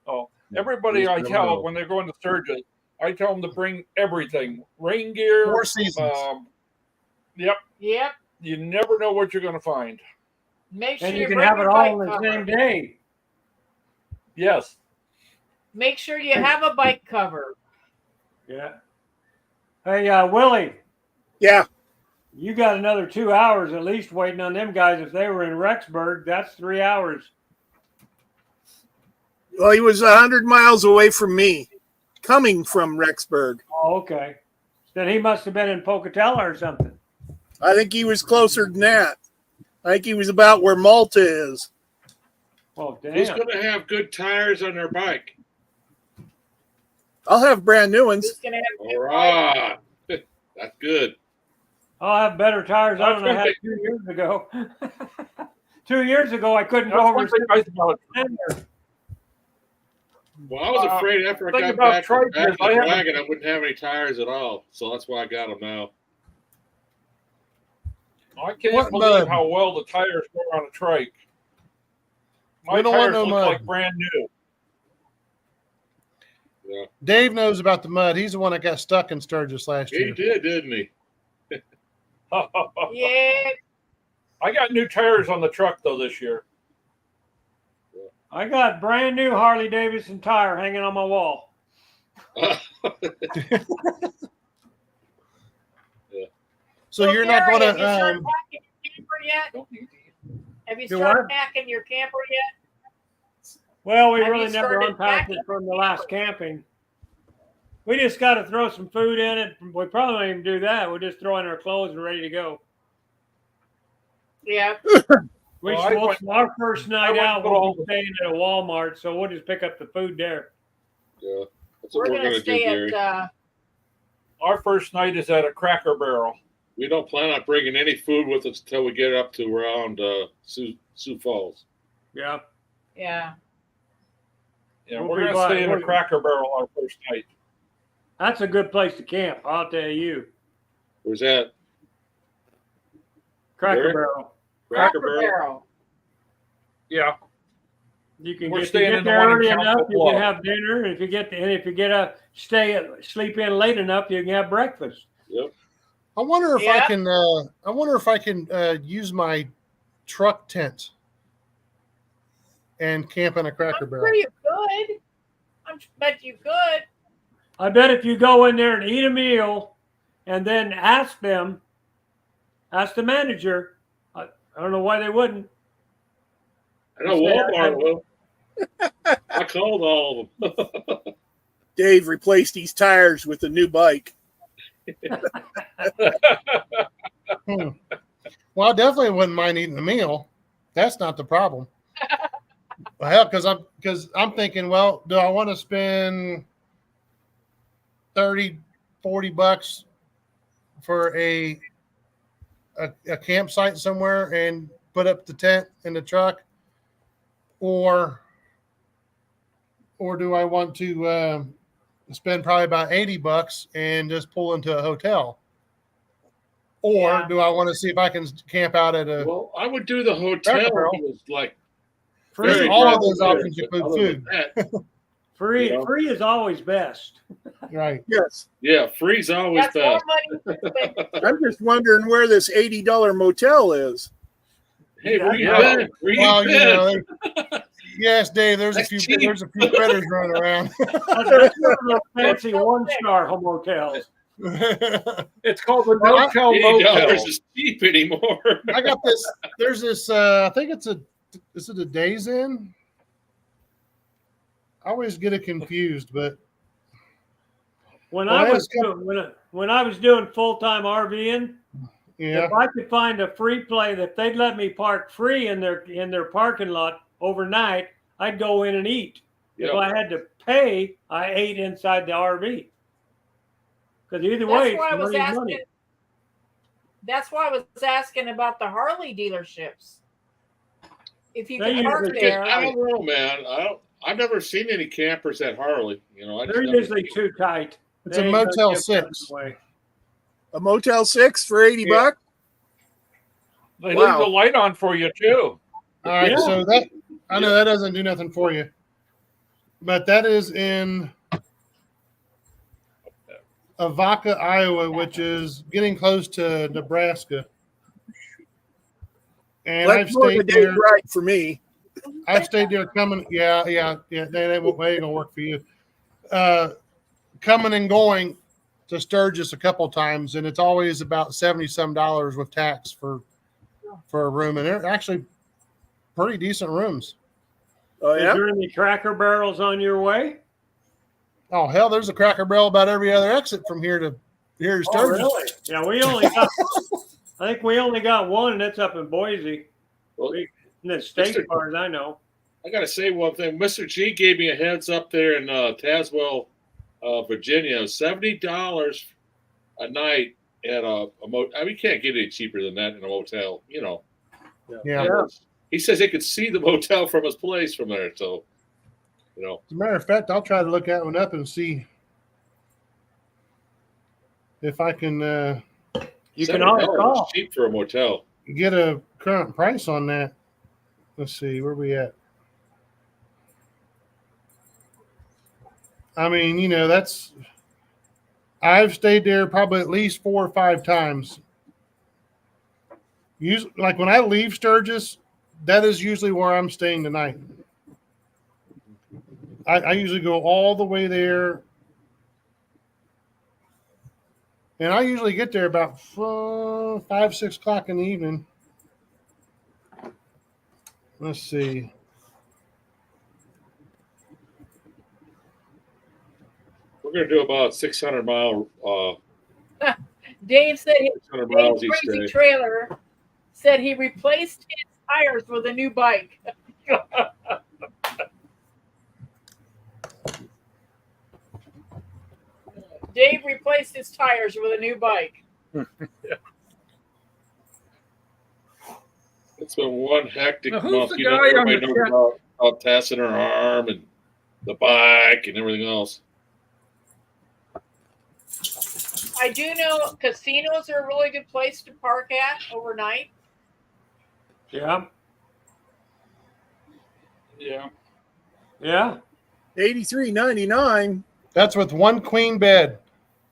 Oh, everybody You I just tell never know. when they're going to Sturgis, I tell them to bring everything: rain gear. 4 seasons. Yep. Yep. You never know what you're going to find. Make sure And you can bring have it your all on bike the same cover. day. Yes. Make sure you have a bike cover. Yeah. Hey, Willie, Yeah. you got another 2 hours at least waiting on them guys. If they were in Rexburg, that's 3 hours. Well, he was 100 miles away from me, coming from Rexburg. Oh, okay. Then he must have been in Pocatello or something. I think he was closer than that. I think he was about where Malta is. Oh, damn. Who's going to have good tires on their bike? I'll have brand new ones. Who's gonna have All right. That's good. I'll have better tires on than I had 2 years ago. 2 years ago, I couldn't go over. Well, I was afraid after I thing got about back trike from is I the haven't- wagon, I wouldn't have any tires at all. So that's why I got them now. I can't What believe mud? how well the tires go on a trike. My We don't want tires no look mud. like brand new. Yeah. Dave knows about the mud. He's the one that got stuck in Sturgis last He year. did, didn't he? Yeah. I got new tires on the truck though this year. I got brand new Harley Davidson tire hanging on my wall. So you're not Gary, going have you started to. packing your camper yet? Have you Do started what? packing your camper yet? Well, we Have really you never started unpacked it packing from the last camping. We just got to throw some food in it. We probably won't even do that. We'll just throw in our clothes and ready to go. Yeah. Our first night went out, to we'll all be staying at a Walmart, so we'll just pick up the food there. Yeah. That's We're what we're gonna going to do, stay Gary. at Our first night is at a Cracker Barrel. We don't plan on bringing any food with us until we get up to around Sioux Falls. Yeah. yeah. Yeah, We'll we're be going to by- stay in a we're- Cracker Barrel our first night. That's a good place to camp, I'll tell you. Where's that? Cracker Where? Barrel. Cracker Barrel? Barrel. Yeah. You can We're get, staying you in get the there one in early Council enough, you Bluff. can have dinner. If you get a sleep in late enough, you can have breakfast. Yep. I wonder if I Yeah. can. I wonder if I can use my truck tent and camp in a Cracker I'm Barrel. sure you could. I bet you could. I bet if you go in there and eat a meal and then ask the manager, I don't know why they wouldn't. I know Walmart will. I called all of them. Dave replaced his tires with a new bike. Well, I definitely wouldn't mind eating a meal. That's not the problem. Well, hell, because I'm thinking, well, do I want to spend $30, $40 for a campsite somewhere and put up the tent in the truck, or do I want to spend probably about $80 and just pull into a hotel? Or Yeah. do I want to see if I can camp out at a? Well, I would do the hotel. Cracker Barrel. It was like Because very all of gravel those there, options but include other than food. that, Free, You know? free is always best. Right. Yes. yeah, free's always That's more best. money. I'm just wondering where this $80 motel is. Hey, where you Yeah. been? Where you Well, been? you know, Yes, Dave. There's a That's few. cheap. There's a few critters running around. That's one of those fancy one-star motels. It's called the Well, no-tell $80 motel. is cheap anymore. I got this. There's this. I think it's a. Is it a Days Inn? I always get it confused, but When Well, I was that's doing, when I was doing full-time RVing, yeah. if I could find a free play that they'd let me park free in their parking lot overnight, I'd go in and eat. If Yep. I had to pay, I ate inside the RV. Because either way, That's why I it's was free asking. money. That's why I was asking about the Harley dealerships. If you They can park usually- there, I don't know, man. I've never seen any campers at Harley. You know, I just They're never usually too tight. It's They a ain't gonna Motel give nothing 6. away. A Motel 6 for 80 Yeah. bucks? They Wow. leave the light on for you too. All right, Yeah. so that I know that doesn't do nothing for you, but that is in Avoca, Iowa, which is getting close to Nebraska. And I've That's more than stayed a day's there. ride for me. I've stayed there coming. Yeah. They ain't gonna work for you. Coming and going to Sturgis a couple times, and it's always about $70-some with tax for a room, and they're actually pretty decent rooms. Oh, Is yeah? there any Cracker Barrels on your way? Oh hell, there's a Cracker Barrel about every other exit from here to Oh, Sturgis. really? Yeah, we only got. I think we only got one, and it's up in Boise. Well, In the state, Mr. as far as I know. I gotta say one thing. Mr. G gave me a heads up there in Tazewell, Virginia. $70 a night at a motel. I mean, you can't get any cheaper than that in a motel. You know. Yeah. Yeah. He says he could see the motel from his place from there. So, you know. As a matter of fact, I'll try to look that one up and see if I can You can always $70 call. is cheap for a motel. get a current price on that. Let's see, where we at? I mean, I've stayed there probably at least 4 or 5 times. Usually, like when I leave Sturgis, that is usually where I'm staying tonight. I usually go all the way there, and I usually get there about 5, 6 o'clock in the evening. Let's see. We're gonna do about 600-mile. Dave said 600 miles Dave's each crazy day. trailer said he replaced his tires with a new bike. Dave replaced his tires with a new bike. It's been one hectic Now, who's month. the You know, guy on everybody the knows chat? about passing her arm and the bike and everything else. I do know casinos are a really good place to park at overnight. Yeah. Yeah. Yeah. $83.99. That's with one queen bed,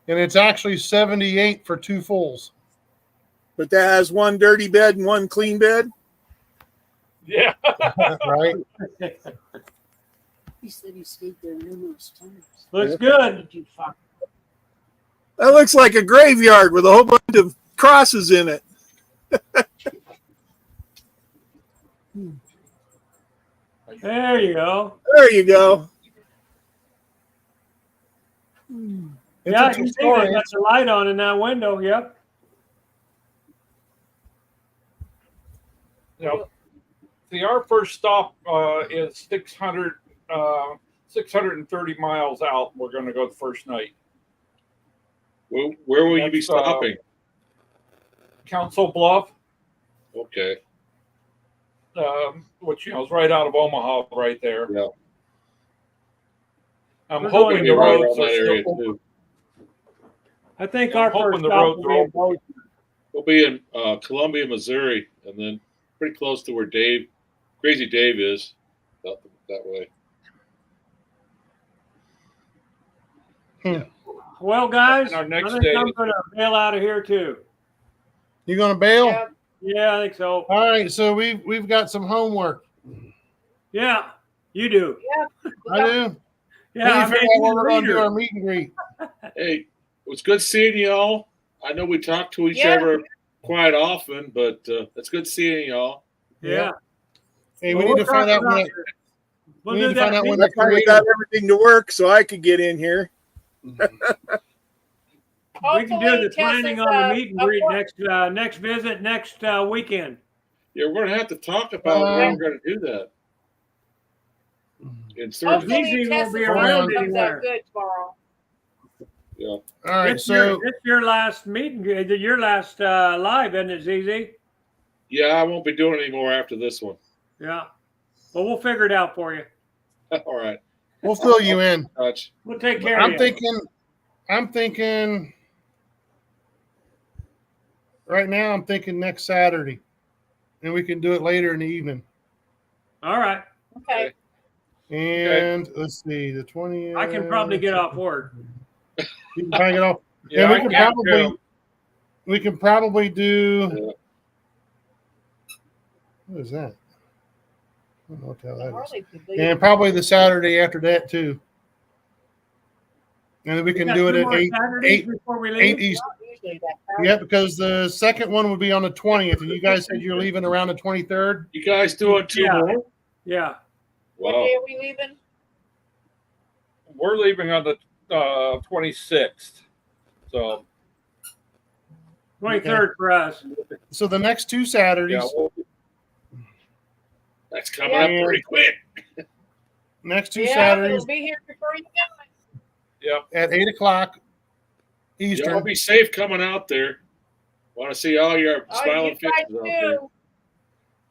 and it's actually $78 for 2 fulls. But that has one dirty bed and one clean bed. Yeah. Right? He said he stayed there numerous times. Looks good. Did you fuck? That looks like a graveyard with a whole bunch of crosses in it. There you go. There you go. It's Yeah, a you see they two-story. got the light on in that window. Yep. Yep. See, our first stop is 630 miles out. We're going to go the first night. Where will you be That's, stopping? Council Bluff, Okay. which is right out of Omaha, right there. Yeah. I'm We're hoping going the to right roads around are that area still. too. I think Yeah, our I'm hoping first the stop roads will are be in Boise. We'll be in Columbia, Missouri, and then pretty close to where Crazy Dave is, that way. Well, guys, And our I next think day I'm is- going to bail out of here too. You gonna bail? Yep. Yeah, I think so. All right, so we've got some homework. Yeah. You do. Yeah. I do. Yeah, We I figure made out you where the we're going to do leader. our meet and greet. Hey, it was good seeing y'all. I know we talk to each Yeah. other quite often, but it's good seeing y'all. Yeah. Hey, Well, we need we'll to find talk out about when. it. We'll We do need to find that. out when I the finally creator. got everything to work so I could get in here. We can do the planning on the meet and greet next visit next weekend. Yeah, we're gonna have to talk about when we're gonna do that. In Sturgis. Hopefully, Easy won't be Tessa's around visit comes anywhere. out good tomorrow. Yeah. All right, It's so your last meet and greet, your last live, isn't it, ZZ? Yeah, I won't be doing any more after this one. Yeah. Well, we'll figure it out for you. All right. we'll fill you in. Touch. We'll take care of you. I'm thinking. Right now, I'm thinking next Saturday, and we can do it later in the evening. All right. Okay. And let's see, the 20th. I can probably get off work. You can probably get off. Yeah, and we I can can probably too. we can probably do. What is that? I don't know what the hell that is. Harley could leave. And probably the Saturday after that too. And then we can got do it two at more 8 Saturdays before we leave? 8 East. Not usually that fast. Yeah, because the second one would be on the 20th, and you guys said you're leaving around the 23rd. You guys doing two Yeah. more? Yeah. What Wow. day are we leaving? We're leaving on the 26th. So 23rd for us. So the next two Saturdays, yeah, That's coming up pretty quick. next two Yeah, Saturdays it'll be here before you know it. at 8 o'clock Y'all Eastern. be safe coming out there. Want to see all your Oh, smiling you guys faces out there. too.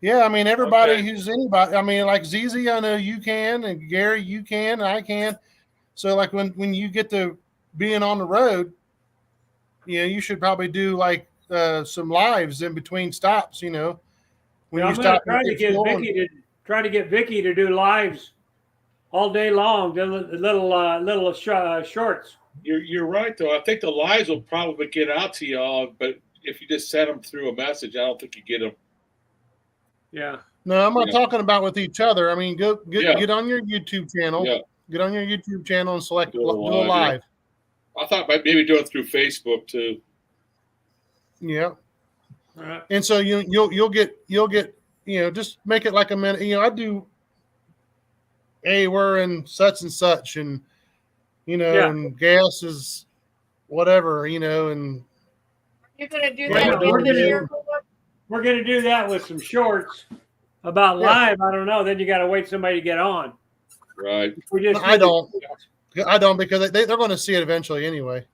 Yeah, I mean everybody Okay. who's anybody. I mean, like ZZ, I know you can, and Gary, you can, and I can. So like when you get to being on the road, you know, you should probably do like some lives in between stops. You know, when Yeah, you I'm going to stop. try and to get get fuel Vicky to do lives all day long. The little shorts. You're right though. I think the lives will probably get out to y'all, but if you just send them through a message, I don't think you get them. Yeah. No, I'm not Yeah. talking about with each other. I mean, Yeah. get on your YouTube channel. Yeah. Get on your YouTube channel and select Do do a a live, live. I thought maybe do it through Facebook too. Yeah. All right. And so you'll get you know, just make it like a minute. You know, I do. Hey, we're in such and such, and you know, Yeah. and gas is whatever, you know, and You're gonna do Yeah, that we're in the gonna- miracle one? We're going to do that with some shorts. About Yeah. live, I don't know. Then you got to wait somebody to get on. Right. We just I don't because they're going to see it eventually anyway.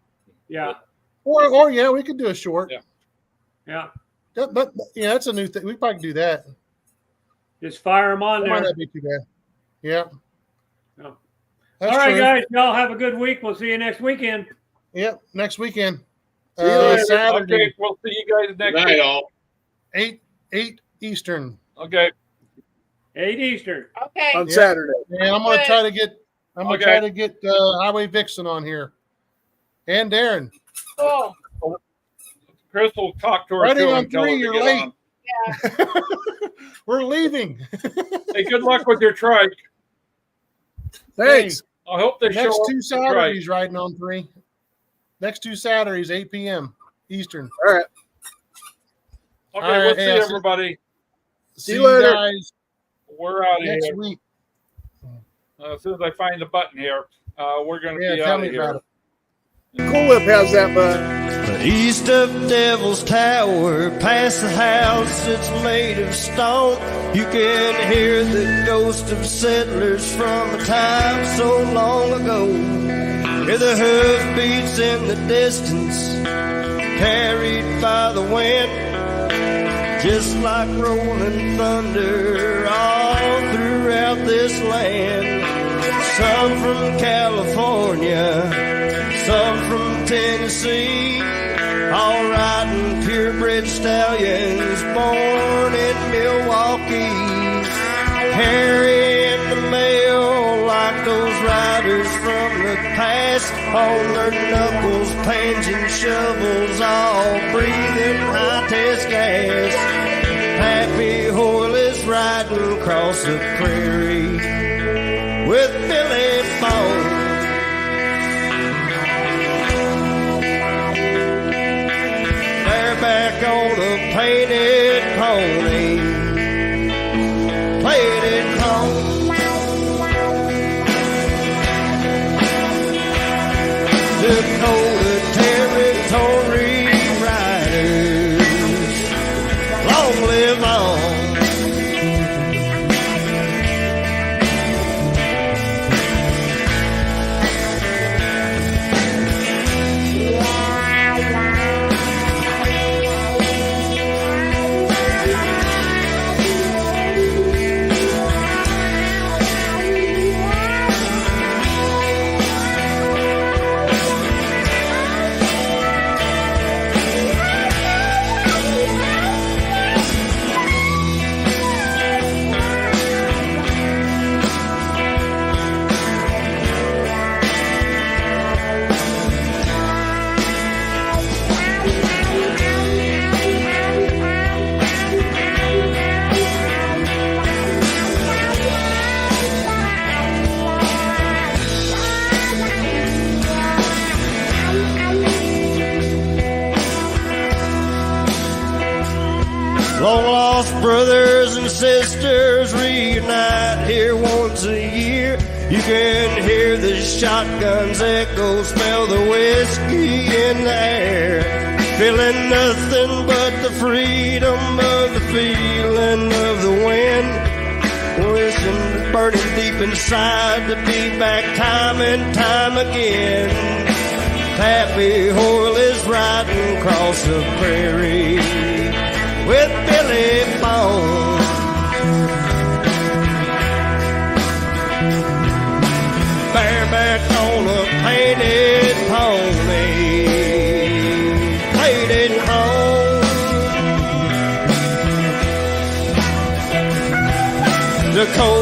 Yeah. Or yeah, we could do a short. Yeah. Yeah. But yeah, that's a new thing. We probably can do that. Just fire them on That might there. not be too bad. Yeah. No. That's All right, true. guys. Y'all have a good week. We'll see you next weekend. Yep. Next weekend. See you later. Saturday, Okay, we'll see you guys Good next night, week. all. 8 Eastern. Okay. 8 Eastern. Okay. On Yeah. Saturday. And I'm gonna Good. try to get Okay. try to get Highway Vixen on here. And Darren. Cool. Crystal talked to her Friday too on and tell her 3, to you're get late. on. We're leaving. Hey, good luck with your trike. Thanks. I hope they show Next up two with the trike. Saturdays riding on 3. Next two Saturdays, 8 p.m. Eastern. All right. Okay, All right, we'll see yeah, everybody. See you you later. guys We're out of next here. week. As soon as I find the button here, we're going to Yeah, be tell out me of about here. it. Cool Whip has that button. East of Devil's Tower, past the house that's made of stone, you can hear the ghost of settlers from a time so long ago. Hear the hoofbeats in the distance, carried by the wind, just like rolling thunder all throughout this land. Some from California, some from Tennessee, all riding purebred stallions born in Milwaukee. Hairy in the mail like those riders from the past, on their knuckles, pans and shovels, all breathing high-test gas. Happy Hoyle is riding across the prairie. with Billy Bone. Bareback on a painted pony, played it home. Dakota Territory riders, long live on. Long lost brothers and sisters reunite here once a year. You can hear the shotguns echo, smell the whiskey in the air. Feeling nothing but the freedom of the feeling of the wind. Wishing burning deep inside to be back time and time again. Pappy Hoyle is riding across the prairie with Billy Bone. Bareback on a painted pony, played it home. Dakota